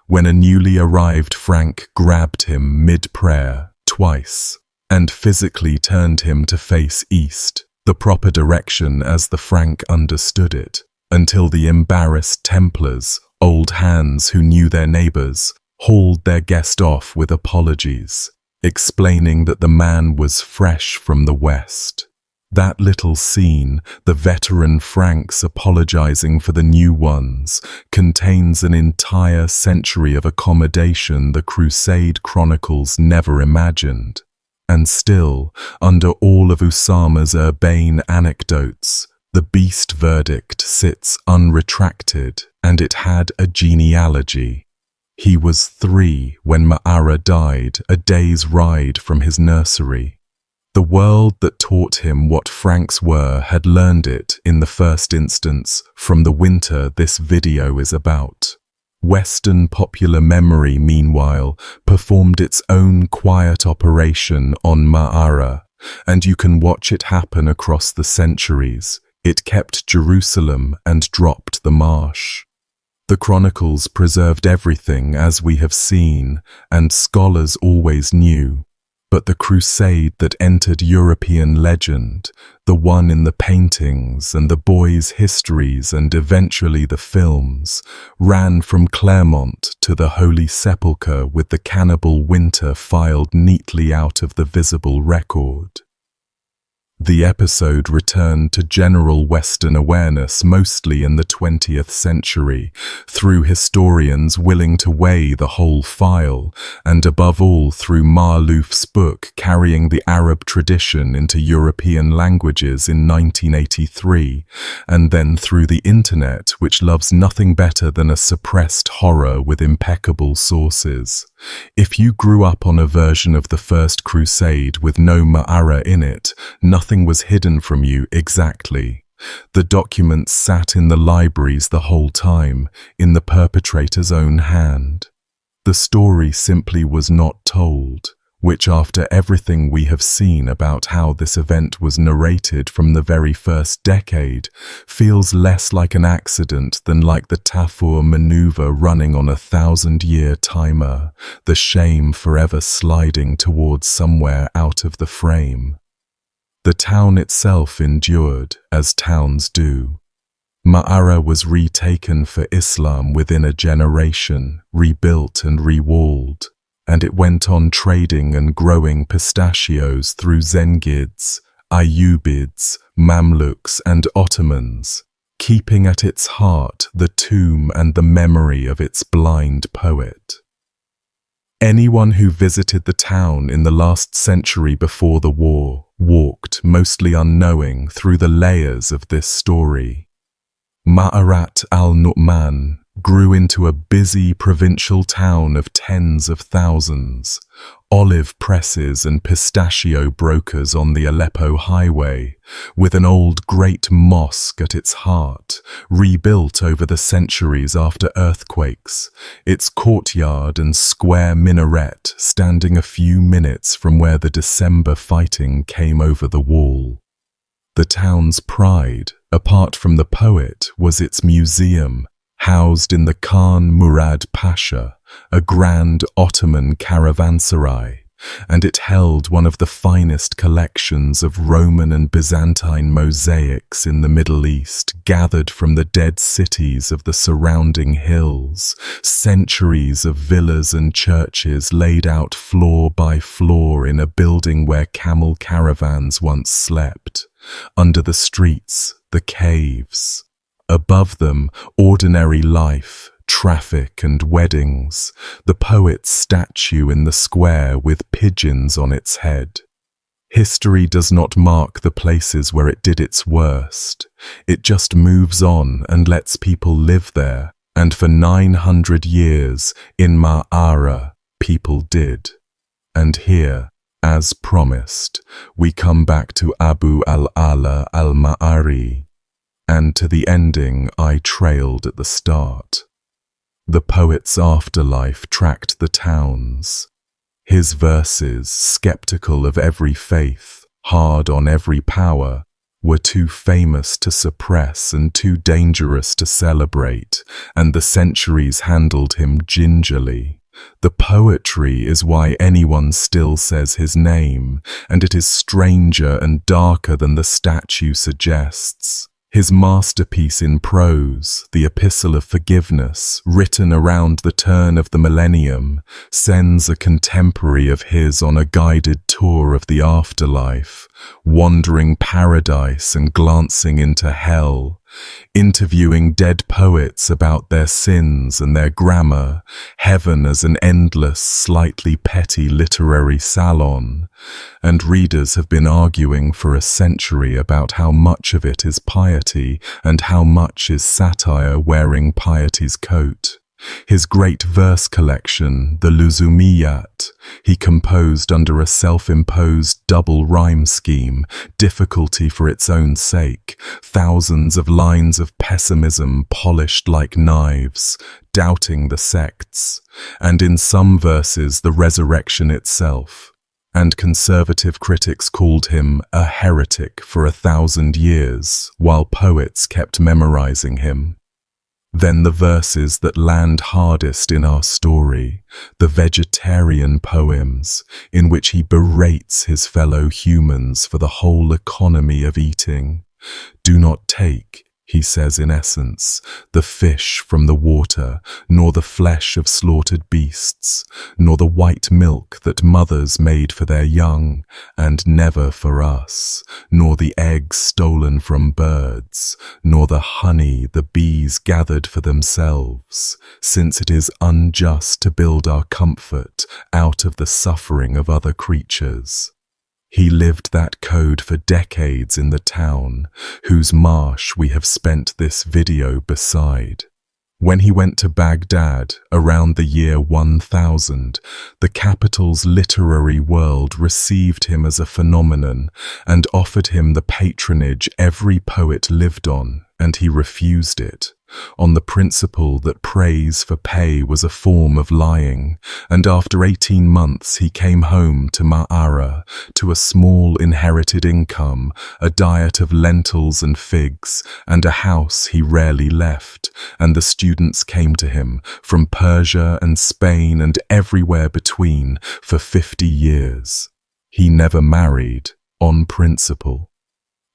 when a newly arrived Frank grabbed him mid-prayer, twice, and physically turned him to face east, the proper direction as the Frank understood it, until the embarrassed Templars, old hands who knew their neighbors, hauled their guest off with apologies, explaining that the man was fresh from the west. That little scene, the veteran Franks apologizing for the new ones, contains an entire century of accommodation the Crusade chronicles never imagined. And still, under all of Usama's urbane anecdotes, the beast verdict sits unretracted, and it had a genealogy. He was 3 when Ma'ara died, a day's ride from his nursery. The world that taught him what Franks were had learned it, in the first instance, from the winter this video is about. Western popular memory, meanwhile, performed its own quiet operation on Ma'ara, and you can watch it happen across the centuries. It kept Jerusalem and dropped the Marsh. The chronicles preserved everything as we have seen, and scholars always knew. But the crusade that entered European legend, the one in the paintings and the boys' histories and eventually the films, ran from Clermont to the Holy Sepulchre with the cannibal winter filed neatly out of the visible record. The episode returned to general Western awareness mostly in the 20th century, through historians willing to weigh the whole file, and above all through Marlouf's book carrying the Arab tradition into European languages in 1983, and then through the internet, which loves nothing better than a suppressed horror with impeccable sources. If you grew up on a version of the First Crusade with no Ma'ara in it, nothing was hidden from you exactly. The documents sat in the libraries the whole time, in the perpetrator's own hand. The story simply was not told, which after everything we have seen about how this event was narrated from the very first decade, feels less like an accident than like the Tafur maneuver running on a 1,000-year timer, the shame forever sliding towards somewhere out of the frame. The town itself endured, as towns do. Ma'ara was retaken for Islam within a generation, rebuilt and rewalled, and it went on trading and growing pistachios through Zengids, Ayyubids, Mamluks and Ottomans, keeping at its heart the tomb and the memory of its blind poet. Anyone who visited the town in the last century before the war walked, mostly unknowing, through the layers of this story. Ma'arat al-Nu'man grew into a busy provincial town of tens of thousands, olive presses and pistachio brokers on the Aleppo highway, with an old great mosque at its heart, rebuilt over the centuries after earthquakes, its courtyard and square minaret standing a few minutes from where the December fighting came over the wall. The town's pride, apart from the poet, was its museum, housed in the Khan Murad Pasha, a grand Ottoman caravanserai, and it held one of the finest collections of Roman and Byzantine mosaics in the Middle East, gathered from the dead cities of the surrounding hills, centuries of villas and churches laid out floor by floor in a building where camel caravans once slept. Under the streets, the caves. Above them, ordinary life, traffic and weddings, the poet's statue in the square with pigeons on its head. History does not mark the places where it did its worst. It just moves on and lets people live there, and for 900 years, in Ma'ara, people did. And here, as promised, we come back to Abu al-Ala al-Ma'ari, and to the ending I trailed at the start. The poet's afterlife tracked the towns. His verses, skeptical of every faith, hard on every power, were too famous to suppress and too dangerous to celebrate, and the centuries handled him gingerly. The poetry is why anyone still says his name, and it is stranger and darker than the statue suggests. His masterpiece in prose, the Epistle of Forgiveness, written around the turn of the millennium, sends a contemporary of his on a guided tour of the afterlife, wandering paradise and glancing into hell, interviewing dead poets about their sins and their grammar, heaven as an endless, slightly petty literary salon, and readers have been arguing for a century about how much of it is piety and how much is satire wearing piety's coat. His great verse collection, the Luzumiyat, he composed under a self-imposed double rhyme scheme, difficulty for its own sake, thousands of lines of pessimism polished like knives, doubting the sects, and in some verses the resurrection itself. And conservative critics called him a heretic for 1,000 years, while poets kept memorizing him. Then the verses that land hardest in our story, the vegetarian poems, in which he berates his fellow humans for the whole economy of eating. Do not take, he says in essence, the fish from the water, nor the flesh of slaughtered beasts, nor the white milk that mothers made for their young, and never for us, nor the eggs stolen from birds, nor the honey the bees gathered for themselves, since it is unjust to build our comfort out of the suffering of other creatures. He lived that code for decades in the town, whose marsh we have spent this video beside. When he went to Baghdad around the year 1000, the capital's literary world received him as a phenomenon and offered him the patronage every poet lived on, and he refused it, on the principle that praise for pay was a form of lying, and after 18 months he came home to Ma'ara, to a small inherited income, a diet of lentils and figs, and a house he rarely left, and the students came to him from Persia and Spain and everywhere between for 50 years. He never married, on principle.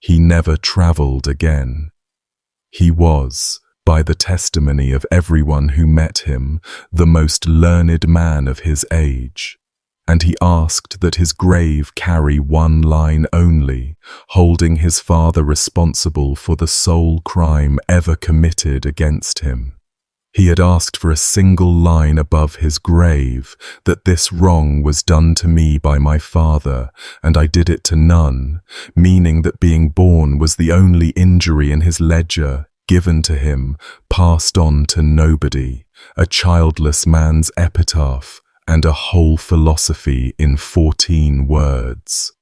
He never traveled again. He was, by the testimony of everyone who met him, the most learned man of his age, and he asked that his grave carry one line only, holding his father responsible for the sole crime ever committed against him. He had asked for a single line above his grave, that this wrong was done to me by my father, and I did it to none, meaning that being born was the only injury in his ledger, given to him, passed on to nobody, a childless man's epitaph, and a whole philosophy in 14 words.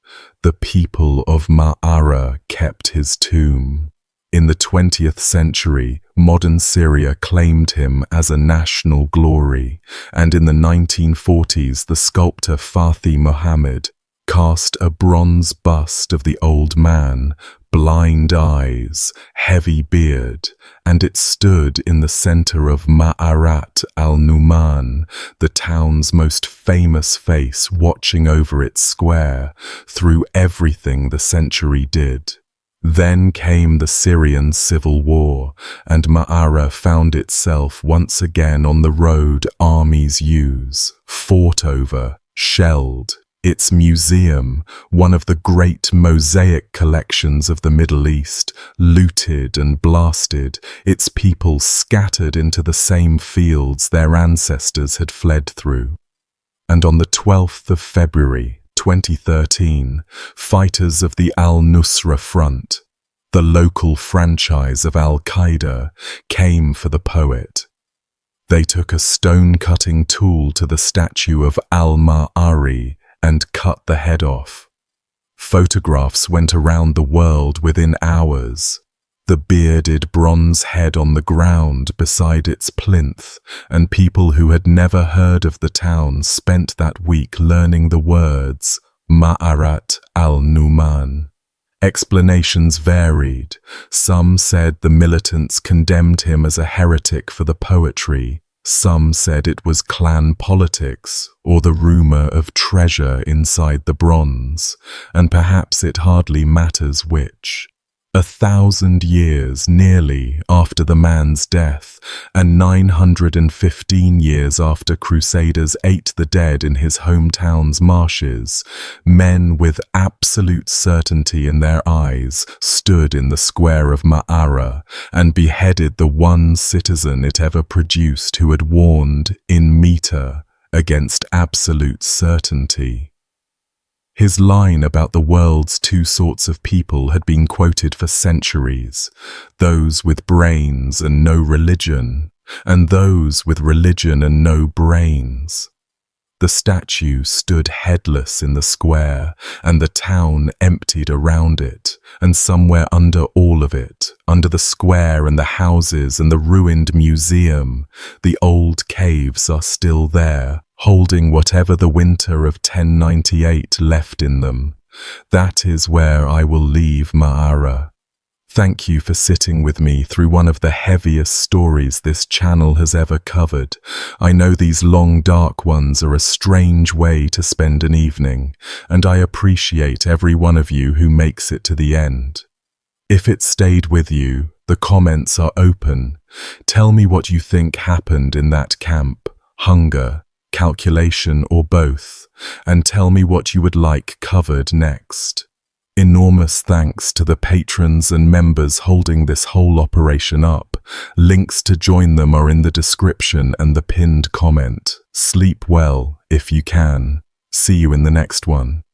The people of Ma'ara kept his tomb. In the 20th century, modern Syria claimed him as a national glory, and in the 1940s the sculptor Fathi Mohammed cast a bronze bust of the old man, blind eyes, heavy beard, and it stood in the center of Ma'arat al-Numan, the town's most famous face, watching over its square through everything the century did. Then came the Syrian civil war, and Ma'ara found itself once again on the road armies use, fought over, shelled. Its museum, one of the great mosaic collections of the Middle East, looted and blasted, its people scattered into the same fields their ancestors had fled through. And on the 12th of February, 2013, fighters of the Al-Nusra Front, the local franchise of Al-Qaeda, came for the poet. They took a stone-cutting tool to the statue of Al-Ma'ari and cut the head off. Photographs went around the world within hours. The bearded bronze head on the ground beside its plinth, and people who had never heard of the town spent that week learning the words Ma'arat al-Numan. Explanations varied. Some said the militants condemned him as a heretic for the poetry. Some said it was clan politics, or the rumor of treasure inside the bronze, and perhaps it hardly matters which. 1,000 years nearly after the man's death, and 915 years after Crusaders ate the dead in his hometown's marshes, men with absolute certainty in their eyes stood in the square of Ma'ara and beheaded the one citizen it ever produced who had warned, in meter, against absolute certainty. His line about the world's two sorts of people had been quoted for centuries, those with brains and no religion, and those with religion and no brains. The statue stood headless in the square, and the town emptied around it, and somewhere under all of it, under the square and the houses and the ruined museum, the old caves are still there, holding whatever the winter of 1098 left in them. That is where I will leave Ma'ara. Thank you for sitting with me through one of the heaviest stories this channel has ever covered. I know these long dark ones are a strange way to spend an evening, and I appreciate every one of you who makes it to the end. If it stayed with you, the comments are open. Tell me what you think happened in that camp, hunger, calculation, or both, and tell me what you would like covered next. Enormous thanks to the patrons and members holding this whole operation up. Links to join them are in the description and the pinned comment. Sleep well if you can. See you in the next one.